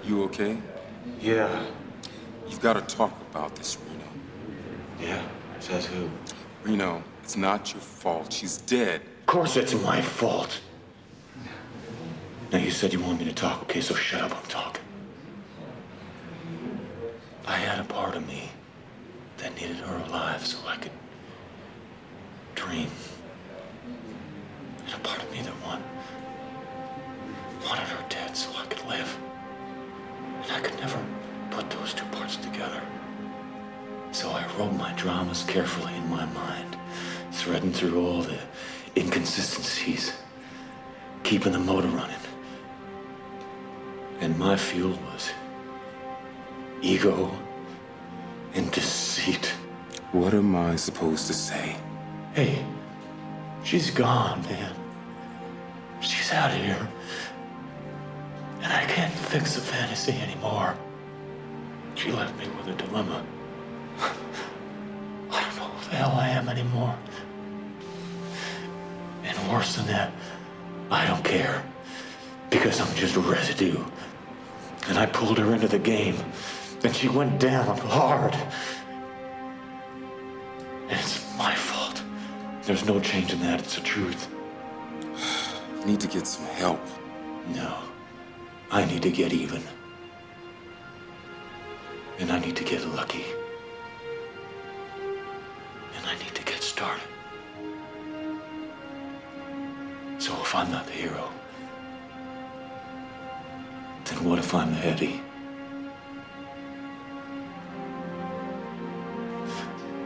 You okay? Yeah. You've got to talk about this, Reno. Yeah? Says who? Reno, it's not your fault. She's dead. Of course it's my fault. Now, you said you wanted me to talk, okay, so shut up, I'm talking. I had a part of me that needed her alive so I could dream. And a part of me that wanted her dead so I could live. And I could never put those two parts together. So I wrote my dramas carefully in my mind, threading through all the inconsistencies, keeping the motor running. And my fuel was ego and deceit. What am I supposed to say? Hey, she's gone, man. She's out of here. And I can't fix the fantasy anymore. She left me with a dilemma. I don't know who the hell I am anymore. And worse than that, I don't care. Because I'm just residue. And I pulled her into the game. And she went down hard. And it's my fault. There's no change in that. It's the truth. You need to get some help. No. I need to get even. And I need to get lucky. And I need to get started. So if I'm not the hero, then what if I'm the heavy?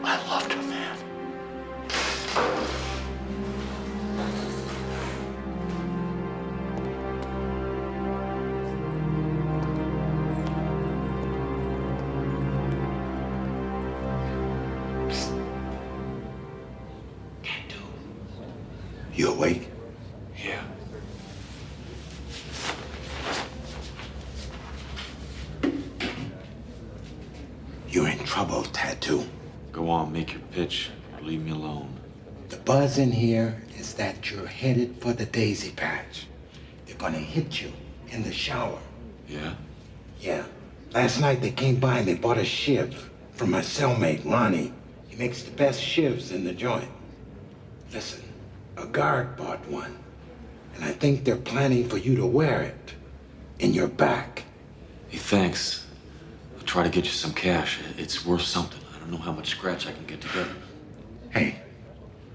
I loved her, man. You awake? Yeah. You're in trouble, Tattoo. Go on, make your pitch, or leave me alone. The buzz in here is that you're headed for the daisy patch. They're gonna hit you in the shower. Yeah? Yeah. Last night they came by and they bought a shiv from my cellmate, Ronnie. He makes the best shivs in the joint. Listen, a guard bought one, and I think they're planning for you to wear it in your back. Hey, thanks. I'll try to get you some cash. It's worth something. I don't know how much scratch I can get together. Hey,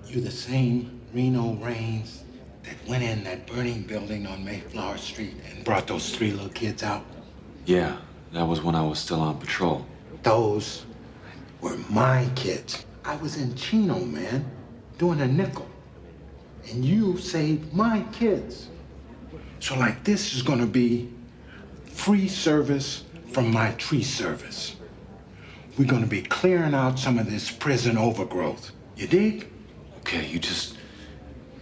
you the same Reno Raines that went in that burning building on Mayflower Street and brought those 3 little kids out? Yeah, that was when I was still on patrol. Those were my kids. I was in Chino, man, doing a nickel. And you saved my kids. So like this is gonna be free service from my tree service. We're gonna be clearing out some of this prison overgrowth. You dig? Okay, you just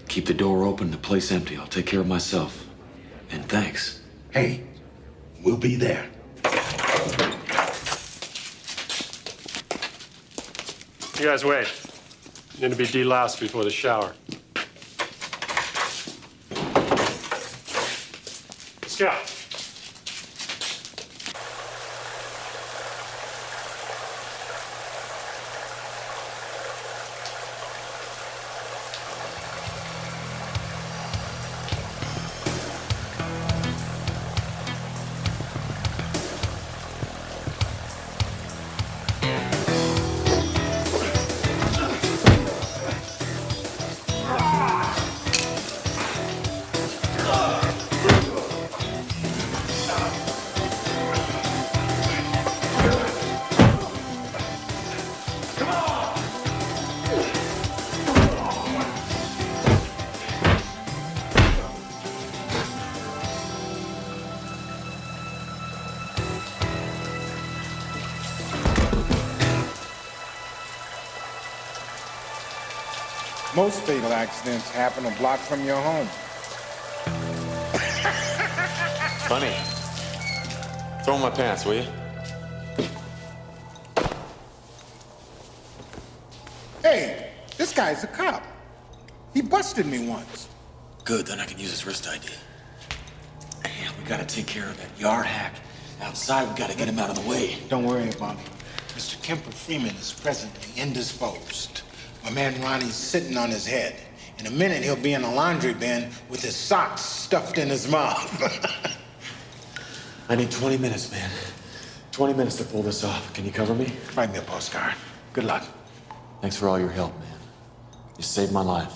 keep the door open, the place empty. I'll take care of myself. And thanks. Hey, we'll be there. You guys wait. Need to be deloused before the shower. Scout. Most fatal accidents happen a block from your home. Funny. Throw in my pants, will you? Hey, this guy's a cop. He busted me once. Good, then I can use his wrist ID. Man, we gotta take care of that yard hack. Outside, we gotta get him out of the way. Don't worry about him. Mr. Kemper Freeman is presently indisposed. My man Ronnie's sitting on his head. In a minute, he'll be in a laundry bin with his socks stuffed in his mouth. I need 20 minutes, man. 20 minutes to pull this off. Can you cover me? Write me a postcard. Good luck. Thanks for all your help, man. You saved my life.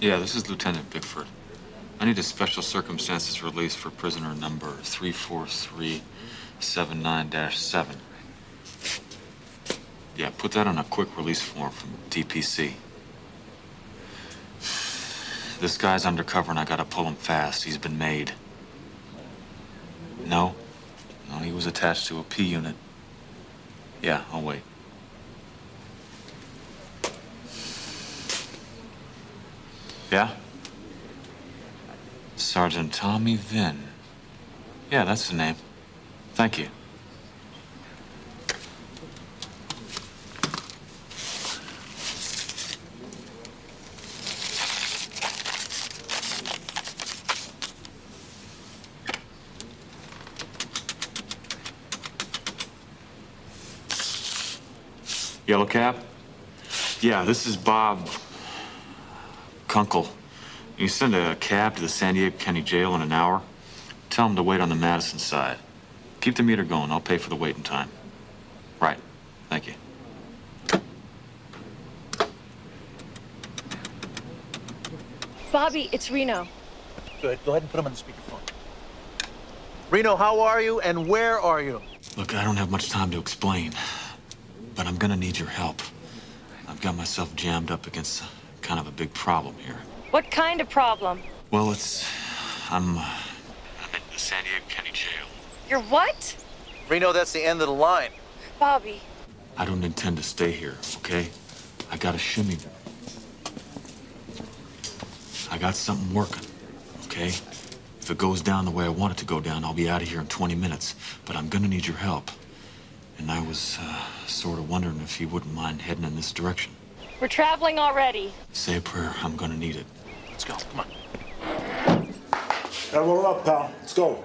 Yeah, this is Lieutenant Bickford. I need a special circumstances release for prisoner number 34379-7. Yeah, put that on a quick release form from DPC. This guy's undercover and I gotta pull him fast. He's been made. No, he was attached to a P unit. Yeah, I'll wait. Yeah? Sergeant Tommy Vinn. Yeah, that's the name. Thank you. Yellow cab? Yeah, this is Bob Kunkel. You send a cab to the San Diego County Jail in an hour. Tell him to wait on the Madison side. Keep the meter going. I'll pay for the waiting time. Right. Thank you. Bobby, it's Reno. Good. Go ahead and put him on the speakerphone. Reno, how are you and where are you? Look, I don't have much time to explain, but I'm gonna need your help. I've got myself jammed up against kind of a big problem here. What kind of problem? Well, I'm in the San Diego County Jail. You're what? Reno, that's the end of the line. Bobby. I don't intend to stay here, okay? I got a shimmy. I got something working, okay? If it goes down the way I want it to go down, I'll be out of here in 20 minutes. But I'm gonna need your help. And I was sort of wondering if you wouldn't mind heading in this direction. We're traveling already. Say a prayer. I'm gonna need it. Let's go. Come on. Gotta roll up, pal. Let's go.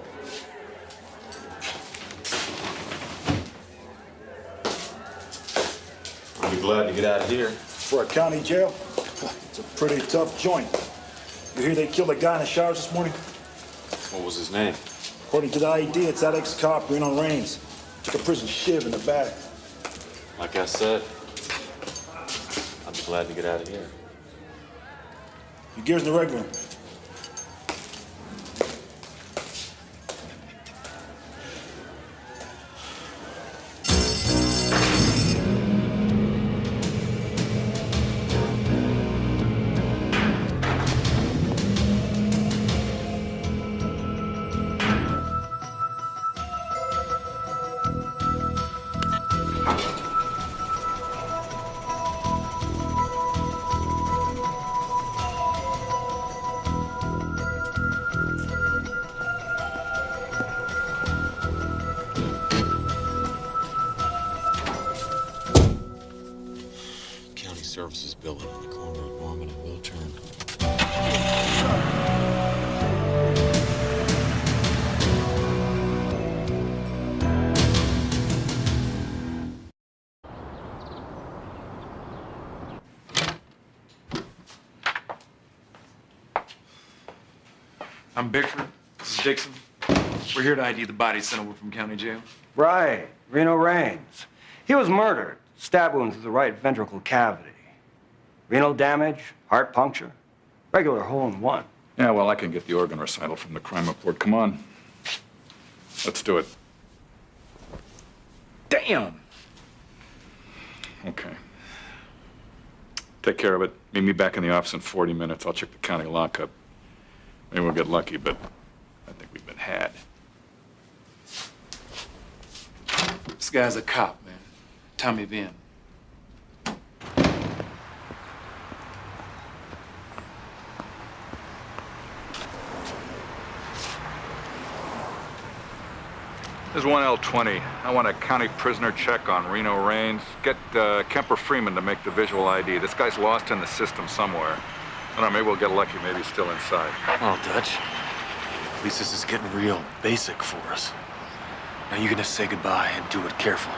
I'll be glad to get out of here. For a county jail? It's a pretty tough joint. You hear they killed a guy in the showers this morning? What was his name? According to the ID, it's that ex-cop, Reno Raines. Took a prison shiv in the back. Like I said, I'll be glad to get out of here. Your gear's in the reg room. Services building on the corner of Norman and Wiltern. I'm Bickford. This is Dixon. We're here to ID the body sent over from county jail. Right, Reno Raines. He was murdered. Stab wound to the right ventricle cavity. Renal damage, heart puncture. Regular hole in one. Yeah, well, I can get the organ recital from the crime report. Come on. Let's do it. Damn! Okay. Take care of it. Meet me back in the office in 40 minutes. I'll check the county lockup. Maybe we'll get lucky, but I think we've been had. This guy's a cop, man. Tommy Venn. This is 1L20. I want a county prisoner check on Reno Raines. Get Kemper Freeman to make the visual ID. This guy's lost in the system somewhere. I don't know, maybe we'll get lucky. Maybe he's still inside. Well, Dutch, at least this is getting real basic for us. Now you're gonna say goodbye and do it careful.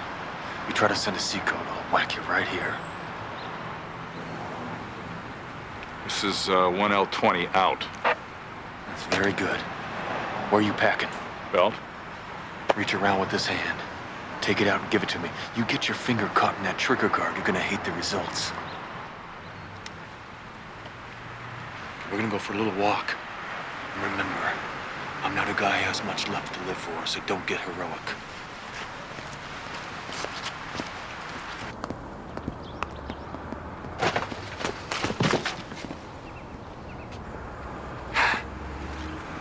You try to send a C code, I'll whack you right here. This is 1L20 out. That's very good. Where are you packing? Belt. Reach around with this hand. Take it out and give it to me. You get your finger caught in that trigger guard, you're gonna hate the results. We're gonna go for a little walk. And remember, I'm not a guy who has much left to live for, so don't get heroic.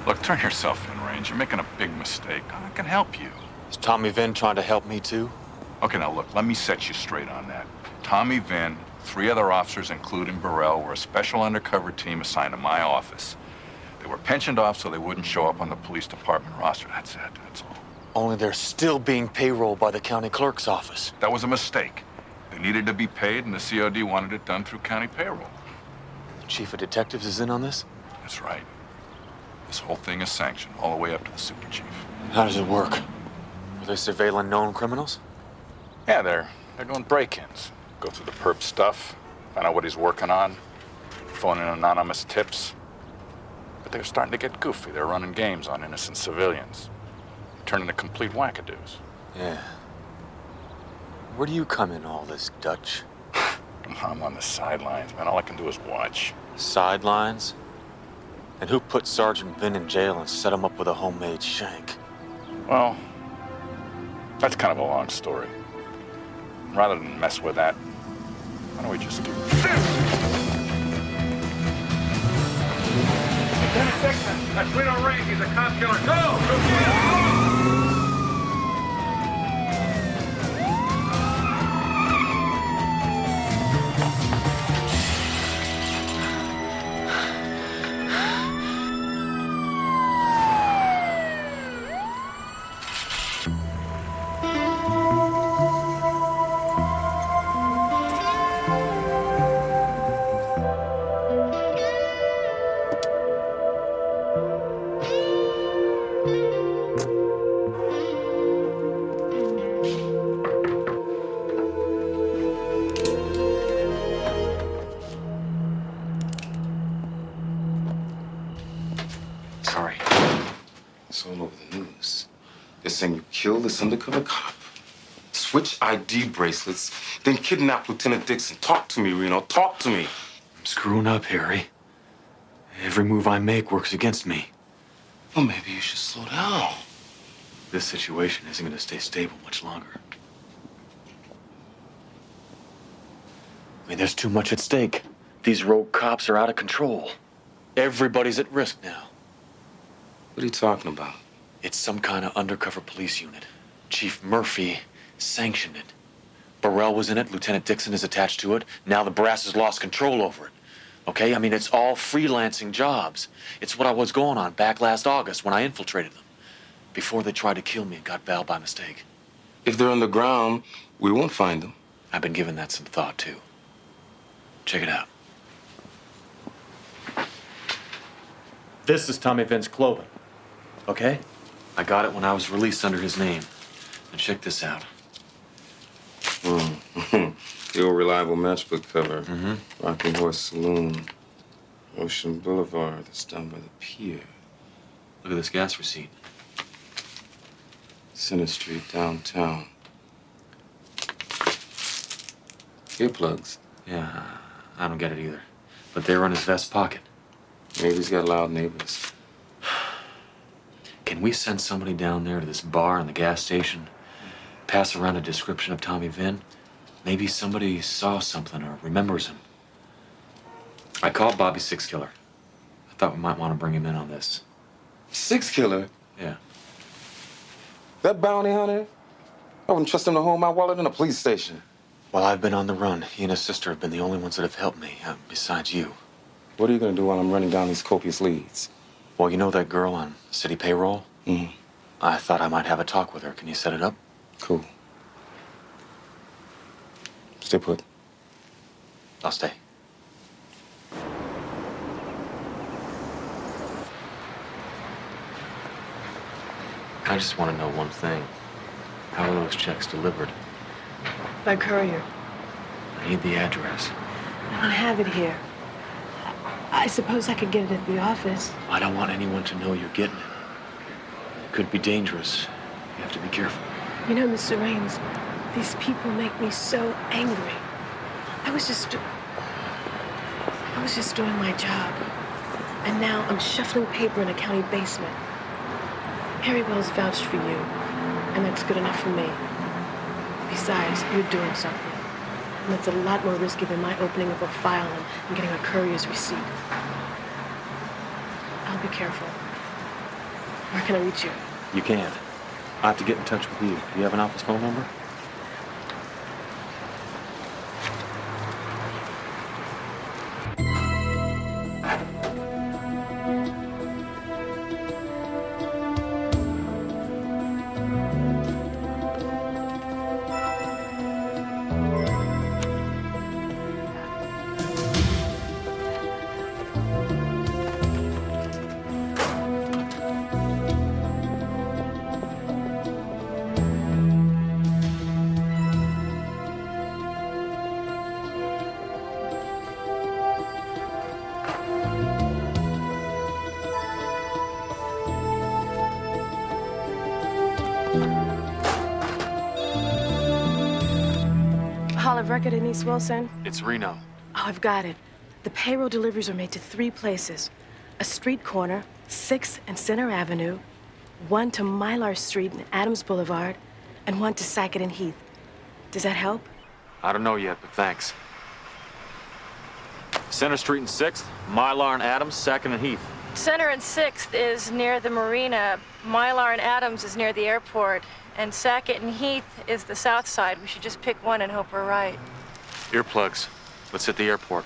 Look, turn yourself in, Range. You're making a big mistake. I can help you. Is Tommy Venn trying to help me too? Okay, now look, let me set you straight on that. Tommy Venn, 3 other officers, including Burrell, were a special undercover team assigned to my office. They were pensioned off so they wouldn't show up on the police department roster. That's it, that's all. Only they're still being payrolled by the county clerk's office. That was a mistake. They needed to be paid, and the COD wanted it done through county payroll. The chief of detectives is in on this? That's right. This whole thing is sanctioned all the way up to the super chief. How does it work? Are they surveilling known criminals? Yeah, they're doing break-ins. Go through the perp stuff, find out what he's working on, phone in anonymous tips. But they're starting to get goofy. They're running games on innocent civilians. Turning to complete wackadoos. Yeah. Where do you come in all this, Dutch? I'm on the sidelines, man. All I can do is watch. Sidelines? And who put Sergeant Vinn in jail and set him up with a homemade shank? Well, that's kind of a long story. Rather than mess with that, why don't we just do this? Lieutenant Dixon, that's Reno Raines. He's a cop killer. Go! Sorry. It's all over the news. They're saying you killed this undercover cop, switch ID bracelets, then kidnap Lieutenant Dixon. Talk to me, Reno. Talk to me. I'm screwing up, Harry. Every move I make works against me. Well, maybe you should slow down. This situation isn't going to stay stable much longer. I mean, there's too much at stake. These rogue cops are out of control. Everybody's at risk now. What are you talking about? It's some kind of undercover police unit. Chief Murphy sanctioned it. Burrell was in it. Lieutenant Dixon is attached to it. Now the brass has lost control over it. Okay? I mean, it's all freelancing jobs. It's what I was going on back last August when I infiltrated them. Before they tried to kill me and got Val by mistake. If they're underground, we won't find them. I've been giving that some thought, too. Check it out. This is Tommy Vinn's clothing. Okay? I got it when I was released under his name. And check this out. The old reliable matchbook cover. Rocking Horse Saloon. Ocean Boulevard. That's down by the pier. Look at this gas receipt. Center Street, downtown. Earplugs. Yeah, I don't get it either. But they were in his vest pocket. Maybe he's got loud neighbors. Can we send somebody down there to this bar and the gas station? Pass around a description of Tommy Vinn? Maybe somebody saw something or remembers him. I called Bobby Six Killer. I thought we might want to bring him in on this. Six Killer? Yeah. That bounty hunter? I wouldn't trust him to hold my wallet in a police station. While I've been on the run, he and his sister have been the only ones that have helped me, besides you. What are you gonna do while I'm running down these copious leads? Well, you know that girl on city payroll? I thought I might have a talk with her. Can you set it up? Cool. Stay put. I'll stay. I just want to know one thing. How are those checks delivered? By courier. I need the address. I don't have it here. I suppose I could get it at the office. I don't want anyone to know you're getting it. It could be dangerous. You have to be careful. You know, Mr. Raines, these people make me so angry. I was just doing my job. And now I'm shuffling paper in a county basement. Harry Wells vouched for you, and that's good enough for me. Besides, you're doing something. And that's a lot more risky than my opening up a file and getting a courier's receipt. I'll be careful. Where can I reach you? You can. I have to get in touch with you. Do you have an office phone number? Hall of Record in East Wilson? It's Reno. Oh, I've got it. The payroll deliveries are made to 3 places. A street corner, 6th and Center Avenue, 1 to Mylar Street and Adams Boulevard, and 1 to Sackett and Heath. Does that help? I don't know yet, but thanks. Center Street and 6th, Mylar and Adams, Sackett and Heath. Center and 6th is near the marina. Mylar and Adams is near the airport. And Sackett and Heath is the south side. We should just pick one and hope we're right. Earplugs. Let's hit the airport.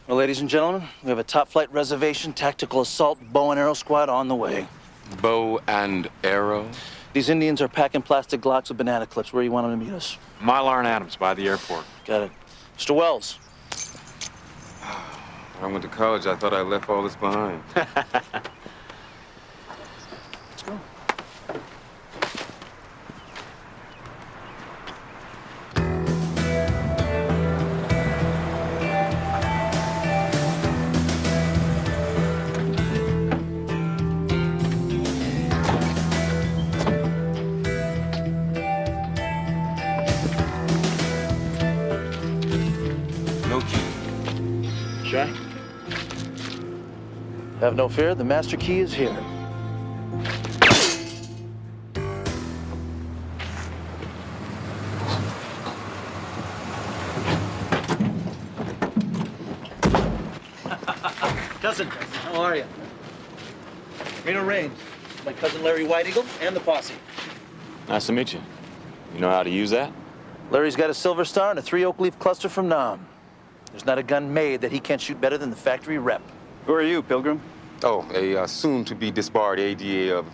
Well, ladies and gentlemen, we have a top flight reservation tactical assault bow and arrow squad on the way. Bow and arrow? These Indians are packing plastic Glocks with banana clips. Where do you want them to meet us? Mylar and Adams by the airport. Got it. Mr. Wells. I went to college. I thought I left all this behind. Let's go. No key. Sure. Have no fear, the master key is here. Cousin, how are you? Reno Raines, my cousin Larry White Eagle, and the posse. Nice to meet you. You know how to use that? Larry's got a silver star and a 3 oak leaf cluster from Nam. There's not a gun made that he can't shoot better than the factory rep. Who are you, Pilgrim? Oh, a soon-to-be disbarred ADA of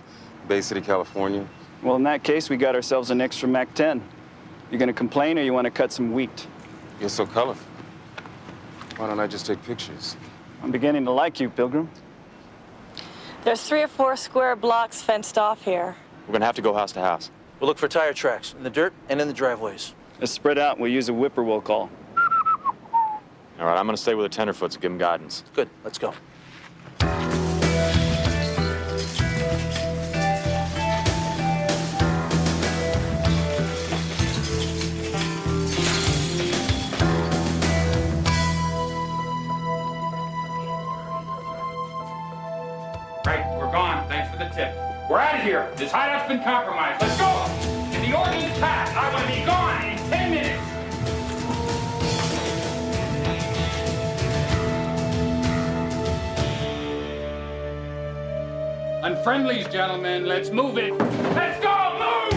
Bay City, California. Well, in that case, we got ourselves an extra MAC-10. You gonna complain or you want to cut some wheat? You're so colorful. Why don't I just take pictures? I'm beginning to like you, Pilgrim. There's 3 or 4 square blocks fenced off here. We're gonna have to go house to house. We'll look for tire tracks in the dirt and in the driveways. Let's spread out. We'll use a whippoorwill call. All right, I'm gonna stay with the tenderfoots and give them guidance. Good, let's go. Right, we're gone. Thanks for the tip. We're out of here. This hideout's been compromised. Let's go! If the order's passed, I want to be gone in 10 minutes. Unfriendlies, gentlemen. Let's move it. Let's go! Move!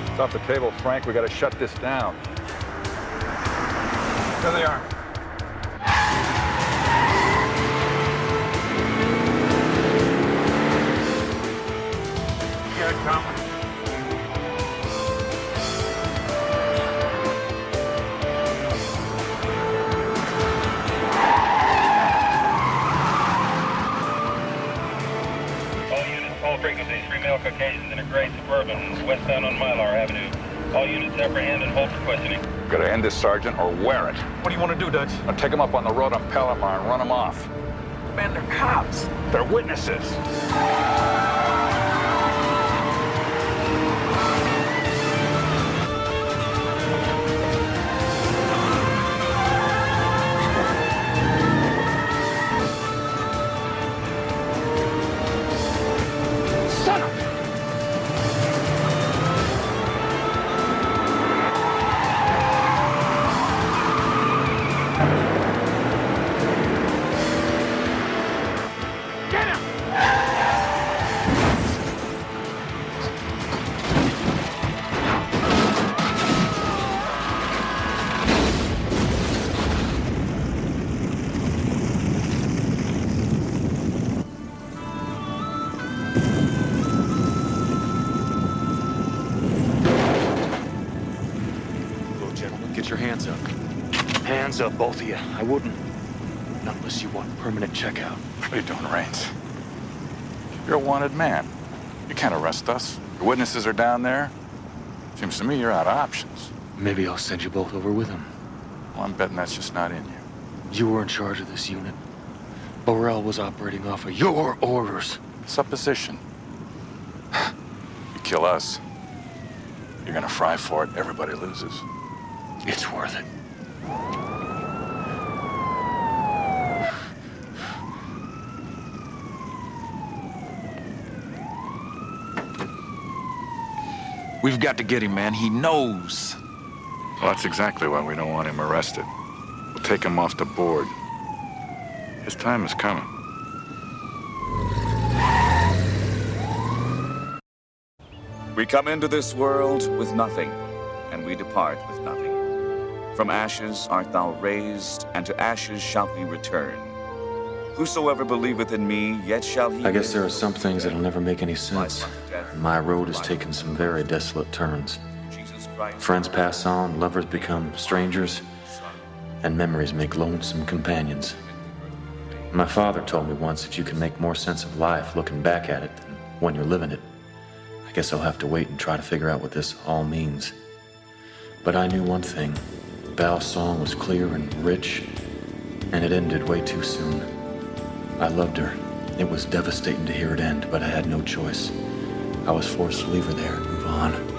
It's off the table, Frank. We gotta shut this down. There they are. Here it comes. All frequencies, 3 male Caucasians in a gray Suburban, westbound on Mylar Avenue. All units apprehend and hold for questioning. Gotta end this, Sergeant, or wear it. What do you want to do, Dutch? I'll take them up on the road on Palomar and run them off. Man, they're cops. They're witnesses. Son of... Get him! Hello, gentlemen. Get your hands up. Hands up, both of you. I wouldn't. Not unless you want permanent checkout. What are you doing, Raines? You're a wanted man. You can't arrest us. Your witnesses are down there. Seems to me you're out of options. Maybe I'll send you both over with him. Well, I'm betting that's just not in you. You were in charge of this unit. Burrell was operating off of your orders. Supposition. You kill us, you're gonna fry for it. Everybody loses. It's worth it. We've got to get him, man. He knows. Well, that's exactly why we don't want him arrested. We'll take him off the board. His time is coming. We come into this world with nothing, and we depart with nothing. From ashes art thou raised, and to ashes shalt we return. Whosoever believeth in me, yet shall he... I guess there are some things that'll never make any sense. My road has taken some very desolate turns. Friends pass on, lovers become strangers, and memories make lonesome companions. My father told me once that you can make more sense of life looking back at it than when you're living it. I Guess I'll have to wait and try to figure out what this all means. But I knew one thing. Val's song was clear and rich, and it ended way too soon. I loved her. It was devastating to hear it end, but I had no choice. I was forced to leave her there and move on.